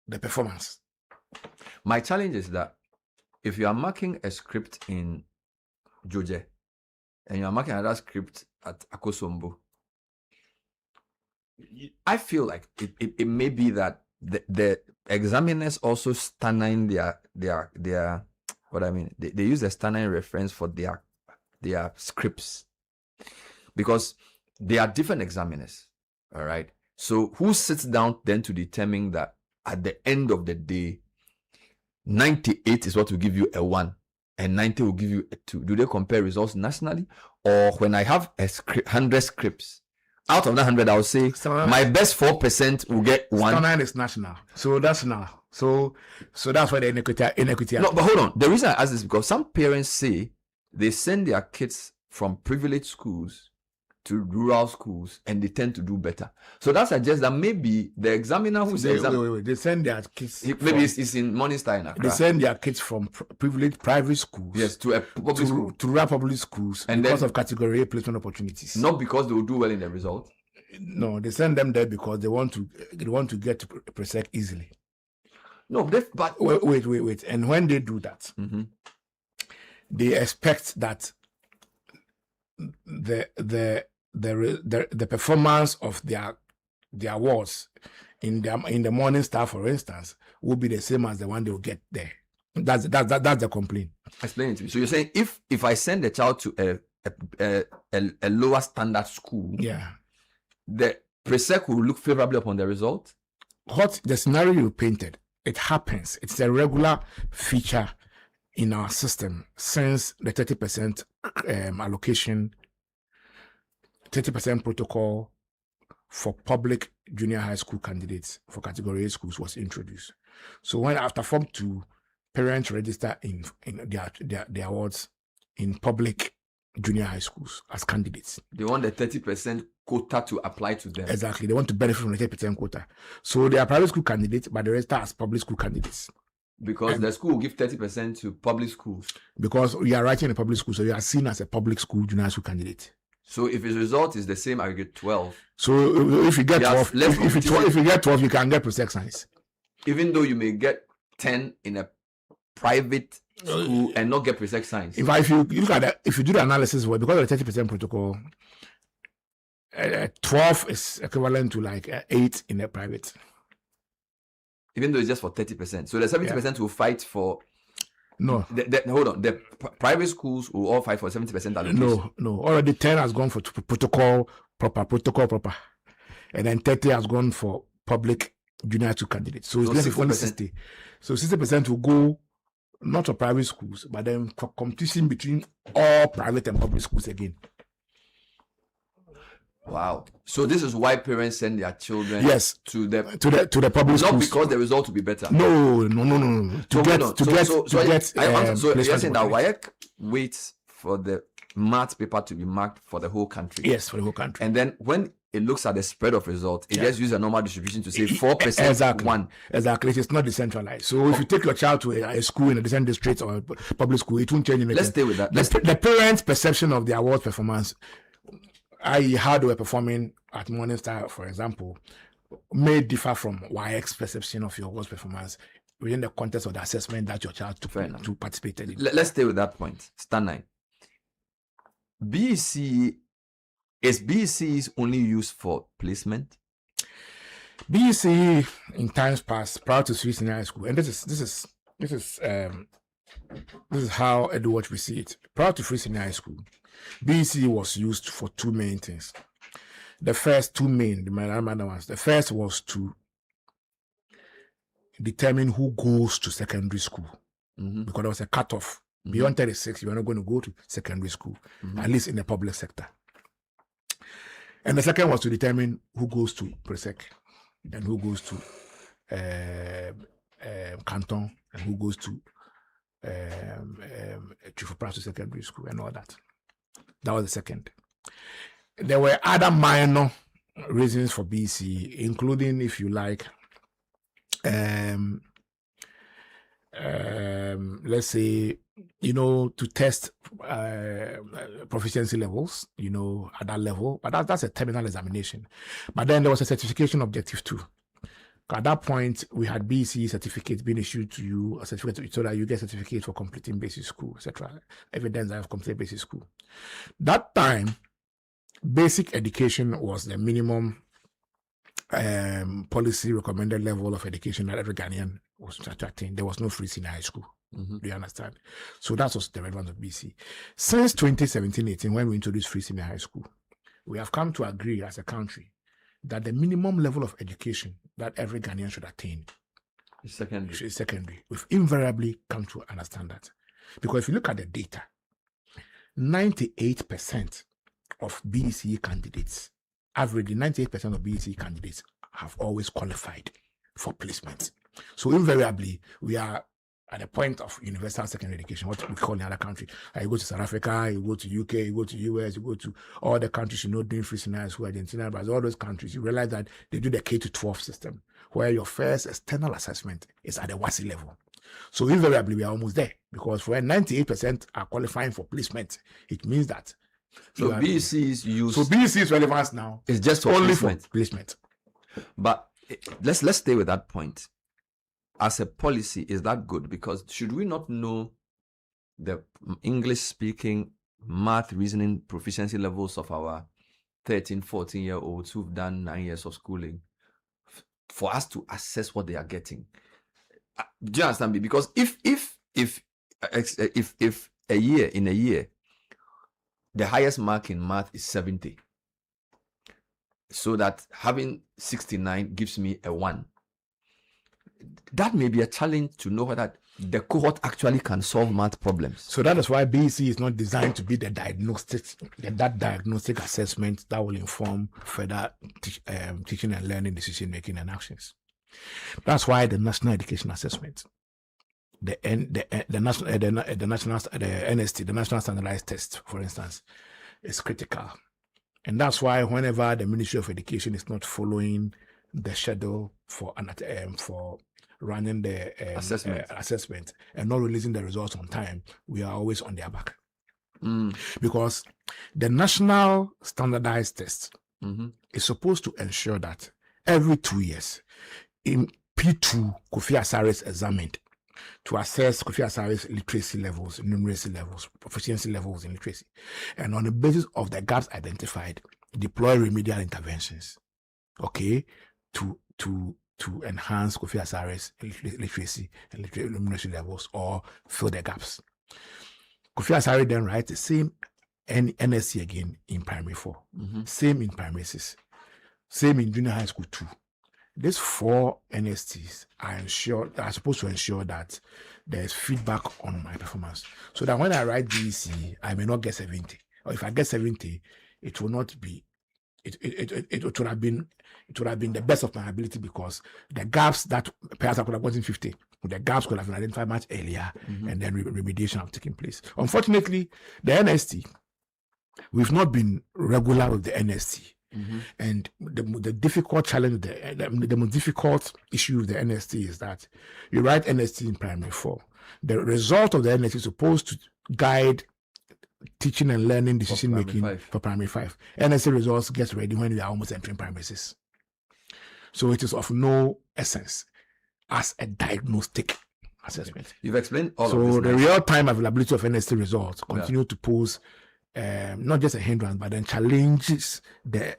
Speaker 10: the performance.
Speaker 8: My challenge is that if you are marking a script in Joje and you are marking another script at Akosombo, I feel like it may be that the examiners also standing their what I mean. They use the Star 9 reference for their scripts because they are different examiners. All right. So who sits down then to determine that at the end of the day, 98 is what will give you a 1 and 90 will give you a 2? Do they compare results nationally? Or when I have 100 scripts, out of that 100, I will say my best 4% will get 1.
Speaker 10: Star 9 is national. So that's now. So that's why the inequity.
Speaker 8: No, but hold on. The reason I ask this is because some parents say they send their kids from privileged schools to rural schools and they tend to do better. So that suggests that maybe the examiner who's
Speaker 10: they send their kids.
Speaker 8: Maybe it's in Morning Star in Accra.
Speaker 10: They send their kids from privileged private schools.
Speaker 8: Yes, to a public school.
Speaker 10: To rural public schools and because of category A placement opportunities.
Speaker 8: Not because they will do well in the result.
Speaker 10: No, they send them there because they want to get to Presec easily.
Speaker 8: No, but
Speaker 10: wait. And when they do that, they expect that the performance of their awards in the Morning Star, for instance, will be the same as the one they will get there. That's the complaint.
Speaker 8: Explain it to me. So you're saying if I send a child to a lower standard school, the Presec will look favorably upon the result?
Speaker 10: What the scenario you painted, it happens. It's a regular feature in our system since the 30% allocation, 30% protocol for public junior high school candidates for category A schools was introduced. So when after Form 2, parents register in their awards in public junior high schools as candidates.
Speaker 8: They want the 30% quota to apply to them.
Speaker 10: Exactly. They want to benefit from the 30% quota. So they are private school candidates, but the rest are as public school candidates.
Speaker 8: Because the school will give 30% to public schools.
Speaker 10: Because you are writing in a public school, so you are seen as a public school junior high school candidate.
Speaker 8: So if his result is the same, I get 12.
Speaker 10: So if you get 12, if you get 12, you can get pre-sec science.
Speaker 8: Even though you may get 10 in a private school and not get pre-sec science.
Speaker 10: If you look at that, if you do the analysis, well, because of the 30% protocol, 12 is equivalent to like 8 in a private.
Speaker 8: Even though it's just for 30%. So the 70% will fight for.
Speaker 10: No.
Speaker 8: Hold on. The private schools will all fight for 70% allocation.
Speaker 10: No. Already 10 has gone for protocol proper. And then 30 has gone for public junior two candidates. So it's only 60. So 60% will go not to private schools, but then for competition between all private and public schools again.
Speaker 8: Wow. So this is why parents send their children to the
Speaker 10: public schools.
Speaker 8: Not because the result will be better.
Speaker 10: No.
Speaker 8: So you're saying that WAEC waits for the math paper to be marked for the whole country.
Speaker 10: Yes, for the whole country.
Speaker 8: And then when it looks at the spread of results, it just uses a normal distribution to say 4%.
Speaker 10: Exactly. Exactly. It's not decentralized. So if you take your child to a school in a different district or a public school, it won't change anything.
Speaker 8: Let's stay with that.
Speaker 10: The parents' perception of the award performance, i.e., how they were performing at Morning Star, for example, may differ from YX perception of your awards performance within the context of the assessment that your child to participate in.
Speaker 8: Let's stay with that point. Stand 9. BEC is only used for placement.
Speaker 10: BEC in times past, prior to Swiss Senior High School, and this is how Edward we see it. Prior to Swiss Senior High School, BEC was used for two main things. The first two main, the first was to determine who goes to secondary school, because there was a cutoff. Beyond 36, you are not going to go to secondary school, at least in the public sector. And the second was to determine who goes to pre-sec and who goes to canton and who goes to Chief Practice Secondary School and all that. That was the second. There were other minor reasons for BC, including, if you like, let's say, to test proficiency levels, at that level. But that's a terminal examination. But then there was a certification objective too. At that point, we had BC certificates being issued to you, a certificate so that you get certificate for completing basic school, etc. Evidence that I've completed basic school. That time, basic education was the minimum policy recommended level of education that every Ghanaian was to attain. There was no free senior high school. Do you understand? So that was the relevance of BC. Since 2017-18, when we introduced free senior high school, we have come to agree as a country that the minimum level of education that every Ghanaian should attain
Speaker 8: is secondary. We've
Speaker 10: invariably come to understand that. Because if you look at the data, 98% of BEC candidates, averagely 98% of BEC candidates have always qualified for placement. So invariably, we are at the point of universal secondary education, what we call in other countries. You go to South Africa, you go to UK, you go to US, you go to all the countries doing free senior high school, Argentina, Brazil, all those countries, you realize that they do the K-12 system, where your first external assessment is at the WASI level. So invariably, we are almost there, because when 98% are qualifying for placement, it means that.
Speaker 8: So BEC's use.
Speaker 10: So BEC's relevance now
Speaker 8: is just for
Speaker 10: only
Speaker 8: placement.
Speaker 10: For placement.
Speaker 8: But let's stay with that point. As a policy, is that good? Because should we not know the English-speaking, math, reasoning, proficiency levels of our 13, 14-year-olds who've done 9 years of schooling for us to assess what they are getting? Do you understand me? Because if a year, the highest mark in math is 70, so that having 69 gives me a 1. That may be a challenge to know whether the cohort actually can solve math problems.
Speaker 10: So that is why BEC is not designed to be that diagnostic assessment that will inform further teaching and learning, decision making, and actions. That's why the National Education Assessment the NST, the National Standardized Test, for instance, is critical. And that's why whenever the Ministry of Education is not following the schedule for running the assessment and not releasing the results on time, we are always on their back. Because the National Standardized Test is supposed to ensure that every 2 years, in P2, Kofi Asare is examined to assess Kofi Asare's literacy levels, numeracy levels, proficiency levels in literacy. And on the basis of the gaps identified, deploy remedial interventions, okay, to enhance Kofi Asare's literacy and numeracy levels or fill the gaps. Kofi Asare then writes the same NSC again in primary 4, same in primary 6, same in junior high school 2. These 4 NSTs are supposed to ensure that there's feedback on my performance, so that when I write BEC, I may not get 70, or if I get 70, it will not be. It would have been the best of my ability, because the gaps that perhaps I could have gotten 50, the gaps could have been identified much earlier, and then remediation have taken place. Unfortunately, the NST, we've not been regular with the NST. And the difficult challenge, the most difficult issue with the NST is that you write NST in primary 4. The result of the NST is supposed to guide teaching and learning decision making for primary 5. NST results get ready when we are almost entering primary 6. So it is of no essence as a diagnostic assessment.
Speaker 8: You've explained all
Speaker 10: so
Speaker 8: of this.
Speaker 10: So the real-time availability of NST results continue to pose not just a hindrance, but then challenges the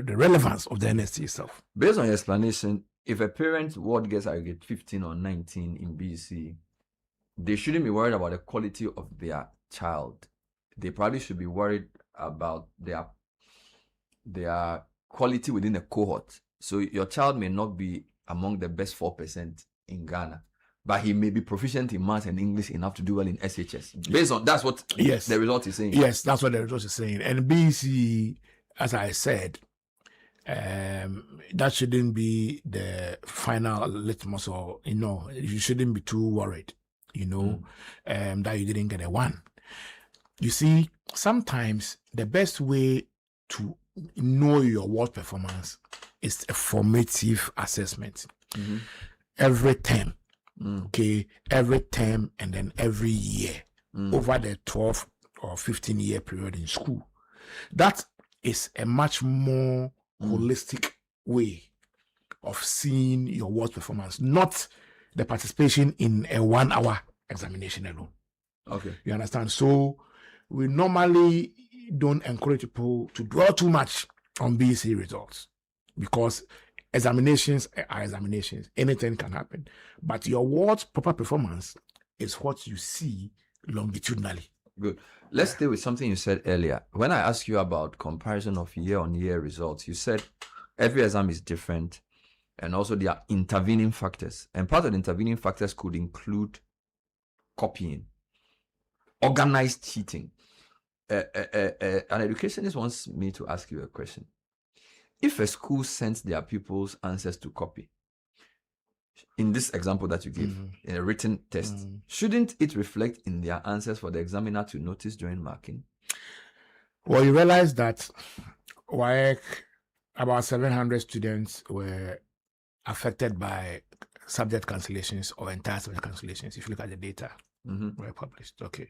Speaker 10: relevance of the NST itself.
Speaker 8: Based on your explanation, if a parent ward gets aggregate 15 or 19 in BC, they shouldn't be worried about the quality of their child. They probably should be worried about their quality within a cohort. So your child may not be among the best 4% in Ghana, but he may be proficient in math and English enough to do well in SHS. Based on that's what the result is saying.
Speaker 10: Yes, that's what the result is saying. And BC, as I said, that shouldn't be the final litmus, or you shouldn't be too worried, that you didn't get a 1. You see, sometimes the best way to know your work performance is a formative assessment. Every term. Okay, every term and then every year over the 12 or 15-year period in school. That is a much more holistic way of seeing your work performance, not the participation in a 1-hour examination alone.
Speaker 8: Okay.
Speaker 10: You understand? So we normally don't encourage people to dwell too much on BC results, because examinations are examinations. Anything can happen. But your ward's proper performance is what you see longitudinally.
Speaker 8: Good. Let's stay with something you said earlier. When I asked you about comparison of year-on-year results, you said every exam is different, and also there are intervening factors. And part of the intervening factors could include copying, organized cheating. An educationist wants me to ask you a question. If a school sends their pupils' answers to copy, in this example that you gave, in a written test, shouldn't it reflect in their answers for the examiner to notice during marking?
Speaker 10: Well, you realize that about 700 students were affected by subject cancellations or entire subject cancellations, if you look at the data were published. Okay.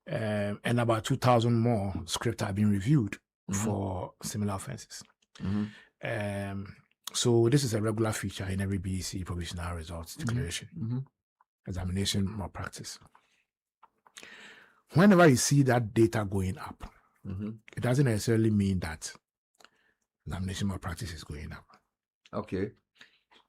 Speaker 10: And about 2,000 more scripts have been reviewed for similar offenses. So this is a regular feature in every BEC provisional results declaration, examination malpractice. Whenever you see that data going up, it doesn't necessarily mean that examination malpractice is going up.
Speaker 8: Okay.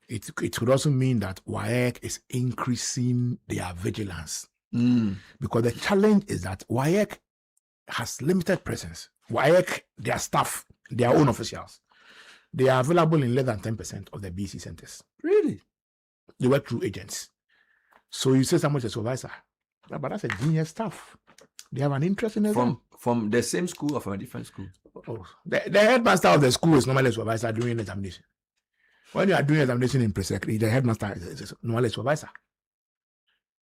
Speaker 10: It could also mean that WAEC is increasing their vigilance. Because the challenge is that WAEC has limited presence. WAEC, their staff, their own officials, they are available in less than 10% of the BC centers.
Speaker 8: Really?
Speaker 10: They work through agents. So you say someone's a supervisor, but that's a junior staff. They have an interest in it.
Speaker 8: From the same school or from a different school?
Speaker 10: Oh, the headmaster of the school is normally a supervisor during the examination. When you are doing examination in pre-sec, the headmaster is normally a supervisor.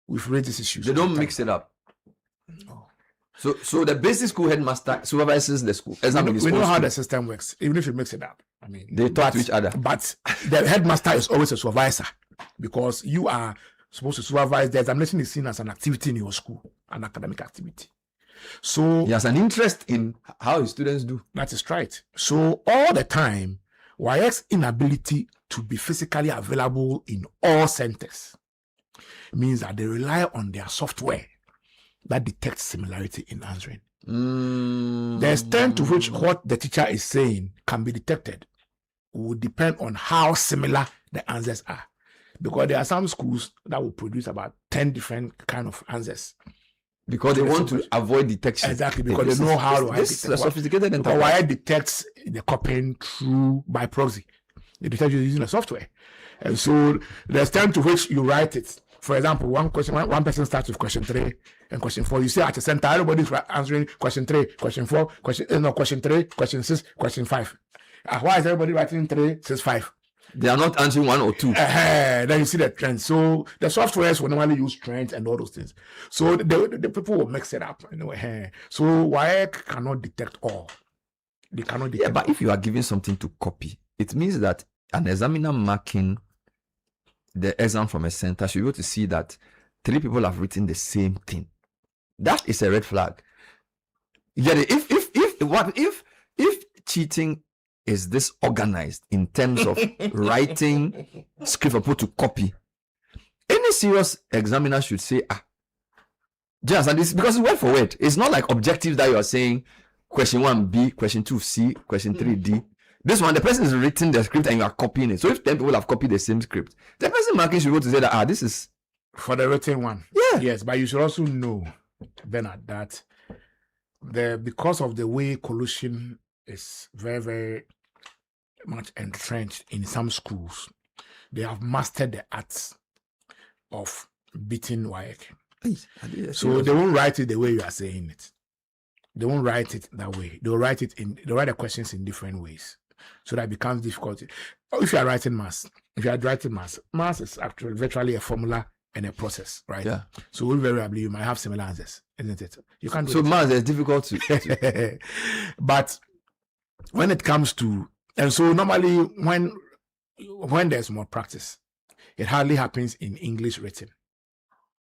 Speaker 10: We've raised this issue.
Speaker 8: They don't mix it up.
Speaker 10: No.
Speaker 8: So the basic school headmaster supervises the school.
Speaker 10: We know how the system works, even if you mix it up. I mean,
Speaker 8: they talk to each other.
Speaker 10: But the headmaster is always a supervisor because you are supposed to supervise. The examination is seen as an activity in your school, an academic activity. So
Speaker 8: he has an interest in how his students do.
Speaker 10: That is right. So all the time, WAEC's inability to be physically available in all centers means that they rely on their software that detects similarity in answering. The extent to which what the teacher is saying can be detected will depend on how similar the answers are. Because there are some schools that will produce about 10 different kind of answers.
Speaker 8: Because they want to avoid detection.
Speaker 10: Exactly, because they know how to
Speaker 8: detect. This is a sophisticated enterprise.
Speaker 10: Why it detects the copying through by proxy. It detects using a software. And so the extent to which you write it. For example, one person starts with question 3 and question 4. You see at the center, everybody's answering question 3, question 4, question 3, question 6, question 5. Why is everybody writing 3, 6, 5?
Speaker 8: They are not answering 1 or 2.
Speaker 10: Then you see the trend. So the softwares will normally use trends and all those things. So the people will mix it up. So WAEC cannot detect all. They cannot detect.
Speaker 8: Yeah, but if you are giving something to copy, it means that an examiner marking the exam from a center should be able to see that 3 people have written the same thing. That is a red flag. Yeah, if cheating is this organized in terms of writing script for people to copy, any serious examiner should say, just and this because it's word for word. It's not like objectives that you are saying question 1 B, question 2 C, question 3 D. This one, the person is written the script and you are copying it. So if 10 people have copied the same script, the person marking should go to say that this is
Speaker 10: for the written one.
Speaker 8: Yeah.
Speaker 10: Yes, but you should also know, Bernard, that because of the way collusion is very, very much entrenched in some schools, they have mastered the arts of beating WAEC. So they won't write it the way you are saying it. They won't write it that way. They'll write the questions in different ways. So that becomes difficult. If you are writing maths, maths is actually virtually a formula and a process, right?
Speaker 8: Yeah.
Speaker 10: So invariably you might have similar answers, isn't it? You can't.
Speaker 8: So maths is difficult to.
Speaker 10: But when it comes to, and so normally when there's more practice, it hardly happens in English written.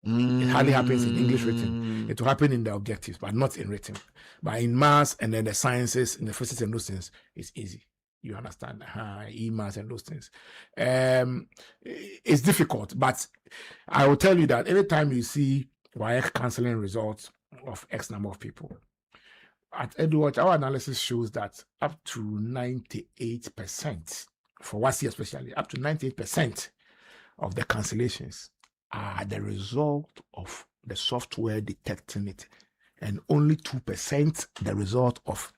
Speaker 10: It hardly happens in English written. It will happen in the objectives, but not in written. But in maths and then the sciences, in the physics and those things, it's easy. You understand? E-maths and those things. It's difficult, but I will tell you that every time you see WAEC cancelling results of X number of people, at Edward, our analysis shows that up to 98%, for WASI especially, up to 98% of the cancellations are the result of the software detecting it, and only 2% the result of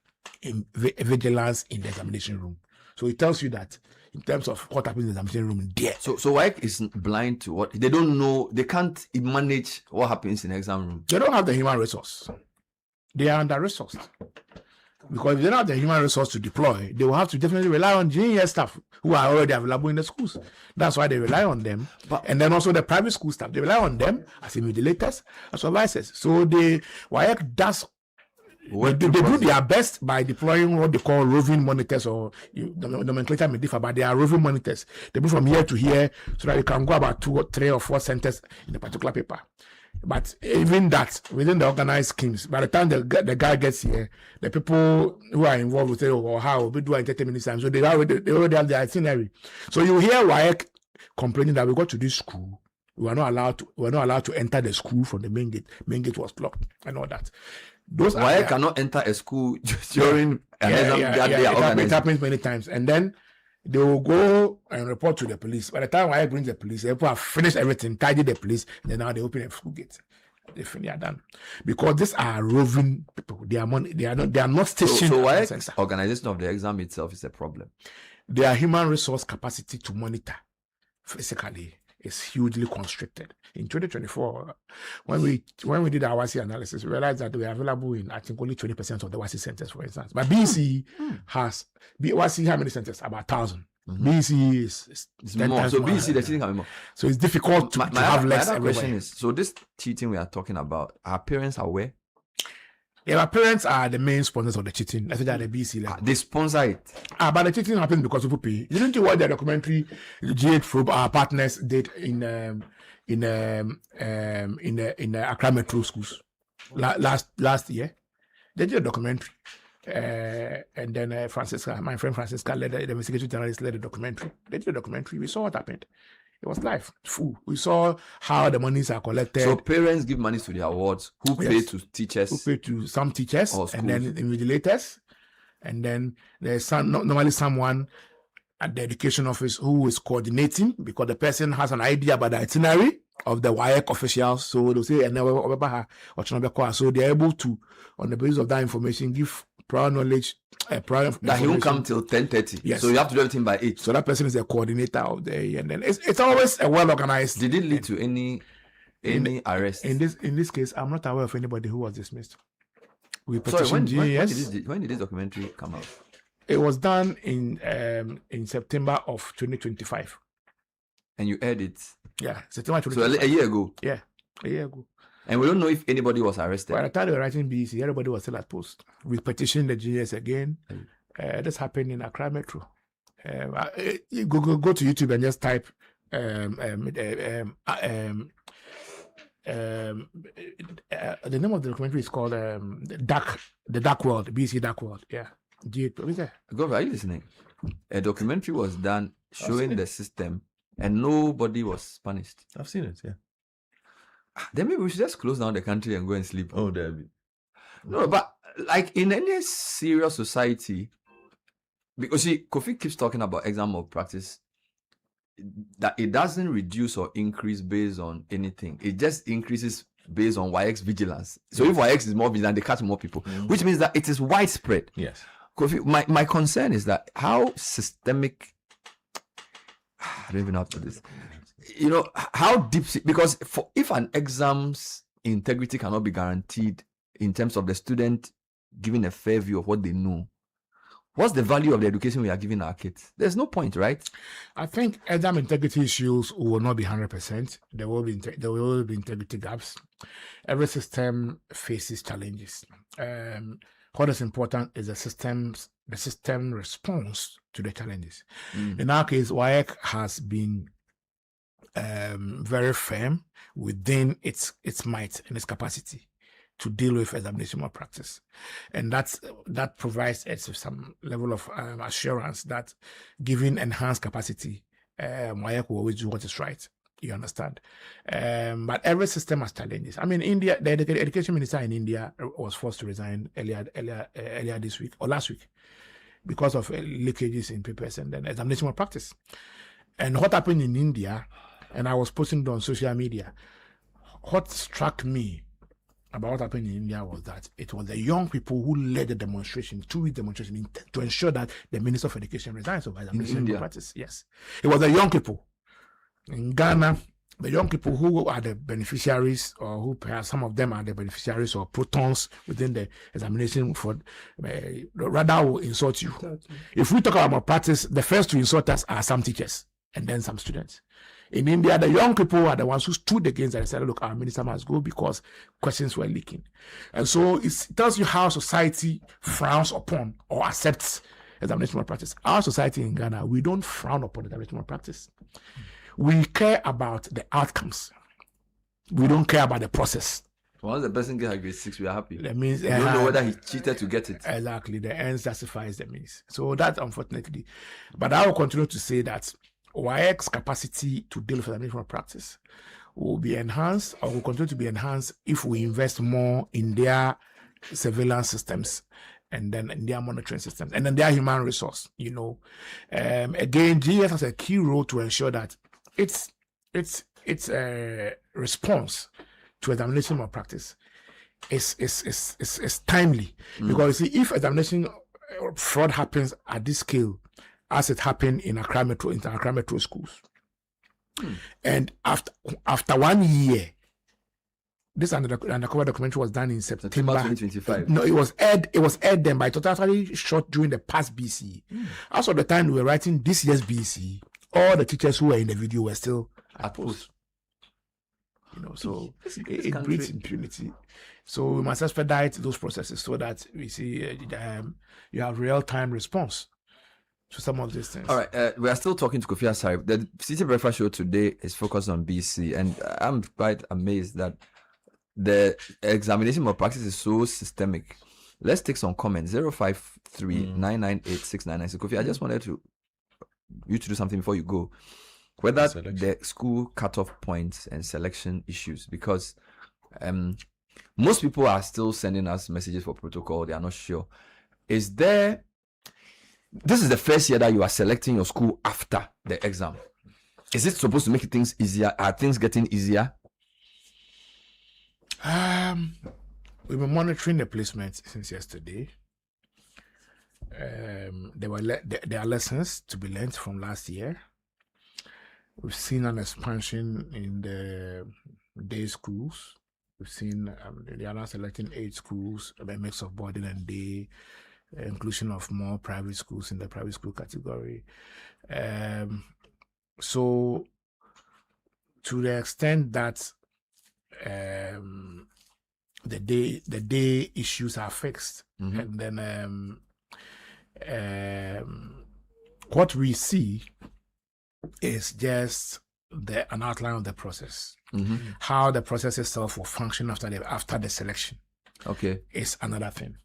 Speaker 10: vigilance in the examination room. So it tells you that in terms of what happens in the examination room, there.
Speaker 8: So WAEC is blind to what they don't know. They can't manage what happens in the exam room.
Speaker 10: They don't have the human resource. They are under-resourced. Because if they don't have the human resource to deploy, they will have to definitely rely on junior staff who are already available in the schools. That's why they rely on them. And then also the private school staff, they rely on them as invigilators, as supervisors. So WAEC does. They do their best by deploying what they call roving monitors, or the nomenclature may differ, but they are roving monitors. They move from here to here so that you can go about 2 or 3 or 4 centers in a particular paper. But even that, within the organized schemes, by the time the guy gets here, the people who are involved will say, how we do it in 30 minutes time. So they already have the itinerary. So you hear WAEC complaining that we got to this school, we were not allowed to enter the school from the main gate. Main gate was blocked and all that. Those
Speaker 8: WAEC cannot enter a school during an exam that they are organizing.
Speaker 10: It happens many times, and then they will go and report to the police. By the time WAEC brings the police, people have finished everything, tidied the police, and then now they open a school gate. They are done because these are roving people. They are not stationed.
Speaker 8: So WAEC organization of the exam itself is a problem.
Speaker 10: Their human resource capacity to monitor physically is hugely constricted. In 2024, when we did our WASI analysis, we realized that they were available in, I think, only 20% of the WASI centers, for instance. But BC has WASI, how many centers? About 1,000. BC is
Speaker 8: it's
Speaker 10: 10
Speaker 8: more.
Speaker 10: times
Speaker 8: So
Speaker 10: more.
Speaker 8: BC, the cheating can be more.
Speaker 10: So it's difficult to have less
Speaker 8: My other
Speaker 10: everywhere.
Speaker 8: question is, so this cheating we are talking about, are parents aware?
Speaker 10: Yeah, my parents are the main sponsors of the cheating, especially at the BC level.
Speaker 8: They sponsor it.
Speaker 10: But the cheating happens because people pay. Didn't you watch the documentary G8 Probe, our partners did in the Accra Metro schools last year? They did a documentary. And then my friend Francisca led the investigative journalist led the documentary. They did a documentary. We saw what happened. It was live, full. We saw how the monies are collected.
Speaker 8: So parents give money to the awards. Who pay to teachers?
Speaker 10: Who pay to some teachers and then invigilators. And then there's normally someone at the education office who is coordinating because the person has an idea about the itinerary of the WAEC officials. So they'll say, so they're able to, on the basis of that information, give prior knowledge.
Speaker 8: That he won't come till 10:30.
Speaker 10: Yes.
Speaker 8: So you have to do everything by 8.
Speaker 10: So that person is the coordinator of the, and then it's always a well organized.
Speaker 8: Did it lead to any arrest?
Speaker 10: In this case, I'm not aware of anybody who was dismissed. We
Speaker 8: Sorry, when
Speaker 10: GES.
Speaker 8: did this documentary come out?
Speaker 10: It was done in September of 2025.
Speaker 8: And you aired it?
Speaker 10: Yeah, September 2025.
Speaker 8: So a year ago?
Speaker 10: Yeah, a year ago.
Speaker 8: And we don't know if anybody was arrested.
Speaker 10: By the time they were writing BC, everybody was still at post. We petitioned the GS again. This happened in Accra Metro. You go to YouTube and just type the name of the documentary is called the Dark World, BC Dark World. Yeah.
Speaker 8: Governor, are you listening? A documentary was done showing the system and nobody was punished.
Speaker 6: I've seen it, yeah.
Speaker 8: Then maybe we should just close down the country and go and sleep.
Speaker 6: Oh, Debbie.
Speaker 8: No, but like in any serious society, because see, Kofi keeps talking about exam malpractice, that it doesn't reduce or increase based on anything. It just increases based on YX vigilance. So if YX is more vigilant, they catch more people, which means that it is widespread.
Speaker 6: Yes.
Speaker 8: Kofi, my concern is that how systemic, I don't even know how to do this. You know, how deep, because if an exam's integrity cannot be guaranteed in terms of the student giving a fair view of what they know, what's the value of the education we are giving our kids? There's no point, right?
Speaker 10: I think exam integrity issues will not be 100%. There will be integrity gaps. Every system faces challenges. What is important is the system response to the challenges. In our case, WAEC has been very firm within its might and its capacity to deal with examination malpractice, and that provides us with some level of assurance that, given enhanced capacity, WAEC will always do what is right. You understand? But every system has challenges. I mean, India, the education minister in India was forced to resign earlier this week or last week because of leakages in papers and then examination malpractice. And what happened in India, and I was posting it on social media, what struck me about what happened in India was that it was the young people who led the demonstration, 2-week demonstration, to ensure that the Minister of Education resigns over examination malpractice. Yes. It was the young people. In Ghana, the young people who are the beneficiaries, or who perhaps some of them are the beneficiaries or protons within the examination, for rather will insult you. If we talk about malpractice, the first to insult us are some teachers and then some students. In India, the young people are the ones who stood against and said, look, our minister must go because questions were leaking. And so it tells you how society frowns upon or accepts examination malpractice. Our society in Ghana, we don't frown upon examination malpractice. We care about the outcomes. We don't care about the process.
Speaker 8: Once the person gets a grade 6, we are happy.
Speaker 10: That means
Speaker 8: we don't know whether he cheated to get it.
Speaker 10: Exactly. The ends justifies the means. So that's unfortunately. But I will continue to say that WAEC's capacity to deal with examination malpractice will be enhanced, or will continue to be enhanced, if we invest more in their surveillance systems and then in their monitoring systems and then their human resource. You know, again, GS has a key role to ensure that its response to examination malpractice is timely. Because you see, if examination fraud happens at this scale, as it happened in Accra Metro schools, and after 1 year, This undercover documentary was done in September
Speaker 8: 2025.
Speaker 10: No, it was aired then, but it was actually shot during the past BC. As of the time we were writing this year's BC, all the teachers who were in the video were still at post. So it breeds impunity. So we must expedite those processes so that we see you have real-time response to some of these things.
Speaker 8: All right, we are still talking to Kofi Asare. The City Breakfast Show today is focused on BC, and I'm quite amazed that the examination of practice is so systemic. Let's take some comments. 053-998-699. Kofi, I just wanted you to do something before you go. Whether the school cutoff points and selection issues, because most people are still sending us messages for protocol. They are not sure. This is the first year that you are selecting your school after the exam. Is it supposed to make things easier? Are things getting easier?
Speaker 10: We've been monitoring the placements since yesterday. There are lessons to be learned from last year. We've seen an expansion in the day schools. We've seen they are now selecting 8 schools, a mix of boarding and day, inclusion of more private schools in the private school category. So, to the extent that the day issues are fixed, and then what we see is just an outline of the process. How the process itself will function after the selection.
Speaker 8: Okay,
Speaker 10: is another thing,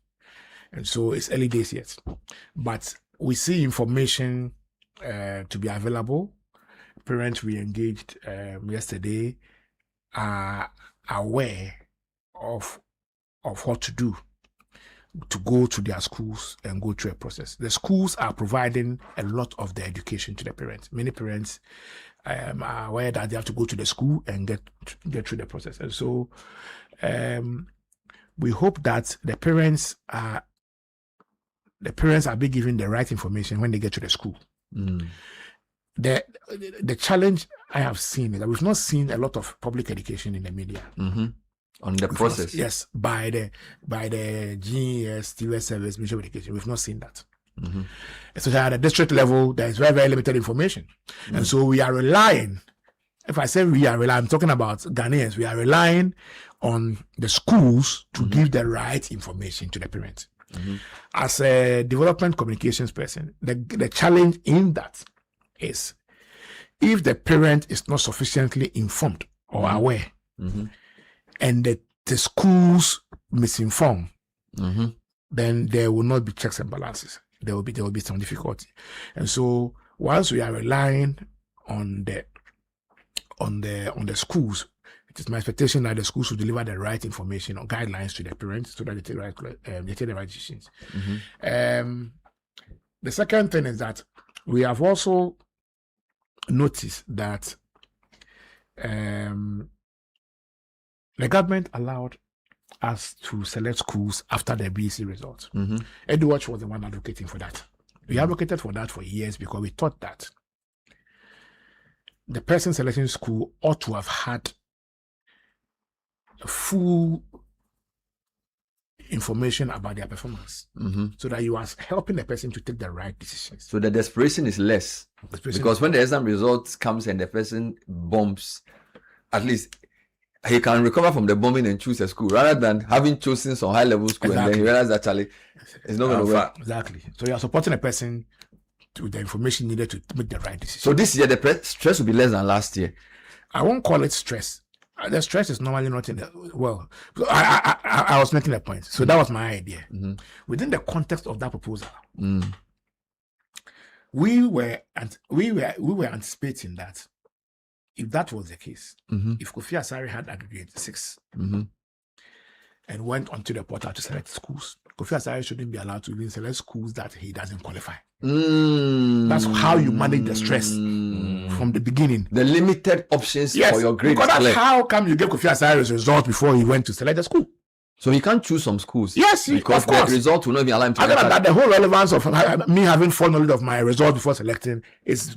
Speaker 10: and so it's early days yet, but we see information to be available. Parents we engaged yesterday are aware of what to do to go to their schools and go through a process. The schools are providing a lot of the education to the parents. Many parents are aware that they have to go to the school and get through the process. And so we hope that the parents are being given the right information when they get to the school. The challenge I have seen is that we've not seen a lot of public education in the media.
Speaker 8: On the process.
Speaker 10: Yes, by the GES, TUS service, Ministry of Education. We've not seen that. Especially at the district level, there is very, very limited information. And so we are relying, if I say we are relying, I'm talking about Ghanaians, we are relying on the schools to give the right information to the parents. As a development communications person, the challenge in that is if the parent is not sufficiently informed or aware, and the schools misinform, then there will not be checks and balances. There will be some difficulty. And so once we are relying on the schools, it is my expectation that the schools will deliver the right information or guidelines to the parents so that they take the right decisions. The second thing is that we have also noticed that the government allowed us to select schools after the BC results. Edward was the one advocating for that. We advocated for that for years because we thought that the person selecting school ought to have had full information about their performance, so that you are helping the person to take the right decisions.
Speaker 8: So the desperation is less. Because when the exam results comes and the person bombs, at least he can recover from the bombing and choose a school rather than having chosen some high level school and then he realizes that actually it's not going to work.
Speaker 10: Exactly. So you are supporting a person with the information needed to make the right decision.
Speaker 8: So this year the stress will be less than last year.
Speaker 10: I won't call it stress. The stress is normally not in the I was making a point. So that was my idea. Within the context of that proposal, we were anticipating that if that was the case, if Kofi Asare had aggregate 6 and went onto the portal to select schools, Kofi Asare shouldn't be allowed to even select schools that he doesn't qualify. That's how you manage the stress from the beginning.
Speaker 8: The limited options for your grades.
Speaker 10: Because that's how come you get Kofi Asare's result before he went to select the school.
Speaker 8: So he can't choose some schools.
Speaker 10: Yes,
Speaker 8: because
Speaker 10: of course.
Speaker 8: The result will not be aligned to
Speaker 10: other than that, the whole relevance of me having full knowledge of my result before selecting is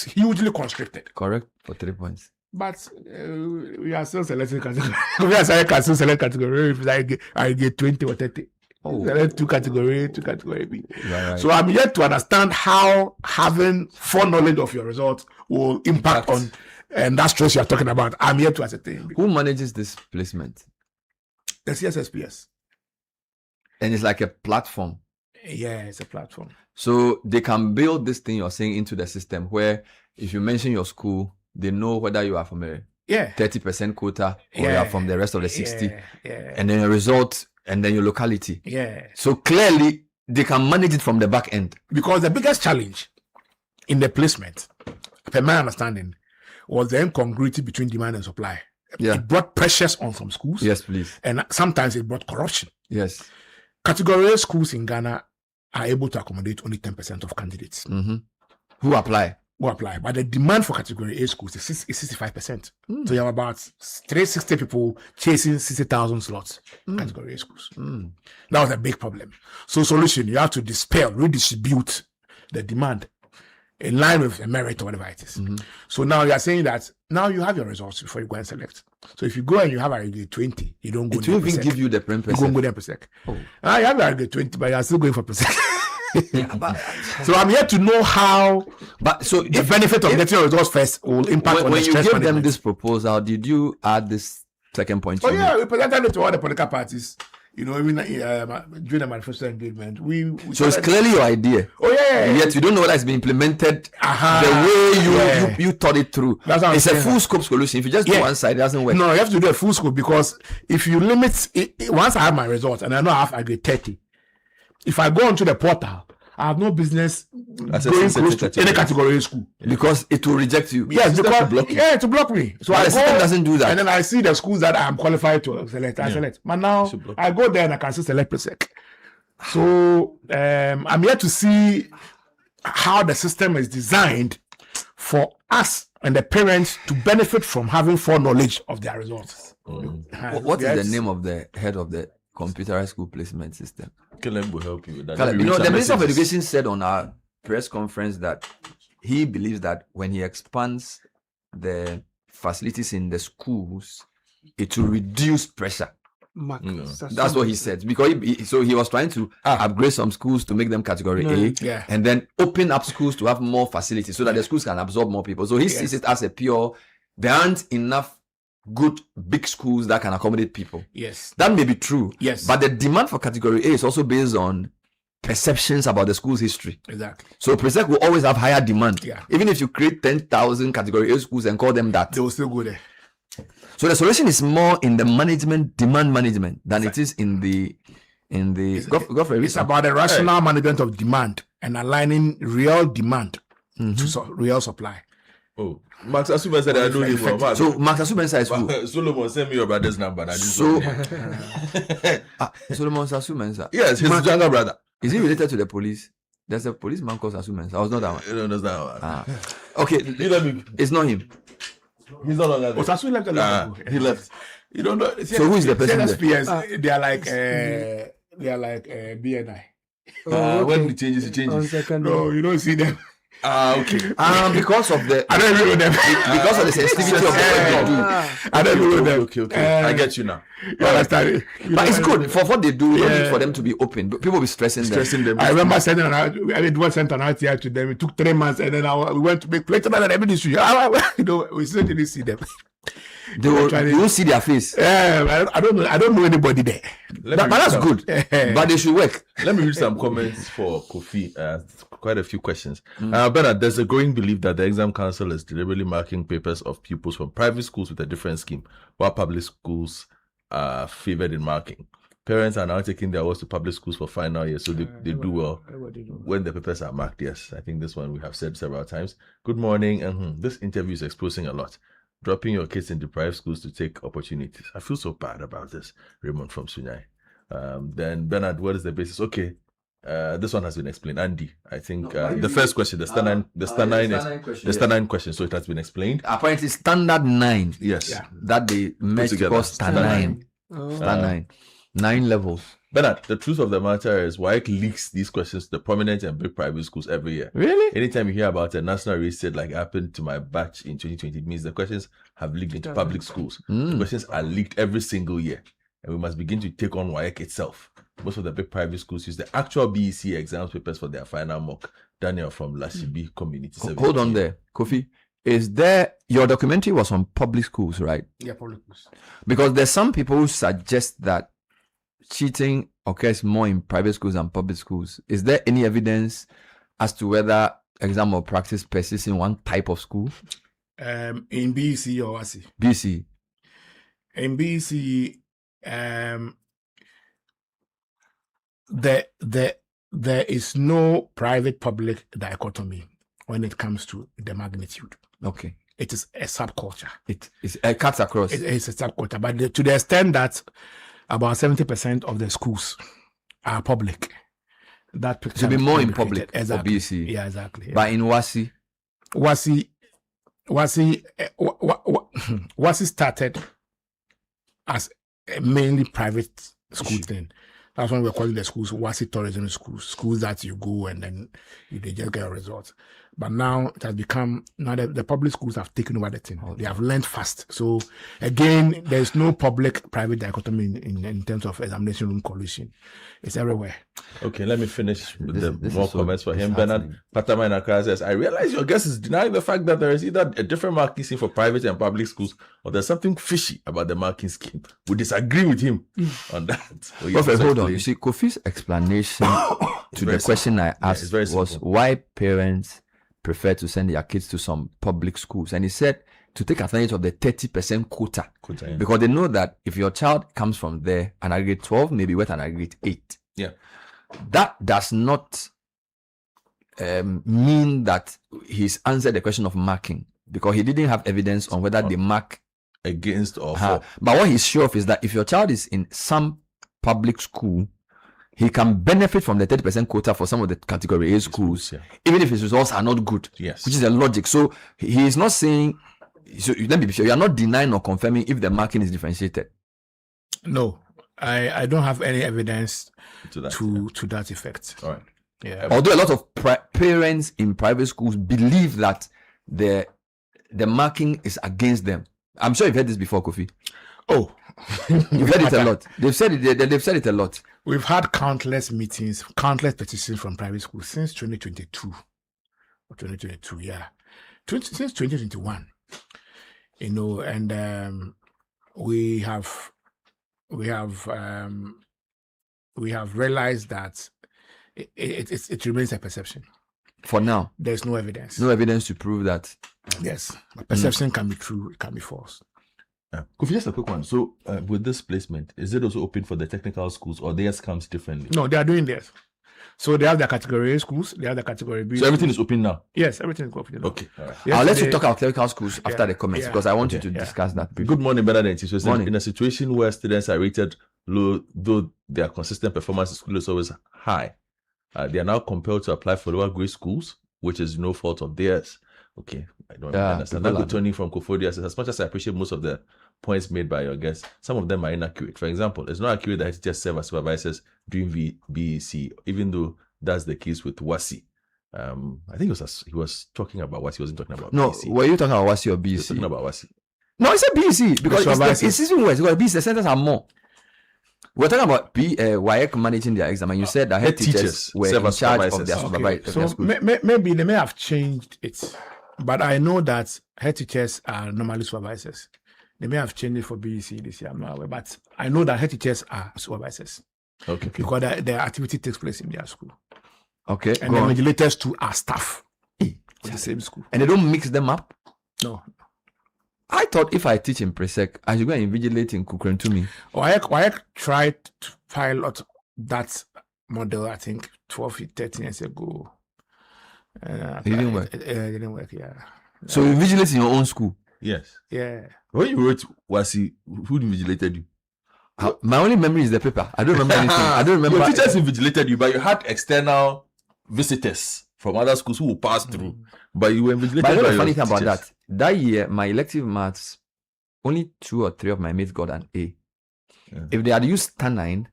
Speaker 10: hugely constricted.
Speaker 8: Correct, for 3 points.
Speaker 10: But we are still selecting category. We are still select category. If I get 20 or 30. Select two category B. Right. So I'm yet to understand how having foreknowledge of your results will impact on and that stress you are talking about. I'm yet to ascertain.
Speaker 8: Who manages this placement?
Speaker 10: The CSSPS.
Speaker 8: And it's like a platform.
Speaker 10: Yeah, it's a platform.
Speaker 8: So they can build this thing you're saying into the system where if you mention your school, they know whether you are from a 30% quota or you are from the rest of the 60. And then your result and then your locality. So clearly they can manage it from the back end.
Speaker 10: Because the biggest challenge in the placement, per my understanding, was the incongruity between demand and supply. It brought pressures on some schools.
Speaker 8: Yes, please.
Speaker 10: And sometimes it brought corruption.
Speaker 8: Yes.
Speaker 10: Category A schools in Ghana are able to accommodate only 10% of candidates.
Speaker 8: Who apply.
Speaker 10: But the demand for category A schools is 65%. So you have about 360 people chasing 60,000 slots. Category A schools. That was a big problem. So solution, you have to redistribute the demand in line with the merit or whatever it is. So now you are saying that now you have your results before you go and select. So if you go and you have a grade 20, you don't go.
Speaker 8: It will even give you the prem.
Speaker 10: You don't go there per sec. You have a grade 20, but you are still going for per sec. So I'm here to know how.
Speaker 8: But so
Speaker 10: the benefit of getting your results first will impact on
Speaker 8: when
Speaker 10: the
Speaker 8: you
Speaker 10: stress
Speaker 8: give
Speaker 10: management.
Speaker 8: them this proposal, did you add this second point?
Speaker 10: Oh yeah, we presented it to all the political parties. You know, even during the manifesto engagement, we
Speaker 8: so it's clearly your idea.
Speaker 10: Oh yeah.
Speaker 8: Yet you don't know whether it's been implemented the way you thought it through. It's a full scope solution. If you just do one side, it doesn't work.
Speaker 10: No, you have to do a full scope because if you limit it, once I have my results and I know I have a grade 30, if I go onto the portal, I have no business going close to any category in school
Speaker 8: because it will reject you.
Speaker 10: Yes, because to block me. So
Speaker 8: the system doesn't do that.
Speaker 10: And then I see the schools that I am qualified to select. I select. But now I go there and I can still select per sec. So I'm here to see how the system is designed for us and the parents to benefit from having foreknowledge of their results.
Speaker 8: What is the name of the head of the computerized school placement system?
Speaker 6: Caleb will help you with that.
Speaker 8: You know, the Minister of Education said on our press conference that he believes that when he expands the facilities in the schools, it will reduce pressure. That's what he said. Because he was trying to upgrade some schools to make them category A, and then open up schools to have more facilities so that the schools can absorb more people. So he sees it as a pure, there aren't enough good big schools that can accommodate people.
Speaker 10: Yes,
Speaker 8: that may be true.
Speaker 10: Yes,
Speaker 8: but the demand for category A is also based on perceptions about the school's history.
Speaker 10: Exactly.
Speaker 8: So Presec will always have higher demand.
Speaker 10: Yeah.
Speaker 8: Even if you create 10,000 category A schools and call them that,
Speaker 10: they will still go there.
Speaker 8: So the solution is more in the demand management than it is in the go for a reason.
Speaker 10: It's about the rational management of demand and aligning real demand to real supply.
Speaker 6: Oh, Max Asuben said I don't need more.
Speaker 8: So Max Asuben says who?
Speaker 6: Solomon, send me your brother's number.
Speaker 8: Solomon Asuben.
Speaker 6: Yes, his younger brother.
Speaker 8: Is he related to the police? There's a policeman called Asuben. I was not that one.
Speaker 6: No, that's that one.
Speaker 8: Okay, it's not him.
Speaker 6: He's no longer there.
Speaker 10: Asuben left a long ago.
Speaker 6: He left.
Speaker 10: You don't know.
Speaker 8: So who is the person
Speaker 10: CSPS, they are like BNI.
Speaker 6: When he changes.
Speaker 10: No, you don't see them.
Speaker 6: Okay.
Speaker 8: Because of the
Speaker 10: I don't even know them.
Speaker 8: Because of the sensitivity of the
Speaker 10: I don't even know them.
Speaker 6: Okay. I get you now.
Speaker 10: You understand?
Speaker 8: But it's good for what they do. You don't need for them to be open. People will be stressing them.
Speaker 10: I remember sending an RTI to them. It took 3 months, and then we went to make plates and every district. You know, we still didn't see them.
Speaker 8: You won't see their face.
Speaker 10: I don't know anybody there.
Speaker 8: But that's good. But they should work.
Speaker 6: Let me read some comments for Kofi. Quite a few questions. Bernard, there's a growing belief that the exam council is deliberately marking papers of pupils from private schools with a different scheme, while public schools are favored in marking. Parents are now taking their awards to public schools for final year, so they do well when the papers are marked. Yes, I think this one we have said several times. Good morning. This interview is exposing a lot. Dropping your kids in deprived schools to take opportunities. I feel so bad about this. Raymond from Sunyai. Then Bernard, what is the basis? Okay. This one has been explained. Andy, I think the first question, the standard question. So it has been explained.
Speaker 8: Apparently, standard 9.
Speaker 6: Yes.
Speaker 8: That they merged because standard 9. Standard 9. 9 levels.
Speaker 6: Bernard, the truth of the matter is WAEC leaks these questions to the prominent and big private schools every year.
Speaker 8: Really?
Speaker 6: Anytime you hear about a national race like happened to my batch in 2020, it means the questions have leaked into public schools. The questions are leaked every single year. And we must begin to take on WAEC itself. Most of the big private schools use the actual BEC exam papers for their final mock. Daniel from Lashibi Community Service.
Speaker 8: Hold on there, Kofi. Is there, your documentary was on public schools, right?
Speaker 10: Yeah, public schools.
Speaker 8: Because there's some people who suggest that cheating occurs more in private schools than public schools. Is there any evidence as to whether exam or practice persists in one type of school?
Speaker 10: In BEC or WASI?
Speaker 8: BC.
Speaker 10: In BEC, there is no private-public dichotomy when it comes to the magnitude.
Speaker 8: Okay.
Speaker 10: It is a subculture.
Speaker 8: It cuts across.
Speaker 10: It's a subculture, but to the extent that about 70% of the schools are public. That picture
Speaker 8: should be more in public.
Speaker 10: Exactly.
Speaker 8: For BC.
Speaker 10: Yeah, exactly. Yeah.
Speaker 8: But in WASI
Speaker 10: started as a mainly private school thing. That's when we're calling the schools WASI tourism schools that you go and then they just get a result. But now it has become, now the public schools have taken over the thing. They have learned fast. So again, there's no public-private dichotomy in terms of examination room collusion. It's everywhere.
Speaker 6: Okay, let me finish with the more comments for him. Bernard Patama in Accra says, I realize your guest is denying the fact that there is either a different marking scheme for private and public schools or there's something fishy about the marking scheme. We disagree with him on that.
Speaker 8: Perfect, hold on. You see, Kofi's explanation to the question I asked was why parents prefer to send their kids to some public schools. And he said to take advantage of the 30% quota.
Speaker 6: Yeah.
Speaker 8: Because they know that if your child comes from there, an aggregate 12 may be worth an aggregate 8.
Speaker 6: Yeah.
Speaker 8: That does not mean that he's answered the question of marking, because he didn't have evidence on whether they mark
Speaker 6: against or for.
Speaker 8: But what he's sure of is that if your child is in some public school, he can benefit from the 30% quota for some of the category A schools, even if his results are not good.
Speaker 6: Yes.
Speaker 8: Which is the logic. So he is not saying, so let me be sure, you are not denying or confirming if the marking is differentiated.
Speaker 10: No, I don't have any evidence to that effect.
Speaker 6: All right.
Speaker 10: Yeah.
Speaker 8: Although a lot of parents in private schools believe that the marking is against them. I'm sure you've heard this before, Kofi.
Speaker 10: Oh,
Speaker 8: you've heard it a lot. They've said it a lot.
Speaker 10: We've had countless meetings, countless petitions from private schools since 2022 or 2022. Yeah, since 2021. You know, and we have realized that it remains a perception.
Speaker 8: For now,
Speaker 10: there's no evidence.
Speaker 8: No evidence to prove that.
Speaker 10: Yes, but perception can be true, it can be false.
Speaker 6: Kofi, just a quick one. So, with this placement, is it also open for the technical schools, or theirs comes differently?
Speaker 10: No, they are doing theirs. So they have their category A schools, they have the category B.
Speaker 6: So everything is open now?
Speaker 10: Yes, everything is open now.
Speaker 6: Okay, all right.
Speaker 8: I'll let you talk about clerical schools after the comments, because I want you to discuss that.
Speaker 6: Good morning, Bernard. So in a situation where students are rated low, though their consistent performance in school is always high, they are now compelled to apply for lower grade schools, which is no fault of theirs. Okay, I don't understand. That good Tony from Kofodia says, as much as I appreciate most of the points made by your guests, some of them are inaccurate. For example, it's not accurate that teachers serve as supervisors during BEC, even though that's the case with WASI. I think he was talking about WASI, he wasn't talking about
Speaker 8: No,
Speaker 6: BEC.
Speaker 8: Were you talking about WASI or BEC?
Speaker 6: He was talking about WASI.
Speaker 8: No, it's a BEC, because it's even worse, because BEC, the centers are more. We're talking about WAEC managing their exam, and you said that head teachers were in charge of their supervisors.
Speaker 10: So maybe they may have changed it, but I know that head teachers are normally supervisors. They may have changed it for BEC this year, I'm not aware, but I know that head teachers are supervisors.
Speaker 6: Okay.
Speaker 10: Because their activity takes place in their school.
Speaker 8: Okay.
Speaker 10: And the vigilators too are staff of the same school.
Speaker 8: And they don't mix them up?
Speaker 10: No.
Speaker 8: I thought if I teach in Presec, I should go and invigilate in Kukrentumi.
Speaker 10: WAEC tried to pilot that model, I think, 12, 13 years ago.
Speaker 8: It didn't work?
Speaker 10: It didn't work, yeah.
Speaker 8: So you invigilate in your own school?
Speaker 6: Yes.
Speaker 10: Yeah.
Speaker 6: When you wrote WASI, who invigilated you?
Speaker 8: My only memory is the paper. I don't remember anything. I don't remember.
Speaker 6: Your teachers invigilated you, but you had external visitors from other schools who will pass through. But you were invigilated.
Speaker 8: But I know
Speaker 6: by
Speaker 8: the funny thing
Speaker 6: teachers.
Speaker 8: about that. That year, my elective maths, only 2 or 3 of my mates got an A. If they had used star 9,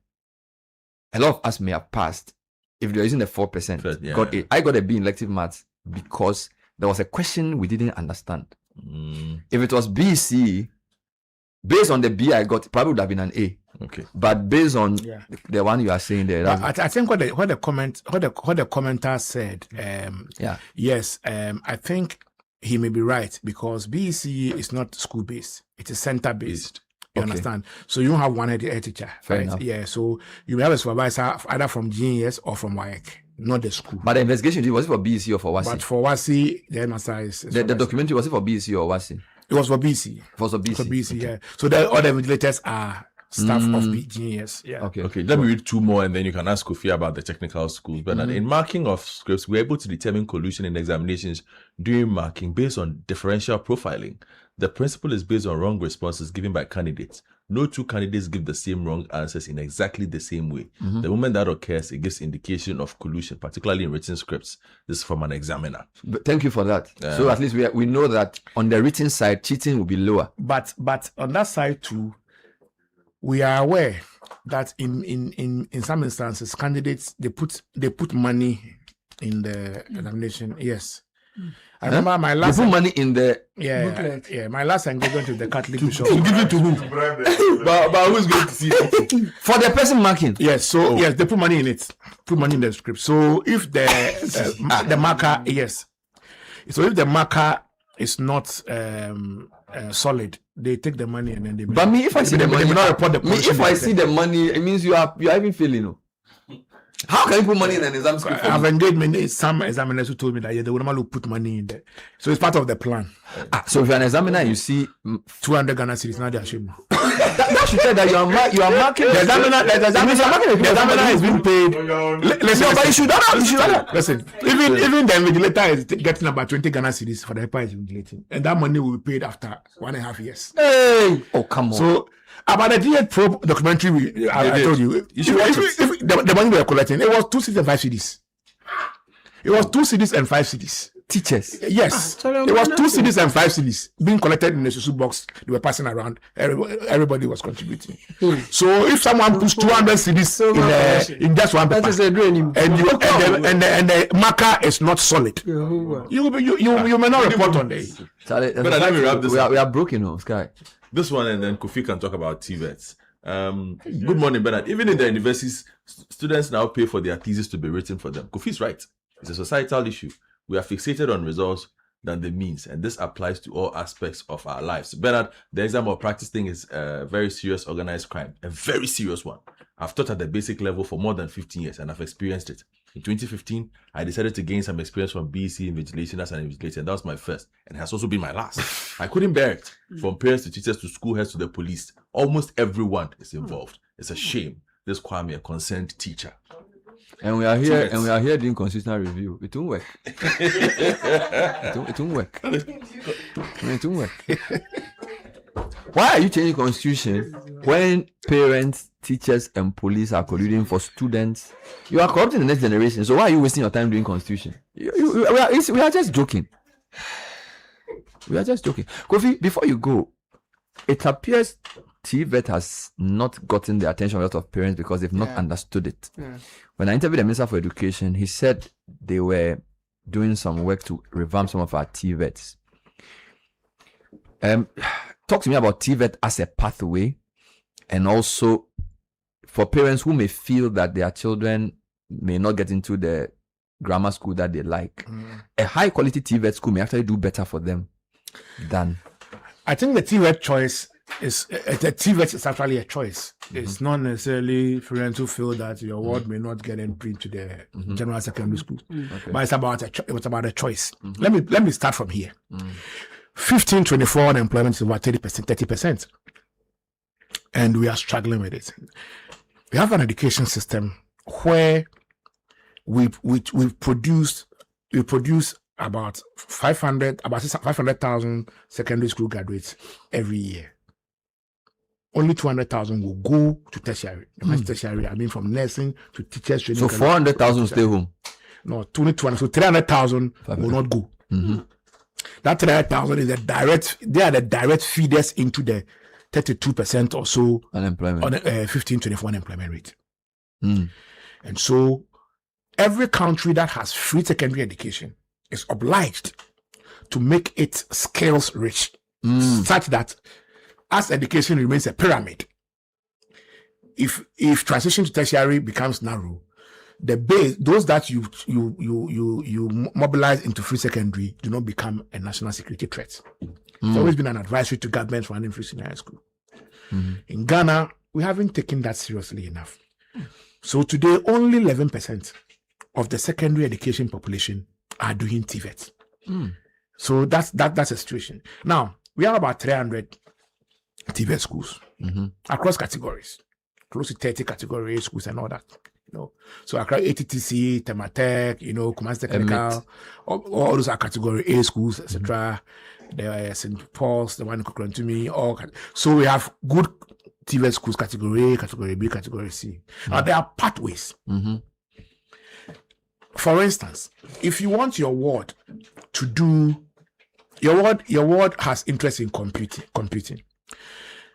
Speaker 8: a lot of us may have passed. If they're using the 4%, got it. I got a B in elective maths because there was a question we didn't understand. If it was BC, based on the B I got, it probably would have been an A.
Speaker 6: Okay.
Speaker 8: But based on the one you are saying there,
Speaker 10: I think what the commenter said, yes, I think he may be right because BEC is not school based; it is center based. You understand? So you don't have one head teacher,
Speaker 8: Fair
Speaker 10: right?
Speaker 8: enough.
Speaker 10: Yeah. So you have a supervisor either from GES or from WAEC, not the school.
Speaker 8: But the investigation was it for BEC or for WASI?
Speaker 10: But for WASI, the headmaster is
Speaker 8: the documentary was it for BEC or WASI?
Speaker 10: It was for BC.
Speaker 8: It was for BC.
Speaker 10: For BC, yeah. So the other vigilators are staff of GES. Yeah.
Speaker 6: Okay. Let me read 2 more and then you can ask Kofi about the technical schools. But in marking of scripts, we're able to determine collusion in examinations during marking based on differential profiling. The principle is based on wrong responses given by candidates. No 2 candidates give the same wrong answers in exactly the same way. The moment that occurs, it gives indication of collusion, particularly in written scripts. This is from an examiner.
Speaker 8: But thank you for that. So at least we know that on the written side, cheating will be lower.
Speaker 10: But on that side too, we are aware that in some instances, candidates they put money in the examination. Yes. I remember my last.
Speaker 8: You put money in the
Speaker 10: booklet. Yeah. My last engagement with the Catholic bishop.
Speaker 8: To give it to who? But who's going to see it? For the person marking.
Speaker 10: Yes. So yes, they put money in it. Put money in the script. So if the marker, yes. So if the marker is not solid, they take the money and then they.
Speaker 8: But me, if I see the money, if I see the money, it means you are even failing. No? How can you put money in an exam script?
Speaker 10: I've engaged some examiners who told me that they would normally put money in there. So it's part of the plan.
Speaker 8: So if you're an examiner, you see
Speaker 10: 200 Ghana cedis, now they're ashamed.
Speaker 8: That should tell that you are marking.
Speaker 10: The examiner is being paid. Listen, but you should not. Listen, even the invigilator is getting about 20 Ghana cedis for the paper is invigilating, and that money will be paid after 1.5 years.
Speaker 8: Hey, oh come on.
Speaker 10: So about the DA Pro documentary, I told you, if the money we were collecting, it was 2 cedis and 5 cedis. It was 2 cedis and 5 cedis.
Speaker 8: Teachers.
Speaker 10: Yes. It was 2 cedis and 5 cedis being collected in the susu box. They were passing around. Everybody was contributing. So if someone puts 200 cedis in just one paper, and the marker is not solid, you may not report on it.
Speaker 6: But let me wrap this up.
Speaker 8: We are broken, Sky.
Speaker 6: This one, and then Kofi can talk about TVETs. Good morning, Bernard. Even in the universities, students now pay for their thesis to be written for them. Kofi's right. It's a societal issue. We are fixated on results than the means, and this applies to all aspects of our lives. Bernard, the exam or practice thing is a very serious organized crime, a very serious one. I've taught at the basic level for more than 15 years, and I've experienced it. In 2015, I decided to gain some experience from BEC invigilation as an invigilator, and that was my first, and has also been my last. I couldn't bear it. From parents to teachers to school heads to the police, almost everyone is involved. It's a shame. This Kwame, a concerned teacher.
Speaker 8: And we are here doing constitutional review. It won't work. It won't work. It won't work. Why are you changing constitution when parents, teachers, and police are colluding for students? You are corrupting the next generation. So why are you wasting your time doing constitution? We are just joking. We are just joking. Kofi, before you go, it appears TVET has not gotten the attention of a lot of parents because they've not understood it.
Speaker 26: Yeah.
Speaker 8: When I interviewed the Minister for Education, he said they were doing some work to revamp some of our TVETs. Talk to me about TVET as a pathway, and also for parents who may feel that their children may not get into the grammar school that they like. A high quality TVET school may actually do better for them than.
Speaker 10: I think the TVET choice is the TVET is actually a choice. It's not necessarily parents who feel that your ward may not get entry to the general secondary school, but it's about a choice. Let me start from here. 15-24 unemployment is about 30%, and we are struggling with it. We have an education system where we produce about 500,000 secondary school graduates every year. Only 200,000 will go to tertiary. Tertiary, I mean from nursing to teachers training.
Speaker 8: So 400,000 stay home.
Speaker 10: No, 200. So 300,000 will not go. That 300,000 is they are the direct feeders into the 32% or so
Speaker 8: unemployment,
Speaker 10: on 15-24 unemployment rate. And so every country that has free secondary education is obliged to make it skills rich, such that as education remains a pyramid, if transition to tertiary becomes narrow, the base, those that you mobilize into free secondary do not become a national security threat. It's always been an advisory to governments running free senior high school. In Ghana, we haven't taken that seriously enough. So today, only 11% of the secondary education population are doing TVET. So that's a situation. Now, we have about 300 TVET schools across categories, close to 30 category A schools and all that. So across ATTC, Tematech, Kumasi Technical, all those are category A schools, etc. There are St. Paul's, the one in Kokrantumi, all. So we have good TVET schools, category A, category B, category C. Now there are pathways. For instance, if you want your ward to do, your ward has interest in computing.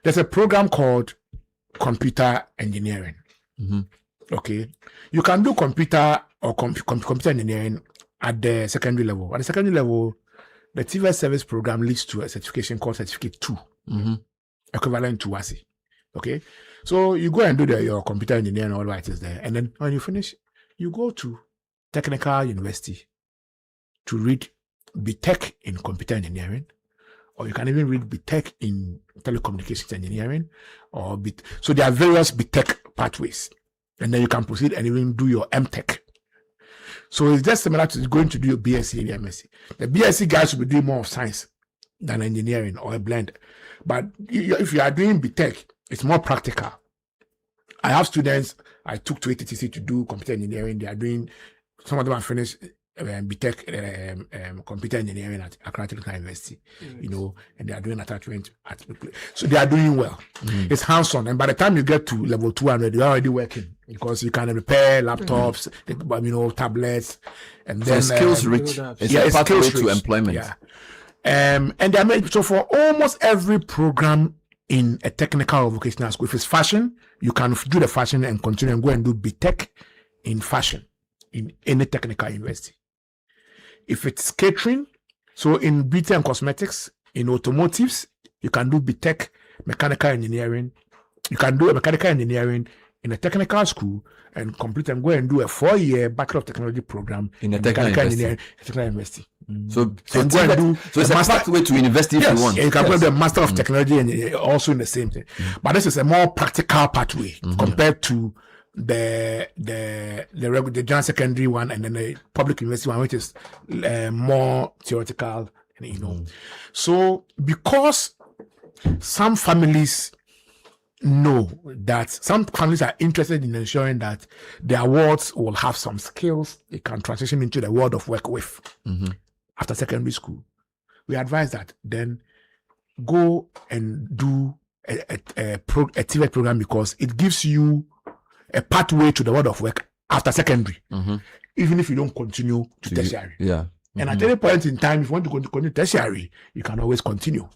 Speaker 10: There's a program called computer engineering. Okay, you can do computer or computer engineering at the secondary level. At the secondary level, the TVET service program leads to a certification called Certificate 2, equivalent to WASI. Okay, so you go and do your computer engineering, all that is there, and then when you finish, you go to Technical University to read BTech in computer engineering, or you can even read BTech in telecommunications engineering, so there are various BTech pathways. And then you can proceed and even do your MTech. So it's just similar to going to do your BSc and MSc. The BSc guys will be doing more of science than engineering or a blend. But if you are doing BTech, it's more practical. I have students I took to ATTC to do computer engineering. They are doing, some of them have finished BTech computer engineering at Accra Technical University, and they are doing attachment so they are doing well. It's hands-on, and by the time you get to level 200, you're already working because you can repair laptops, tablets, and then
Speaker 8: skills rich. It's a pathway to employment.
Speaker 10: Yeah, and they are made so for almost every program in a technical or vocational school. If it's fashion, you can do the fashion and continue and go and do BTech in fashion in any technical university. If it's catering, so in beauty and cosmetics, in automotives, you can do BTech mechanical engineering. You can do a mechanical engineering in a technical school and complete and go and do a 4-year Bachelor of Technology program
Speaker 8: in a technical
Speaker 10: university.
Speaker 8: So it's a pathway to university if you want.
Speaker 10: You can go the Master of Technology and also in the same thing. But this is a more practical pathway compared to the general secondary one and then the public university one, which is more theoretical, So because some families know that some families are interested in ensuring that their wards will have some skills they can transition into the world of work with after secondary school, we advise that then go and do a TVET program because it gives you a pathway to the world of work after secondary, even if you don't continue to tertiary. And at any point in time, if you want to continue tertiary, you can always continue.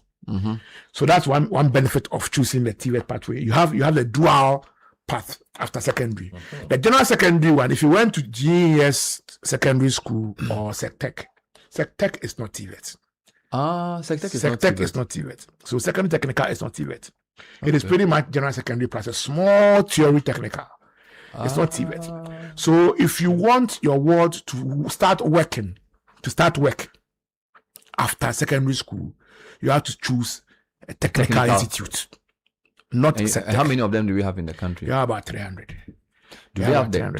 Speaker 10: So that's one benefit of choosing the TVET pathway. You have the dual path after secondary. The general secondary one, if you went to GES secondary school or SecTech is not TVET. SecTech is not TVET. So secondary technical is not TVET. It is pretty much general secondary plus a small theory technical. It's not TVET. So if you want your ward to start work after secondary school, you have to choose a technical institute. Not
Speaker 8: how many of them do we have in the country?
Speaker 10: You have about 300.
Speaker 8: Do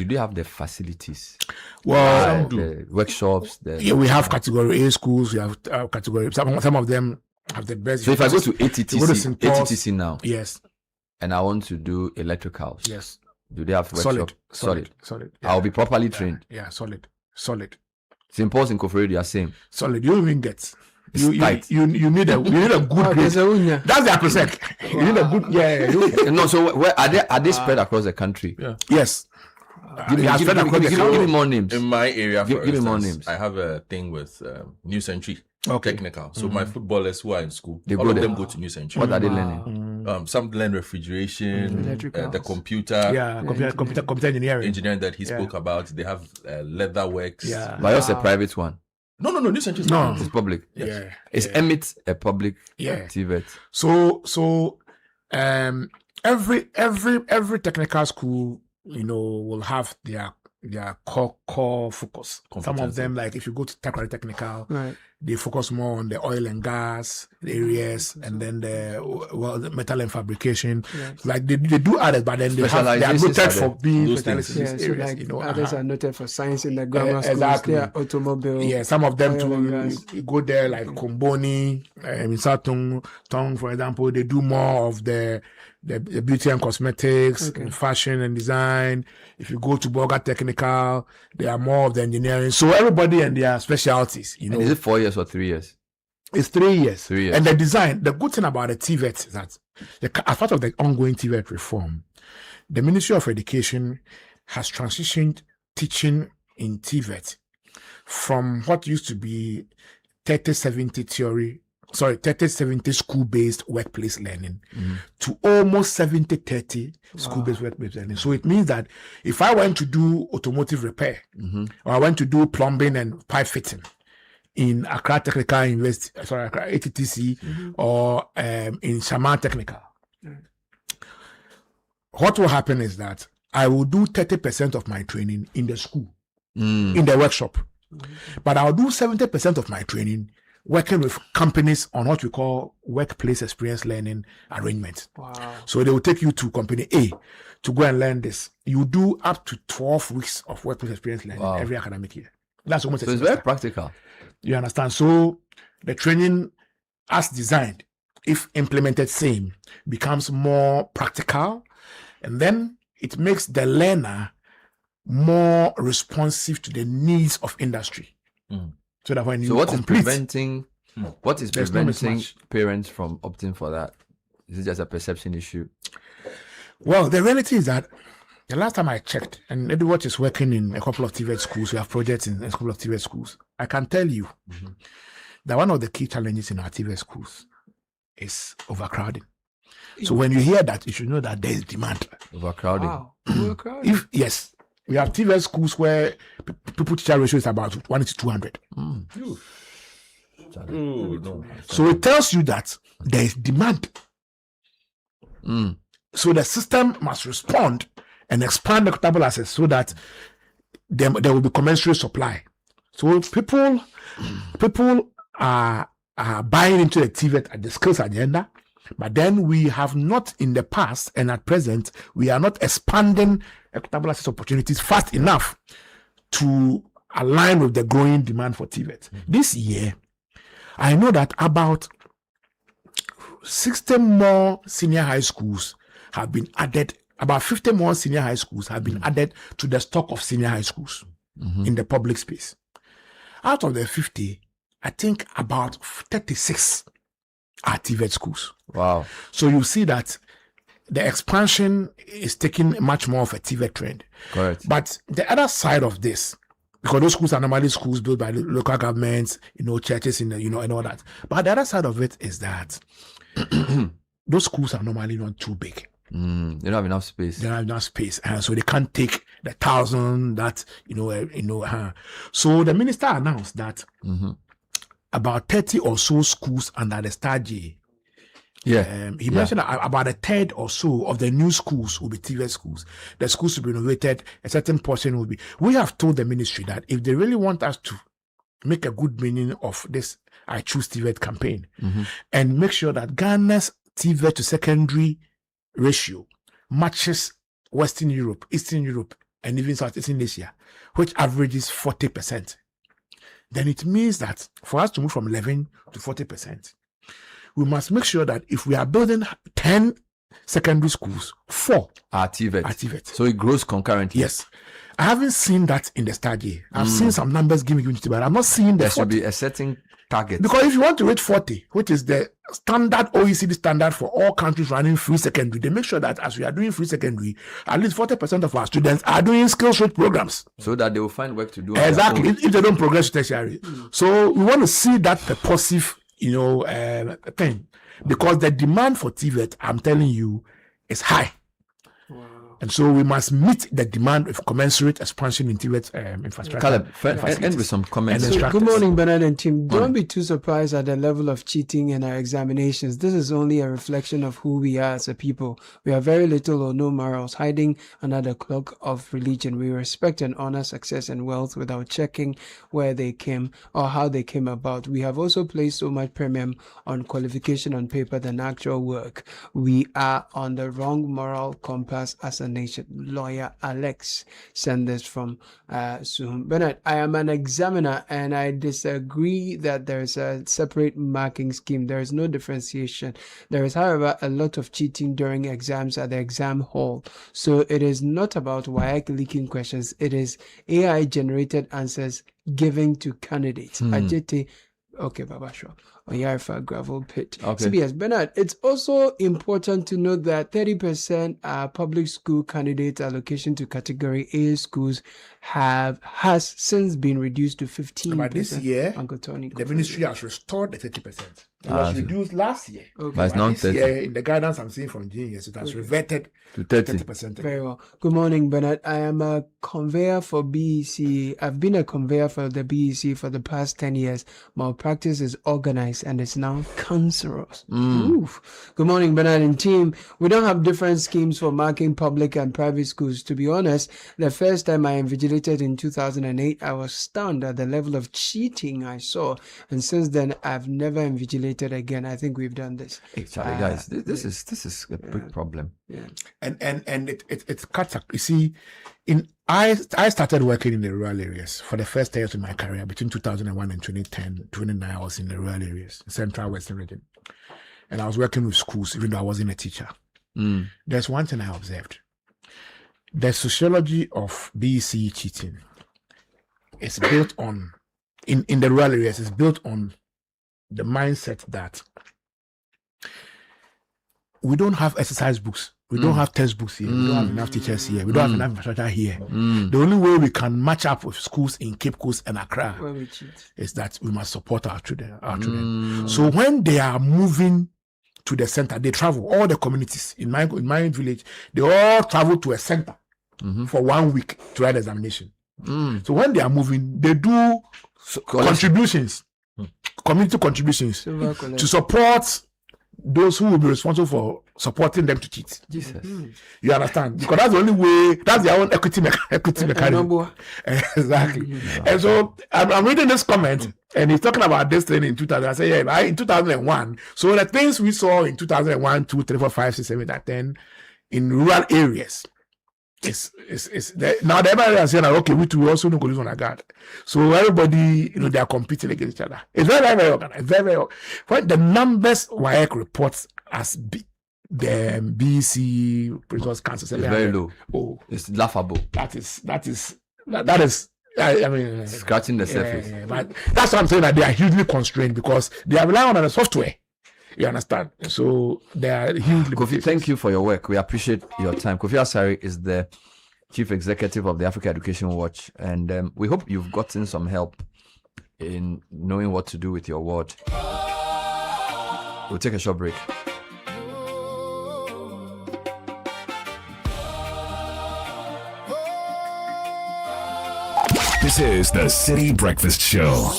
Speaker 8: they have the facilities?
Speaker 10: Well,
Speaker 8: the workshops.
Speaker 10: We have category A schools. We have category. Some of them have the best.
Speaker 8: So if I go to ATTC now,
Speaker 10: yes,
Speaker 8: and I want to do electricals,
Speaker 10: yes,
Speaker 8: do they have workshops?
Speaker 10: Solid. Yeah.
Speaker 8: I'll be properly trained.
Speaker 10: Yeah, solid.
Speaker 8: St. Paul's in Kofori, they are same.
Speaker 10: Solid. You even get. You need a good grade. That's the APRESEC. You need a good
Speaker 8: No, so where are they spread across the country?
Speaker 10: Yes.
Speaker 8: Give me more names.
Speaker 6: In my area,
Speaker 8: give me more names.
Speaker 6: I have a thing with New Century technical. So my footballers who are in school, all of them go to New Century.
Speaker 8: What are they learning?
Speaker 6: Some learn refrigeration, the computer.
Speaker 10: Yeah, computer
Speaker 6: engineering that he spoke about. They have leather works.
Speaker 8: Yeah, but yours a private one.
Speaker 6: No, New Century.
Speaker 8: No, it's public.
Speaker 10: Yeah,
Speaker 8: it's Emmet a public TVET.
Speaker 10: So every technical school, will have their core focus. Some of them, like if you go to technical, they focus more on the oil and gas areas, and then the metal and fabrication. Like they do others, but then they are noted for being specialists in these areas.
Speaker 26: Others are noted for science in the grammar schools. Exactly. Automobile.
Speaker 10: Yeah, some of them too. You go there like Komboni, Tong, for example. They do more of the beauty and cosmetics, and fashion and design. If you go to Boga Technical, they are more of the engineering. So everybody and their specialties.
Speaker 8: And is it 4 years or 3 years?
Speaker 10: It's 3 years.
Speaker 8: 3 years.
Speaker 10: And the design, the good thing about the TVET is that as part of the ongoing TVET reform, the Ministry of Education has transitioned teaching in TVET from what used to be 30-70 school-based workplace learning to almost 70-30 school-based workplace learning. So it means that if I went to do automotive repair, or I went to do plumbing and pipe fitting in Accra Technical University, Accra ATTC, or in Shaman Technical, what will happen is that I will do 30% of my training in the school, in the workshop, but I'll do 70% of my training working with companies on what we call workplace experience learning arrangements.
Speaker 26: Wow.
Speaker 10: So they will take you to company A to go and learn this. You do up to 12 weeks of workplace experience learning every academic year. That's almost
Speaker 8: so it's very practical.
Speaker 10: You understand? So the training as designed, if implemented same, becomes more practical, and then it makes the learner more responsive to the needs of industry. So that when you
Speaker 8: what is preventing parents from opting for that? Is it just a perception issue?
Speaker 10: Well, the reality is that the last time I checked, and Edward is working in a couple of TVET schools, we have projects in a couple of TVET schools. I can tell you that one of the key challenges in our TVET schools is overcrowding. So when you hear that, you should know that there is demand.
Speaker 8: Overcrowding.
Speaker 26: Wow. Overcrowding.
Speaker 10: Yes. We have TVET schools where people-teacher ratio is about 1:200. So it tells you that there is demand. So the system must respond and expand the equitable access so that there will be commensurate supply. So people are buying into the TVET at the skills agenda, but then we have not in the past and at present, we are not expanding equitable access opportunities fast enough to align with the growing demand for TVET. This year, I know that about 60 more senior high schools have been added, about 50 more senior high schools have been added to the stock of senior high schools in the public space. Out of the 50, I think about 36 are TVET schools.
Speaker 8: Wow.
Speaker 10: So you see that the expansion is taking much more of a TVET trend.
Speaker 8: Correct.
Speaker 10: But the other side of this, because those schools are normally schools built by the local governments, churches in the, and all that. But the other side of it is that those schools are normally not too big.
Speaker 8: They don't have enough space.
Speaker 10: They don't have enough space. So they can't take the 1,000 that, So the minister announced that about 30 or so schools under the Star J. He mentioned that about a third or so of the new schools will be TVET schools. The schools will be renovated. A certain portion will be. We have told the ministry that if they really want us to make a good meaning of this I Choose TVET campaign and make sure that Ghana's TVET to secondary ratio matches Western Europe, Eastern Europe, and even Southeastern Asia, which averages 40%, then it means that for us to move from 11 to 40%, we must make sure that if we are building 10 secondary schools, 4
Speaker 8: are TVET.
Speaker 10: TVET.
Speaker 8: So it grows concurrently.
Speaker 10: Yes. I haven't seen that in the study. I've seen some numbers giving, but I'm not seeing
Speaker 8: there should be a certain target.
Speaker 10: Because if you want to reach 40, which is the standard OECD standard for all countries running free secondary, they make sure that as we are doing free secondary, at least 40% of our students are doing skills-rich programs.
Speaker 8: So that they will find work to do.
Speaker 10: Exactly, if they don't progress to tertiary. So we want to see that purposive thing. Because the demand for TVET, I'm telling you, is high. And so we must meet the demand of commensurate expansion in TVET infrastructure.
Speaker 8: Caleb, end with some comments.
Speaker 26: Good morning, Bernard and team. Don't be too surprised at the level of cheating in our examinations. This is only a reflection of who we are as a people. We have very little or no morals, hiding under the cloak of religion. We respect and honor success and wealth without checking where they came or how they came about. We have also placed so much premium on qualification on paper than actual work. We are on the wrong moral compass as a nation. Lawyer Alex sent this from Suhum. Bernard, I am an examiner and I disagree that there is a separate marking scheme. There is no differentiation. There is, however, a lot of cheating during exams at the exam hall. So it is not about WAEC leaking questions. It is AI generated answers given to candidates. Ajete, okay, Baba, sure. Oyarifa gravel pit.
Speaker 8: Okay.
Speaker 26: CBS Bernard, it's also important to note that 30% public school candidate allocation to category A schools has since been reduced to 15%.
Speaker 10: But this year,
Speaker 26: Uncle Tony,
Speaker 10: the ministry has restored the 30%. It was reduced last year.
Speaker 26: Okay.
Speaker 8: But it's now
Speaker 10: this
Speaker 8: 30.
Speaker 10: year, in the guidance I'm seeing from genius, it has reverted
Speaker 8: to 30%.
Speaker 10: 30%.
Speaker 26: Very well. Good morning, Bernard. I am a conveyor for BEC. I've been a conveyor for the BEC for the past 10 years. Malpractice is organized and it's now cancerous. Oof. Good morning, Bernard and team. We don't have different schemes for marking public and private schools. To be honest, the first time I invigilated in 2008, I was stunned at the level of cheating I saw. And since then, I've never invigilated again. I think we've done this.
Speaker 8: Hey, Charlie, guys, this is a big problem.
Speaker 26: Yeah.
Speaker 10: And it's cut. You see, I started working in the rural areas for the first 10 years of my career. Between 2001 and 2009, I was in the rural areas, Central Western region. And I was working with schools, even though I wasn't a teacher. There's one thing I observed. The sociology of BEC cheating is built on, in the rural areas, is built on the mindset that we don't have exercise books. We don't have textbooks here. We don't have enough teachers here. We don't have enough infrastructure here. The only way we can match up with schools in Cape Coast and Accra is that we must support our children. So when they are moving to the center, they travel. All the communities in my village, they all travel to a center for 1 week to write examination. So when they are moving, they do contributions, community contributions to support those who will be responsible for supporting them to cheat.
Speaker 8: Jesus.
Speaker 10: You understand? Because that's the only way, that's their own equity mechanism. Exactly. And so I'm reading this comment and he's talking about this thing in 2000. I say, yeah, in 2001. So the things we saw in 2001, 2, 3, 4, 5, 6, 7, 8, 10 in rural areas. Now the everybody is saying, okay, we too also know police on our guard. So everybody, they are competing against each other. It's very, very organized. Very, very. When the numbers WAEC reports as the BC resource cancer,
Speaker 8: it's very low.
Speaker 10: Oh,
Speaker 8: it's laughable.
Speaker 10: That is. I mean,
Speaker 8: scratching the surface.
Speaker 10: But that's what I'm saying, that they are hugely constrained because they are relying on the software. You understand? So they are hugely.
Speaker 8: Kofi, thank you for your work. We appreciate your time. Kofi Asari is the Chief Executive of the Africa Education Watch, and we hope you've gotten some help in knowing what to do with your ward. We'll take a short break.
Speaker 7: This is the City Breakfast Show,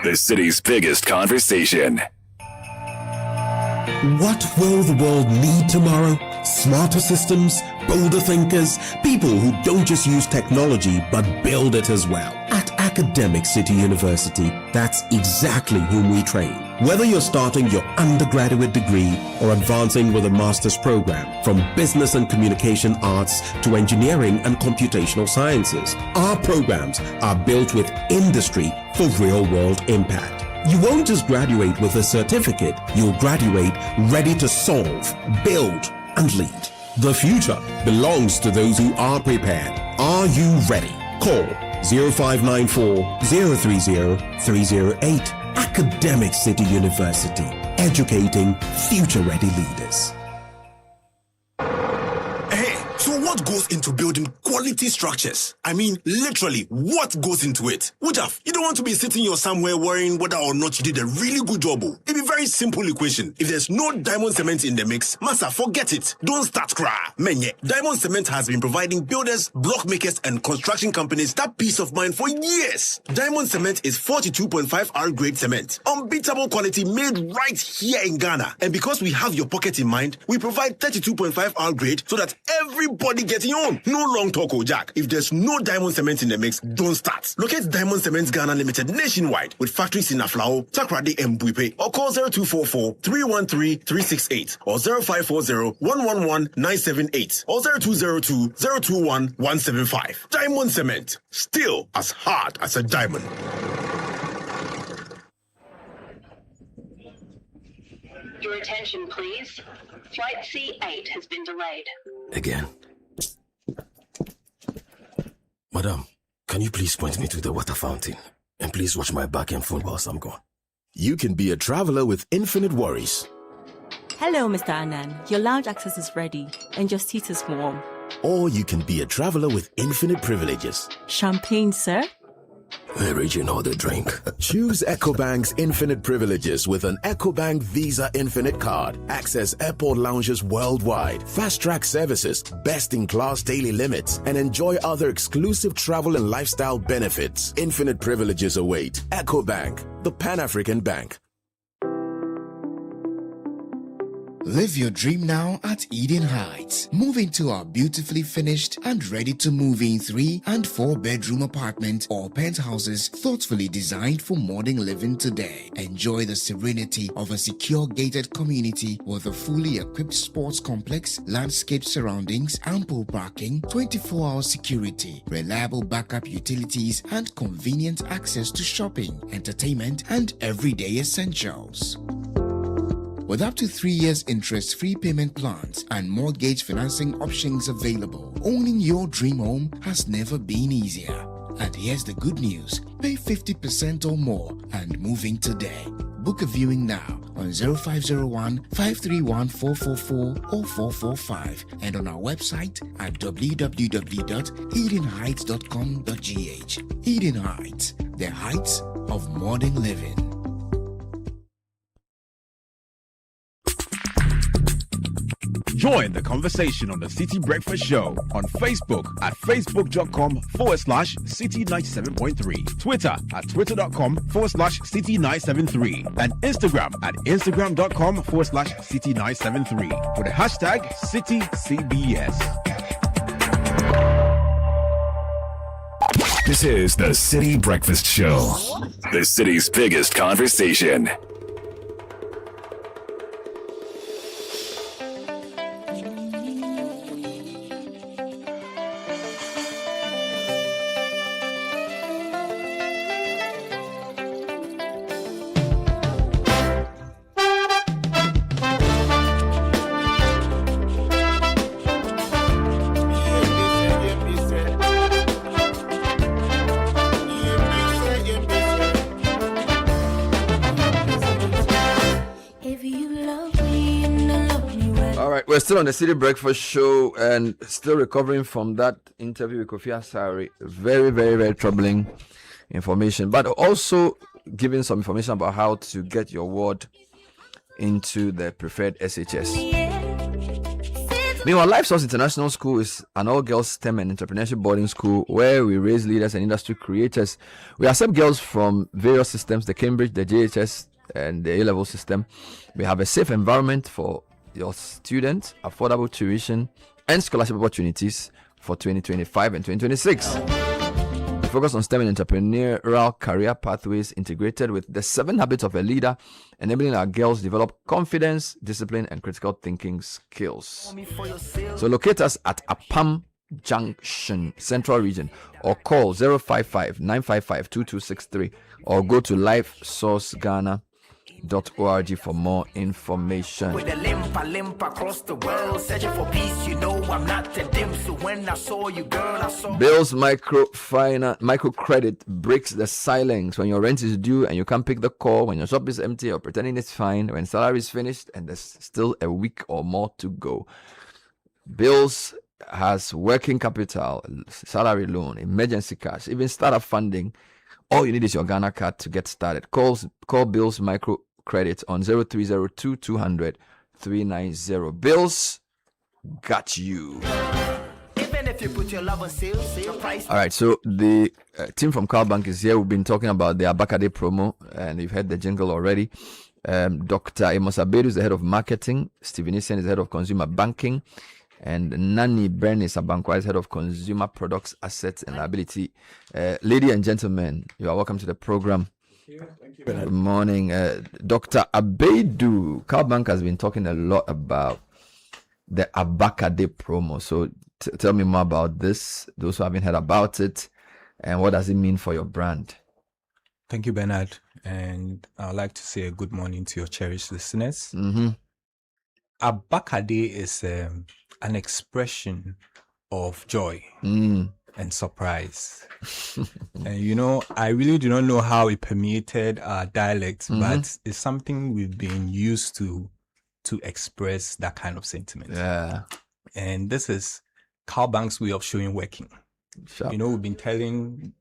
Speaker 7: the city's biggest conversation.
Speaker 3: What will the world need tomorrow? Smarter systems, bolder thinkers, people who don't just use technology but build it as well. At Academic City University, that's exactly whom we train. Whether you're starting your undergraduate degree or advancing with a master's program, from business and communication arts to engineering and computational sciences, our programs are built with industry for real-world impact. You won't just graduate with a certificate, you'll graduate ready to solve, build, and lead. The future belongs to those who are prepared. Are you ready? Call 0594 030 308. Academic City University, educating future-ready leaders. So what goes into building quality structures? I mean, literally, what goes into it? Ujaf, you don't want to be sitting here somewhere worrying whether or not you did a really good job. It's a very simple equation. If there's no diamond cement in the mix, massa, forget it. Don't start cry. Menye, diamond cement has been providing builders, block makers, and construction companies that peace of mind for years. Diamond cement is 42.5 R grade cement. Unbeatable quality made right here in Ghana. And because we have your pocket in mind, we provide 32.5 R grade so that everybody gets your own. No long talk, Jack. If there's no diamond cement in the mix, don't start. Locate Diamond Cement Ghana Limited nationwide with factories in Aflao, Takrade, and Buipe, or call 0244-313-368 or 0540-111-978 or 0202-021-175. Diamond Cement, still as hard as a diamond.
Speaker 2: Your attention, please. Flight C8 has been delayed.
Speaker 11: Again. Madam, can you please point me to the water fountain? And please watch my back and phone whilst I'm gone.
Speaker 12: You can be a traveler with infinite worries.
Speaker 13: Hello, Mr. Annan. Your lounge access is ready and your seat is warm.
Speaker 12: Or you can be a traveler with infinite privileges.
Speaker 13: Champagne, sir?
Speaker 11: The region or the drink.
Speaker 12: Choose EcoBank's infinite privileges with an EcoBank Visa Infinite card. Access airport lounges worldwide, fast-track services, best-in-class daily limits, and enjoy other exclusive travel and lifestyle benefits. Infinite privileges await. EcoBank, the Pan-African Bank.
Speaker 14: Live your dream now at Eden Heights. Move into our beautifully finished and ready to move in 3 and 4 bedroom apartment or penthouses thoughtfully designed for modern living today. Enjoy the serenity of a secure gated community with a fully equipped sports complex, landscape surroundings, ample parking, 24-hour security, reliable backup utilities, and convenient access to shopping, entertainment, and everyday essentials. With up to 3 years interest-free payment plans and mortgage financing options available, owning your dream home has never been easier. And here's the good news. Pay 50% or more and move in today. Book a viewing now on 0501-531-444 or 445 and on our website at www.edenheights.com.gh. Eden Heights, the heights of modern living.
Speaker 15: Join the conversation on the City Breakfast Show on Facebook at facebook.com/City97.3, Twitter at twitter.com/City973, and Instagram at instagram.com/City973 with the hashtag CityCBS.
Speaker 7: This is the City Breakfast Show, the city's biggest conversation.
Speaker 8: We're still on the City Breakfast Show and still recovering from that interview with Kofi Asari. Very, very, very troubling information, but also giving some information about how to get your ward into the preferred SHS. Meanwhile, Life Source International School is an all-girls STEM and entrepreneurship boarding school where we raise leaders and industry creators. We accept girls from various systems, the Cambridge, the JHS, and the A-level system. We have a safe environment for your students, affordable tuition, and scholarship opportunities for 2025 and 2026. We focus on STEM and entrepreneurial career pathways integrated with the 7 habits of a leader, enabling our girls to develop confidence, discipline, and critical thinking skills. So locate us at Apam Junction, Central Region, or call 055-955-2263 or go to lifesourceghana.org for more information.
Speaker 16: With a limp across the world, searching for peace. You know I'm not a dim. So when I saw you, girl, I saw.
Speaker 8: Bill's microcredit breaks the silence when your rent is due and you can't pick the call, when your shop is empty or pretending it's fine, when salary is finished and there's still a week or more to go. Bill's has working capital, salary loan, emergency cash, even startup funding, all you need is your Ghana card to get started. Call Bills Micro Credit on 0302 200 390. Bills got you.
Speaker 16: Even if you put your love on sale, sale price.
Speaker 8: All right, so the team from Carl Bank is here. We've been talking about the Abakade promo, and you've heard the jingle already. Dr. Amos Abedu is the head of marketing. Stephen Isen is the head of consumer banking. And Nani Bernice Abankwa is head of consumer products, assets, and liability. Ladies and gentlemen, you are welcome to the program.
Speaker 10: Thank you.
Speaker 8: Good morning. Dr. Abedu, Carl Bank has been talking a lot about the Abakade promo. So tell me more about this, those who haven't heard about it, and what does it mean for your brand?
Speaker 4: Thank you, Bernard. And I'd like to say a good morning to your cherished listeners. Abakade is an expression of joy and surprise. And you know, I really do not know how it permeated our dialect, but it's something we've been used to express that kind of sentiment.
Speaker 8: Yeah.
Speaker 4: And this is Carl Bank's way of showing working.
Speaker 8: Sure.
Speaker 4: You know, we've been telling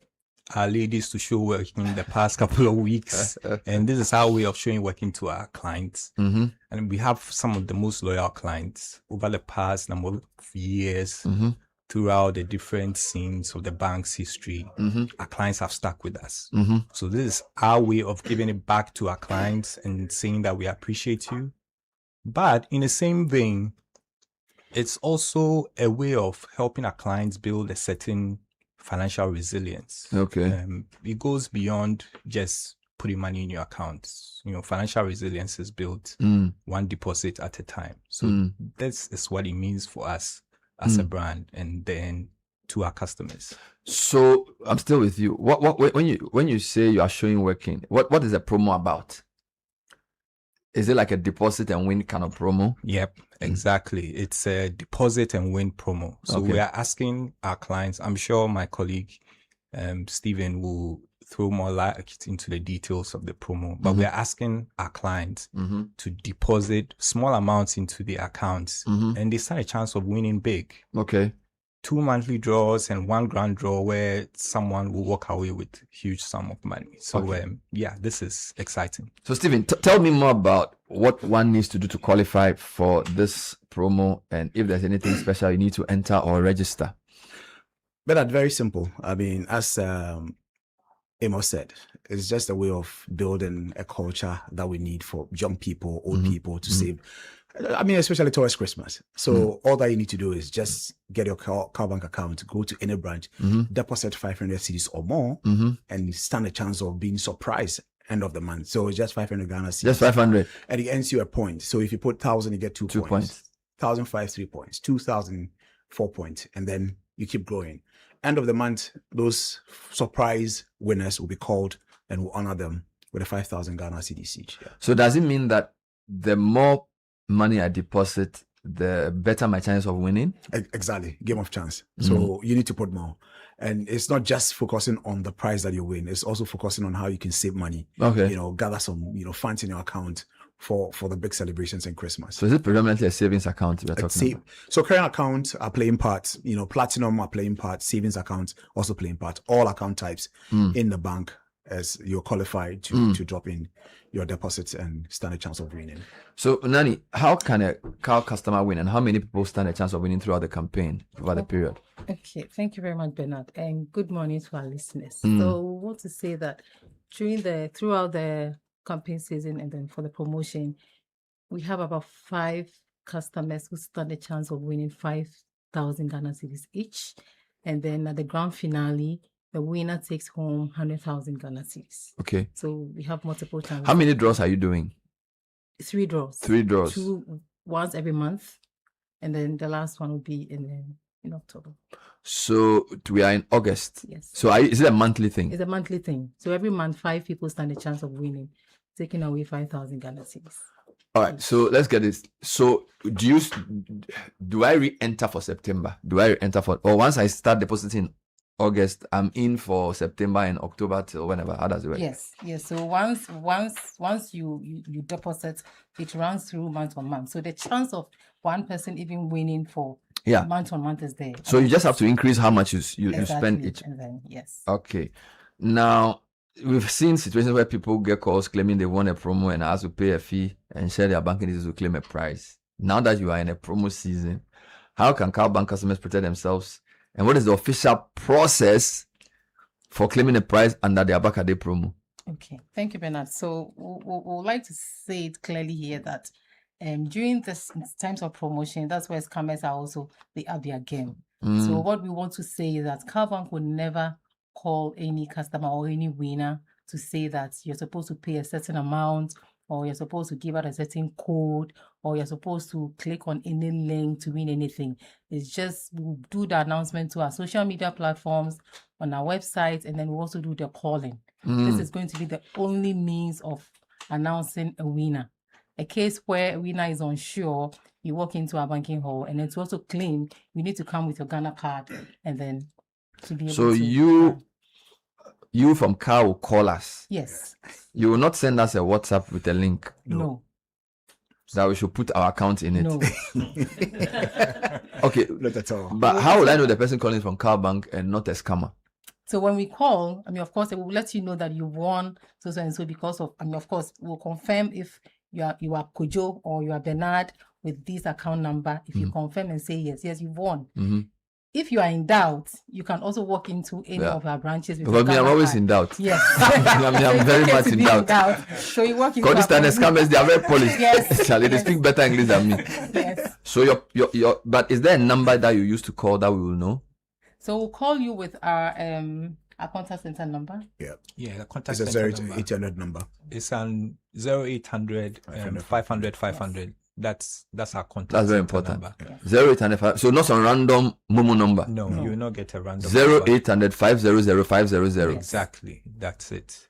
Speaker 4: our ladies to show working the past couple of weeks, and this is our way of showing working to our clients. And we have some of the most loyal clients over the past number of years throughout the different scenes of the bank's history. Our clients have stuck with us. So this is our way of giving it back to our clients and saying that we appreciate you. But in the same vein, it's also a way of helping our clients build a certain financial resilience.
Speaker 8: Okay.
Speaker 4: It goes beyond just putting money in your accounts. You know, financial resilience is built one deposit at a time. So this is what it means for us as a brand, and then to our customers.
Speaker 8: So I'm still with you. What when you say you are showing working, what is the promo about? Is it like a deposit and win kind of promo?
Speaker 4: Yep, exactly. It's a deposit and win promo. So we are asking our clients, I'm sure my colleague Stephen will throw more light into the details of the promo, but we are asking our clients to deposit small amounts into the accounts, and they stand a chance of winning big.
Speaker 8: Okay.
Speaker 4: 2 monthly draws and 1 grand draw where someone will walk away with huge sum of money. So yeah, this is exciting.
Speaker 8: So Stephen, tell me more about what one needs to do to qualify for this promo, and if there's anything special you need to enter or register.
Speaker 10: But that's very simple. I mean, as Amos said, it's just a way of building a culture that we need for young people, old people to save. I mean, especially towards Christmas. So all that you need to do is just get your Carl Bank account, go to any branch, deposit 500 cedis or more, and stand a chance of being surprised end of the month. So it's just 500 Ghana cedis.
Speaker 8: Just 500. And
Speaker 10: it earns you a point. So if you put 1,000, you get 2 points. 1,005, 3 points. 2,000, 4 points. And then you keep growing. End of the month, those surprise winners will be called, and we'll honor them with a 5,000 Ghana cedis each. Yeah.
Speaker 8: So does it mean that the more money I deposit, the better my chance of winning?
Speaker 10: Exactly. Game of chance. So you need to put more. And it's not just focusing on the prize that you win. It's also focusing on how you can save money.
Speaker 8: Okay.
Speaker 10: You know, gather some, funds in your account for the big celebrations in Christmas.
Speaker 8: So is it predominantly a savings account we're talking about?
Speaker 10: So current account are playing part, platinum are playing part, savings accounts also playing part, all account types in the bank, as you're qualified to drop in your deposits and stand a chance of winning.
Speaker 8: So Nani, how can a Carl customer win, and how many people stand a chance of winning throughout the campaign, over the period?
Speaker 17: Okay, thank you very much, Bernard, and good morning to our listeners. So we want to say that throughout the campaign season and then for the promotion, we have about 5 customers who stand a chance of winning 5,000 Ghana cedis each, and then at the grand finale, the winner takes home 100,000 Ghana cedis.
Speaker 8: Okay.
Speaker 17: So we have multiple chances.
Speaker 8: How many draws are you doing?
Speaker 17: 3 draws.
Speaker 8: 3 draws.
Speaker 17: 2 once every month, and then the last one will be in October.
Speaker 8: So we are in August.
Speaker 17: Yes.
Speaker 8: So is it a monthly thing?
Speaker 17: It's a monthly thing. So every month, 5 people stand a chance of winning, taking away 5,000 Ghana cedis.
Speaker 8: All right. So let's get this. So do I re-enter for September? Or once I start depositing August, I'm in for September and October till whenever? How does it work?
Speaker 17: Yes. So once you deposit, it runs through month on month. So the chance of one person even winning for
Speaker 8: Yeah.
Speaker 17: Month on month is there.
Speaker 8: So you just have to increase how much you spend
Speaker 17: Exactly,
Speaker 8: each.
Speaker 17: and then yes.
Speaker 8: Okay. Now, we've seen situations where people get calls claiming they want a promo and ask to pay a fee and share their banking details to claim a price. Now that you are in a promo season, how can CalBank customers protect themselves? And what is the official process for claiming a price under their back a day promo?
Speaker 17: Okay, thank you, Bernard. So we would like to say it clearly here that during this times of promotion, that's where scammers are also, they up their game. So what we want to say is that CalBank will never call any customer or any winner to say that you're supposed to pay a certain amount, or you're supposed to give out a certain code, or you're supposed to click on any link to win anything. It's just, we'll do the announcement to our social media platforms, on our website, and then we'll also do the calling. This is going to be the only means of announcing a winner. A case where a winner is unsure, you walk into our banking hall, and then to also claim, you need to come with your Ghana card, and then to be able
Speaker 8: So
Speaker 17: to...
Speaker 8: you from Car will call us.
Speaker 17: Yes.
Speaker 8: You will not send us a WhatsApp with a link.
Speaker 17: No.
Speaker 8: That we should put our account in it.
Speaker 17: No.
Speaker 8: Okay.
Speaker 10: Not at all.
Speaker 8: But how will I know the person calling from CalBank and not a scammer?
Speaker 17: So when we call, I mean, of course, they will let you know that you won so and so because of, I mean, of course, we'll confirm if you are Kojo or you are Bernard with this account number. If you confirm and say yes, you've won. If you are in doubt, you can also walk into any of our branches.
Speaker 8: Because me, I'm always in doubt.
Speaker 17: Yes.
Speaker 8: I'm very much in doubt.
Speaker 17: So you walk into
Speaker 8: because these scammers, they are very polished.
Speaker 17: Yes.
Speaker 8: Charlie, they speak better English than me.
Speaker 17: Yes.
Speaker 8: So but is there a number that you used to call that we will know?
Speaker 17: So we'll call you with our contact center number.
Speaker 10: Yeah.
Speaker 4: Yeah, the contact
Speaker 10: It's a
Speaker 4: center
Speaker 10: 0800 number.
Speaker 4: It's an 0800 500 500. That's our contact.
Speaker 8: That's very
Speaker 4: center
Speaker 8: important.
Speaker 4: Number.
Speaker 8: 0800. So not some random Momo number.
Speaker 4: No, you will not get a random
Speaker 8: 0800 500 500.
Speaker 4: Exactly. That's it.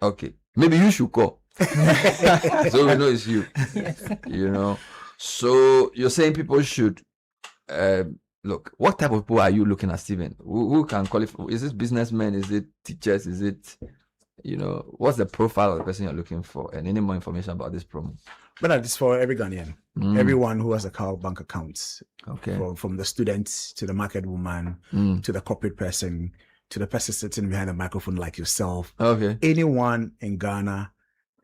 Speaker 8: Okay. Maybe you should call. So we know it's you.
Speaker 17: Yes.
Speaker 8: You know. So you're saying people should look, what type of people are you looking at, Stephen? Who can qualify? Is it businessmen? Is it teachers? Is it, what's the profile of the person you're looking for? And any more information about this promo?
Speaker 10: But it's for every Ghanaian, everyone who has a CalBank account.
Speaker 8: Okay.
Speaker 10: From the student to the market woman to the corporate person to the person sitting behind the microphone like yourself.
Speaker 8: Okay.
Speaker 10: Anyone in Ghana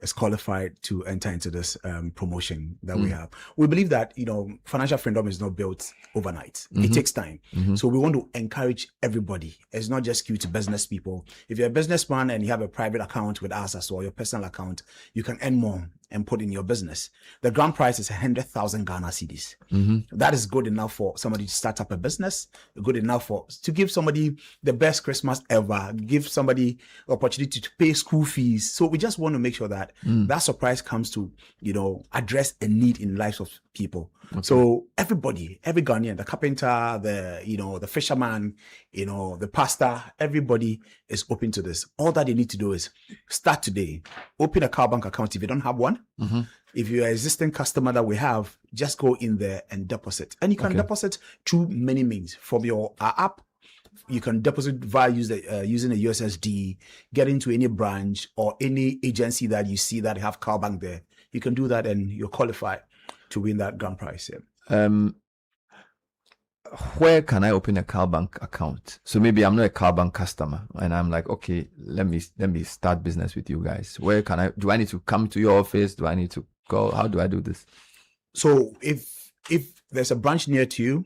Speaker 10: is qualified to enter into this promotion that we have. We believe that, financial freedom is not built overnight. It takes time. So we want to encourage everybody. It's not just skewed to business people. If you're a businessman and you have a private account with us as well, your personal account, you can earn more and put in your business. The grand prize is 100,000 Ghana cedis. That is good enough for somebody to start up a business, good enough to give somebody the best Christmas ever, give somebody opportunity to pay school fees. So we just want to make sure that that surprise comes to, address a need in lives of people. Okay. So everybody, every Ghanaian, the carpenter, the fisherman, the pastor, everybody is open to this. All that they need to do is start today, open a CalBank account if you don't have one. If you're an existing customer that we have, just go in there and deposit. And you can deposit through many means. From your app, you can deposit via using a USSD, get into any branch or any agency that you see that have CalBank there. You can do that and you're qualified to win that grand prize. Yeah.
Speaker 8: Where can I open a CalBank account? So maybe I'm not a CalBank customer and I'm like, okay, let me start business with you guys. Where can do I need to come to your office? Do I need to go? How do I do this?
Speaker 10: So if there's a branch near to you,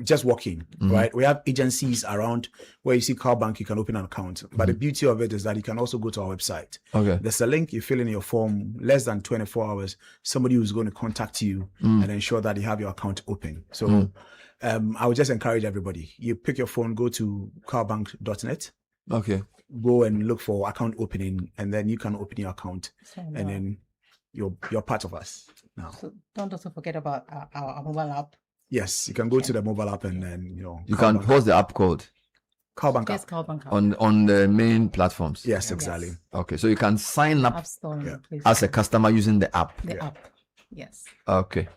Speaker 10: just walk in, right? We have agencies around where you see CalBank, you can open an account. But the beauty of it is that you can also go to our website.
Speaker 8: Okay.
Speaker 10: There's a link, you fill in your form, less than 24 hours, somebody who's going to contact you and ensure that you have your account open. So I would just encourage everybody. You pick your phone, go to calbank.net.
Speaker 8: Okay.
Speaker 10: Go and look for account opening, and then you can open your account, and then you're part of us now.
Speaker 17: So don't also forget about our mobile app.
Speaker 10: Yes, you can go to the mobile app and then
Speaker 8: you can post the app called
Speaker 10: CalBank
Speaker 17: Yes, CalBank app.
Speaker 8: on the main platforms.
Speaker 10: Yes, exactly.
Speaker 8: Okay, so you can sign up
Speaker 17: App Store,
Speaker 8: as a customer using the app.
Speaker 17: The app, yes.
Speaker 8: Okay.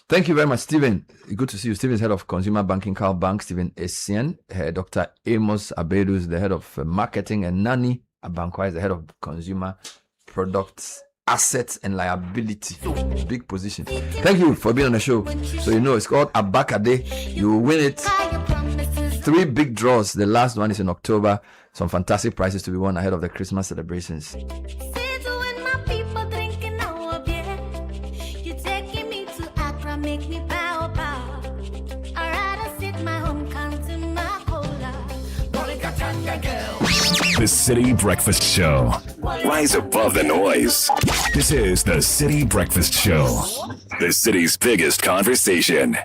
Speaker 8: Thank you very much, Stephen. Good to see you. Stephen is head of consumer banking, CalBank. Stephen Essien, Dr. Amos Abedu is the head of marketing, and Nani Abankwa is the head of consumer products assets and liability. Big position. Thank you for being on the show. So you know it's called Abakade. You will win it. 3 big draws. The last one is in October. Some fantastic prizes to be won ahead of the Christmas celebrations.
Speaker 7: The City Breakfast Show. Rise above the noise. This is the City Breakfast Show. The city's biggest conversation.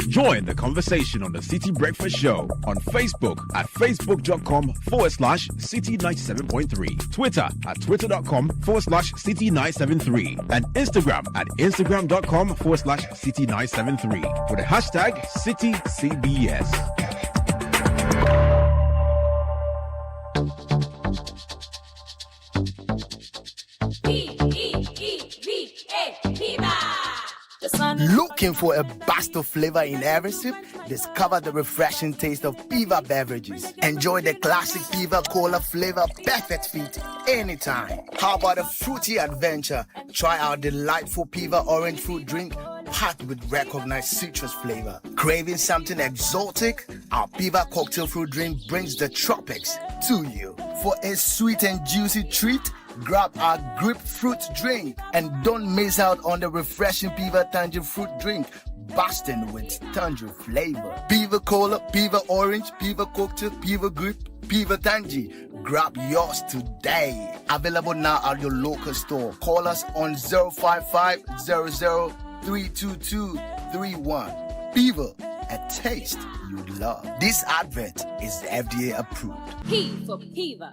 Speaker 15: Join the conversation on the City Breakfast Show on Facebook at facebook.com/City97.3, Twitter at twitter.com/City973, and Instagram at instagram.com/City973 with the hashtag CityCBS.
Speaker 16: Looking for a burst of flavor in every sip? Discover the refreshing taste of Piva beverages. Enjoy the classic Piva Cola flavor, perfect fit anytime. How about a fruity adventure? Try our delightful Piva orange fruit drink packed with recognized citrus flavor. Craving something exotic? Our Piva cocktail fruit drink brings the tropics to you. For a sweet and juicy treat, grab our grapefruit drink and don't miss out on the refreshing Piva Tangerine fruit drink, bursting with tangerine flavor. Piva Cola, Piva Orange, Piva Cocktail, Piva Grape, Piva Tangerine. Grab yours today. Available now at your local store. Call us on 055-00-322-31. Piva, a taste you love. This advert is FDA approved.
Speaker 18: P for Piva.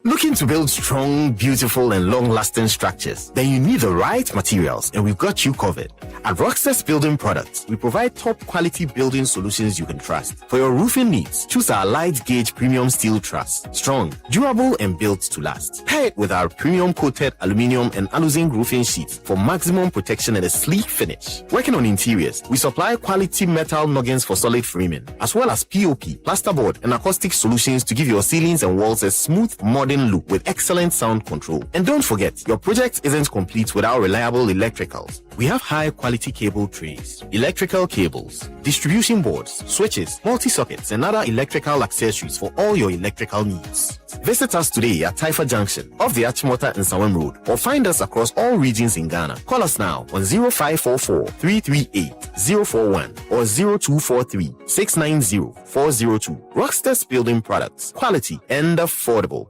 Speaker 19: Looking to build strong, beautiful, and long-lasting structures? Then you need the right materials, and we've got you covered. At Rockstars Building Products, we provide top-quality building solutions you can trust. For your roofing needs, choose our light-gauge premium steel truss. Strong, durable, and built to last. Pair it with our premium-coated aluminium and alu-zinc roofing sheets for maximum protection and a sleek finish. Working on interiors, we supply quality metal noggins for solid framing, as well as POP, plasterboard, and acoustic solutions to give your ceilings and walls a smooth, modern look with excellent sound control. And don't forget, your project isn't complete without reliable electricals. We have high quality cable trays, electrical cables, distribution boards, switches, multi-sockets, and other electrical accessories for all your electrical needs. Visit us today at Taifa Junction, off the Achimota and Sawam Road, or find us across all regions in Ghana. Call us now on 0544-338-041 or 0243-690-402. Rockstars Building Products, quality and affordable.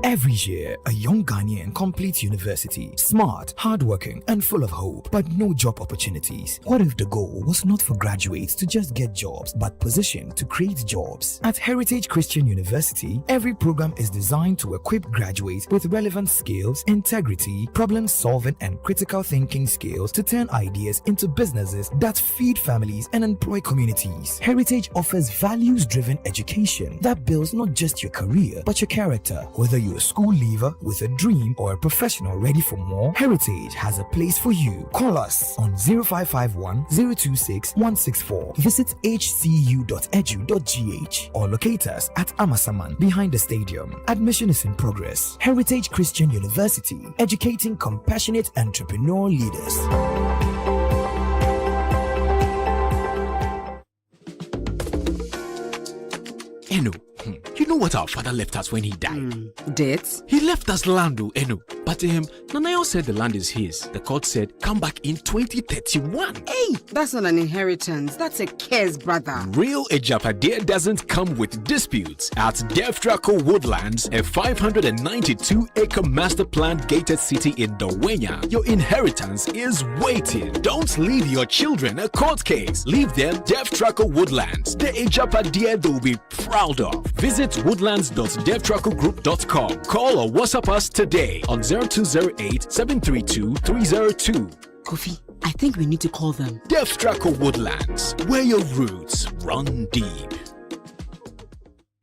Speaker 20: Every year, a young Ghanaian completes university, smart, hardworking, and full of hope, but no job opportunities. What if the goal was not for graduates to just get jobs, but positioned to create jobs? At Heritage Christian University, every program is designed to equip graduates with relevant skills, integrity, problem-solving, and critical thinking skills to turn ideas into businesses that feed families and employ communities. Heritage offers values-driven education that builds not just your career, but your character. Whether you're a school leaver with a dream or a professional ready for more, Heritage has a place for you. Call us on 0551 026 164. Visit hcu.edu.gh or locate us at Amasaman behind the stadium. Admission is in progress. Heritage Christian University, educating compassionate entrepreneur leaders.
Speaker 22: Eno, you know what our father left us when he died?
Speaker 23: Debts?
Speaker 22: He left us land, Eno. But Nanayo said the land is his. The court said, come back in 2031.
Speaker 23: Hey, that's not an inheritance. That's a curse, brother.
Speaker 22: Real Ejapade doesn't come with disputes. At Deftraco Woodlands, a 592-acre master plan gated city in Dawenya, your inheritance is waiting. Don't leave your children a court case. Leave them Deftraco Woodlands, the Ejapade they'll be proud of. Visit woodlands.devtracogroup.com. Call or WhatsApp us today on 0208-732-302.
Speaker 23: Kofi, I think we need to call them.
Speaker 22: Deftraco Woodlands, where your roots run deep.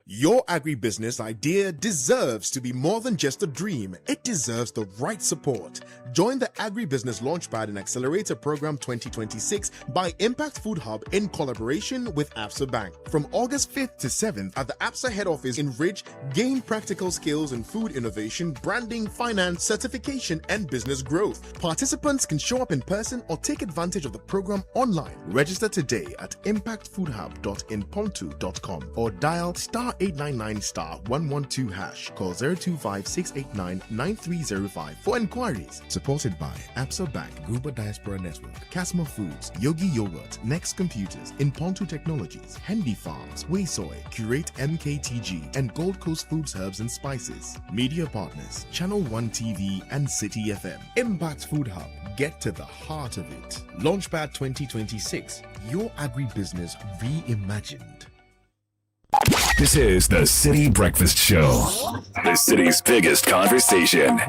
Speaker 24: Your agribusiness idea deserves to be more than just a dream. It deserves the right support.
Speaker 1: Join the Agribusiness Launchpad and Accelerator Program 2026 by Impact Food Hub in collaboration with Absa Bank. From August 5th to 7th at the Absa head office in Ridge, gain practical skills in food innovation, branding, finance, certification, and business growth. Participants can show up in person or take advantage of the program online. Register today at impactfoodhub.inpontu.com or dial *899*112#. Call 025-689-9305 for inquiries. Supported by Absa Bank, Gruber Diaspora Network, Casmo Foods, Yogi Yogurt, Next Computers, Inpontu Technologies, Hendy Farms, Waysoy, Curate MKTG, and Gold Coast Foods, Herbs and Spices. Media partners, Channel 1 TV and Citi FM. Impact Food Hub. Get to the heart of it. Launchpad 2026. Your agribusiness reimagined.
Speaker 7: This is the City Breakfast Show, the city's biggest conversation.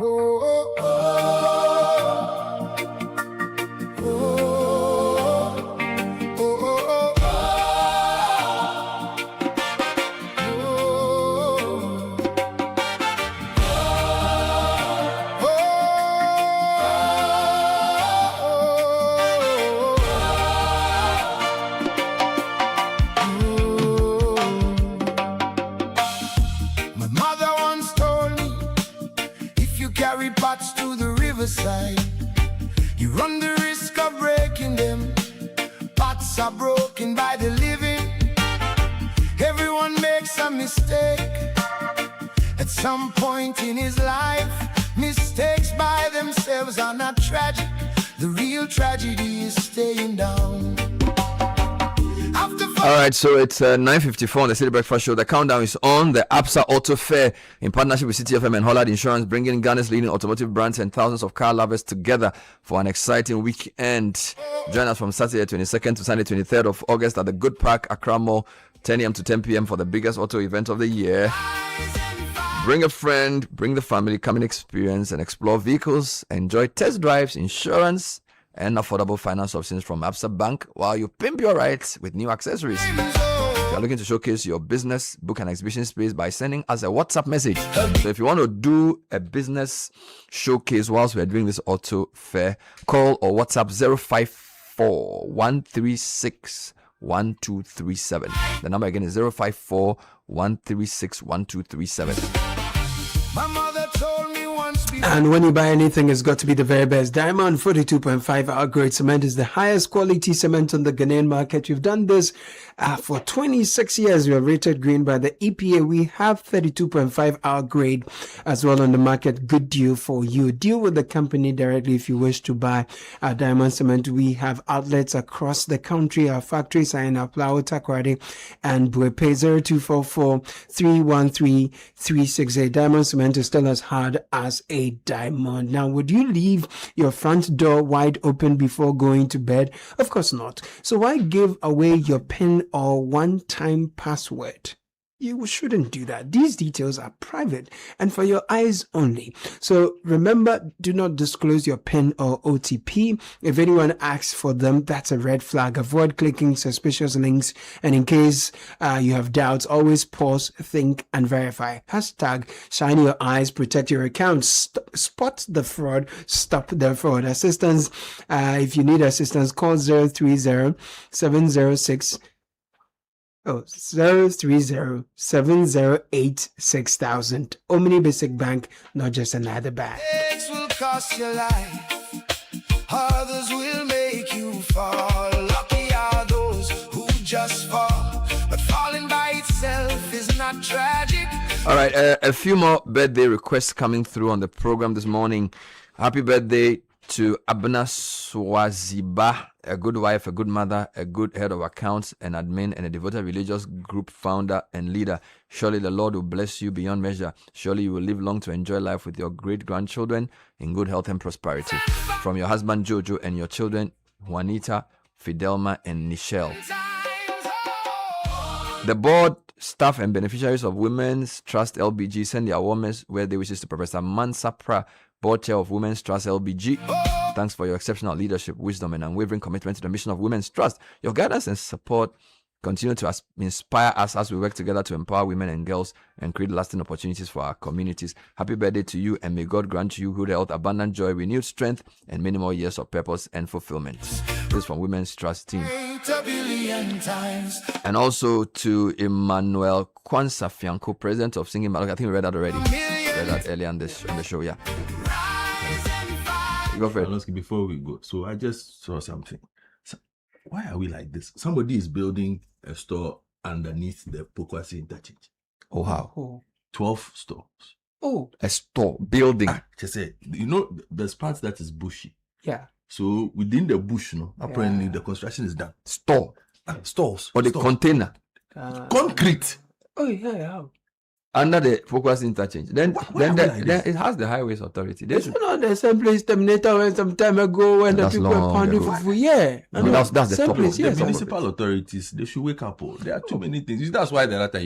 Speaker 5: You run the risk of breaking them. Pots are broken by the living. Everyone makes a mistake at some point in his life. Mistakes by themselves are not tragic. The real tragedy is staying down.
Speaker 8: All right, so it's 9:54 on the City Breakfast Show. The countdown is on. The Absa Auto Fair in partnership with Citi FM and Hollard Insurance, bringing Ghana's leading automotive brands and thousands of car lovers together for an exciting weekend. Join us from Saturday 22nd to Sunday 23rd of August at the Good Park, Accra Mall, 10 a.m. to 10 p.m. for the biggest auto event of the year. Bring a friend, bring the family, come and experience and explore vehicles, enjoy test drives, insurance, and affordable finance options from Absa Bank while you pimp your rides with new accessories. If you're looking to showcase your business, book an exhibition space by sending us a WhatsApp message. So if you want to do a business showcase whilst we're doing this auto fair, call or WhatsApp 054-136-1237. The number again is 054-136-1237.
Speaker 5: My mother told me once before.
Speaker 26: And when you buy anything, it's got to be the very best. Diamond 42.5 outgrade cement is the highest quality cement on the Ghanaian market. We've done this for 26 years. We are rated green by the EPA. We have 32.5 outgrade as well on the market. Good deal for you. Deal with the company directly if you wish to buy our diamond cement. We have outlets across the country. Our factories are in Aflao, Takoradi, and Buepe. 0244-313-368. Diamond cement is still as hard as a diamond. Now, would you leave your front door wide open before going to bed? Of course not. So why give away your PIN or one-time password? You shouldn't do that. These details are private and for your eyes only. So remember, do not disclose your PIN or OTP. If anyone asks for them, that's a red flag. Avoid clicking suspicious links. And in case you have doubts, always pause, think, and verify. Hashtag shine your eyes, protect your accounts. Spot the fraud, stop the fraud. Assistance, if you need assistance, call 030-706 030-708-6000. Omni Basic Bank, not just another bank.
Speaker 5: Mistakes will cost your life. Others will make you fall. Lucky are those who just fall. But falling by itself is not tragic.
Speaker 8: All right, a few more birthday requests coming through on the program this morning. Happy birthday to Abna Swaziba, a good wife, a good mother, a good head of accounts and admin, and a devoted religious group founder and leader. Surely the Lord will bless you beyond measure. Surely you will live long to enjoy life with your great-grandchildren in good health and prosperity. From your husband Jojo and your children Juanita, Fidelma, and Nichelle. The board, staff, and beneficiaries of Women's Trust LBG send their warmest where they wishes to Professor Mansapra, Board Chair of Women's Trust LBG. Thanks for your exceptional leadership, wisdom, and unwavering commitment to the mission of Women's Trust. Your guidance and support Continue to inspire us as we work together to empower women and girls and create lasting opportunities for our communities. Happy birthday to you, and may God grant you good health, abundant joy, renewed strength, and many more years of purpose and fulfillment. This is from Women's Trust Team. And also to Emmanuel Kwansafianko, president of Singing Malok. I think we read that already. Read that earlier on the show, yeah. Go for it.
Speaker 6: Before we go, so I just saw something. Why are we like this? Somebody is building a store underneath the Pokwasi interchange.
Speaker 8: Oh, how?
Speaker 6: 12 stores.
Speaker 8: Oh, a store building.
Speaker 6: Just say, you know, there's parts that is bushy.
Speaker 26: Yeah.
Speaker 6: So within the bush, apparently the construction is done.
Speaker 8: Store.
Speaker 6: Stores.
Speaker 8: Or the container.
Speaker 6: Concrete.
Speaker 26: Oh, yeah.
Speaker 8: Under the Pokwasi interchange. Then it has the Highways Authority.
Speaker 26: It's not the same place Terminator went some time ago when the people were pounding for yeah.
Speaker 8: That's the
Speaker 26: same
Speaker 8: top
Speaker 26: place,
Speaker 6: The municipal authorities, they should wake up. There are too many things. That's why the latter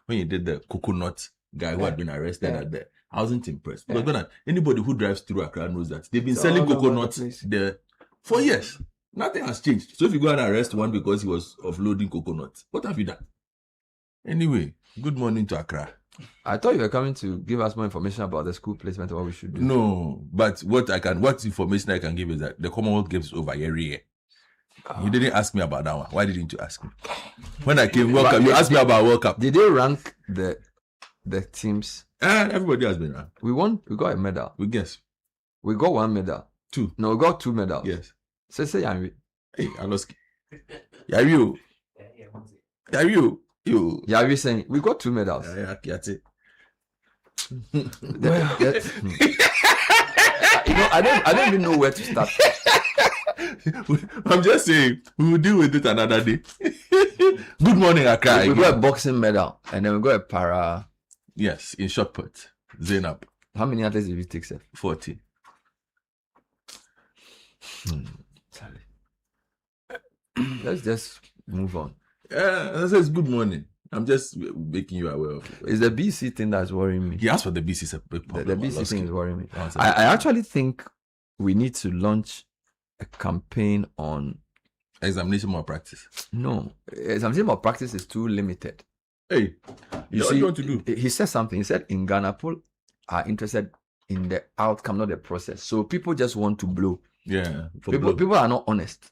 Speaker 6: when you did the coconut guy who had been arrested at there, I wasn't impressed. Because anybody who drives through Accra knows that they've been selling coconuts there for years. Nothing has changed. So if you go and arrest one because he was offloading coconuts, what have you done? Anyway, good morning to Accra.
Speaker 8: I thought you were coming to give us more information about the school placement or what we should do.
Speaker 6: No, but what information I can give is that the Commonwealth Games is over every year. You didn't ask me about that one. Why didn't you ask me? When I came World Cup, you asked me about World Cup.
Speaker 8: Did they rank the teams?
Speaker 6: Everybody has been ranked.
Speaker 8: We won. We got a medal.
Speaker 6: We guess.
Speaker 8: We got 1 medal.
Speaker 6: 2.
Speaker 8: No, we got 2 medals.
Speaker 6: Yes.
Speaker 8: Say Yanwi.
Speaker 6: Hey, Aloski. Yawi. You.
Speaker 8: Yawi saying we got 2 medals.
Speaker 6: Yeah, that's it.
Speaker 8: I don't even know where to start.
Speaker 6: I'm just saying we will deal with it another day. Good morning, Accra.
Speaker 8: We got a boxing medal and then we got a para.
Speaker 6: Yes, in shot put. Zainab.
Speaker 8: How many athletes did you take, sir?
Speaker 6: 40.
Speaker 8: Let's just move on.
Speaker 6: That says good morning. I'm just making you aware of it.
Speaker 8: It's the BC thing that's worrying me.
Speaker 6: He asked for the BC is a big problem.
Speaker 8: The BC thing is worrying me. I actually think we need to launch a campaign on
Speaker 6: examination malpractice.
Speaker 8: No, examination malpractice is too limited.
Speaker 6: Hey,
Speaker 8: you see,
Speaker 6: what you want to do?
Speaker 8: He said something. He said in Ghana, people are interested in the outcome, not the process. So people just want to blow.
Speaker 6: Yeah,
Speaker 8: people are not honest.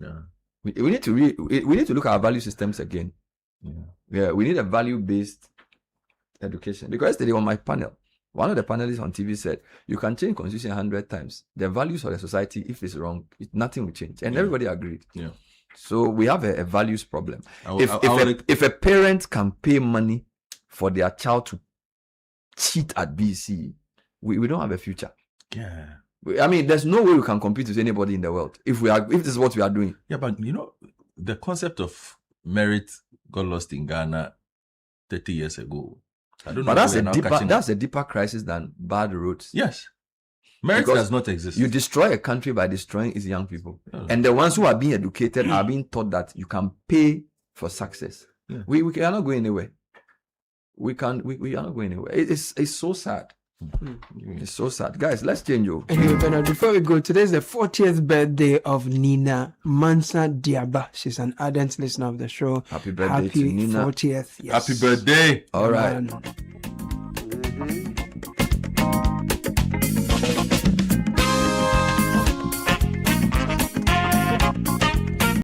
Speaker 6: Yeah,
Speaker 8: we need to look at our value systems again. Yeah, we need a value-based education. Because yesterday on my panel, one of the panelists on TV said, you can change constitution 100 times. The values of the society, if it's wrong, nothing will change. And everybody agreed.
Speaker 6: Yeah.
Speaker 8: So we have a values problem. If a parent can pay money for their child to cheat at BC, we don't have a future.
Speaker 6: Yeah.
Speaker 8: I mean, there's no way we can compete with anybody in the world if this is what we are doing.
Speaker 6: Yeah, but you know, the concept of merit got lost in Ghana 30 years ago. I don't know.
Speaker 8: But that's a deeper crisis than bad roads.
Speaker 6: Yes. Merit does not exist.
Speaker 8: You destroy a country by destroying its young people. Yeah. And the ones who are being educated are being taught that you can pay for success. Yeah. We are not going anywhere. We are not going anywhere. It's so sad. It's so sad. Guys, let's change you.
Speaker 26: Anyway, Bernard, before we go, today's the 40th birthday of Nina Mansa Diaba. She's an ardent listener of the show.
Speaker 8: Happy birthday to Nina.
Speaker 26: 40th. Yes.
Speaker 6: Happy birthday.
Speaker 8: All right.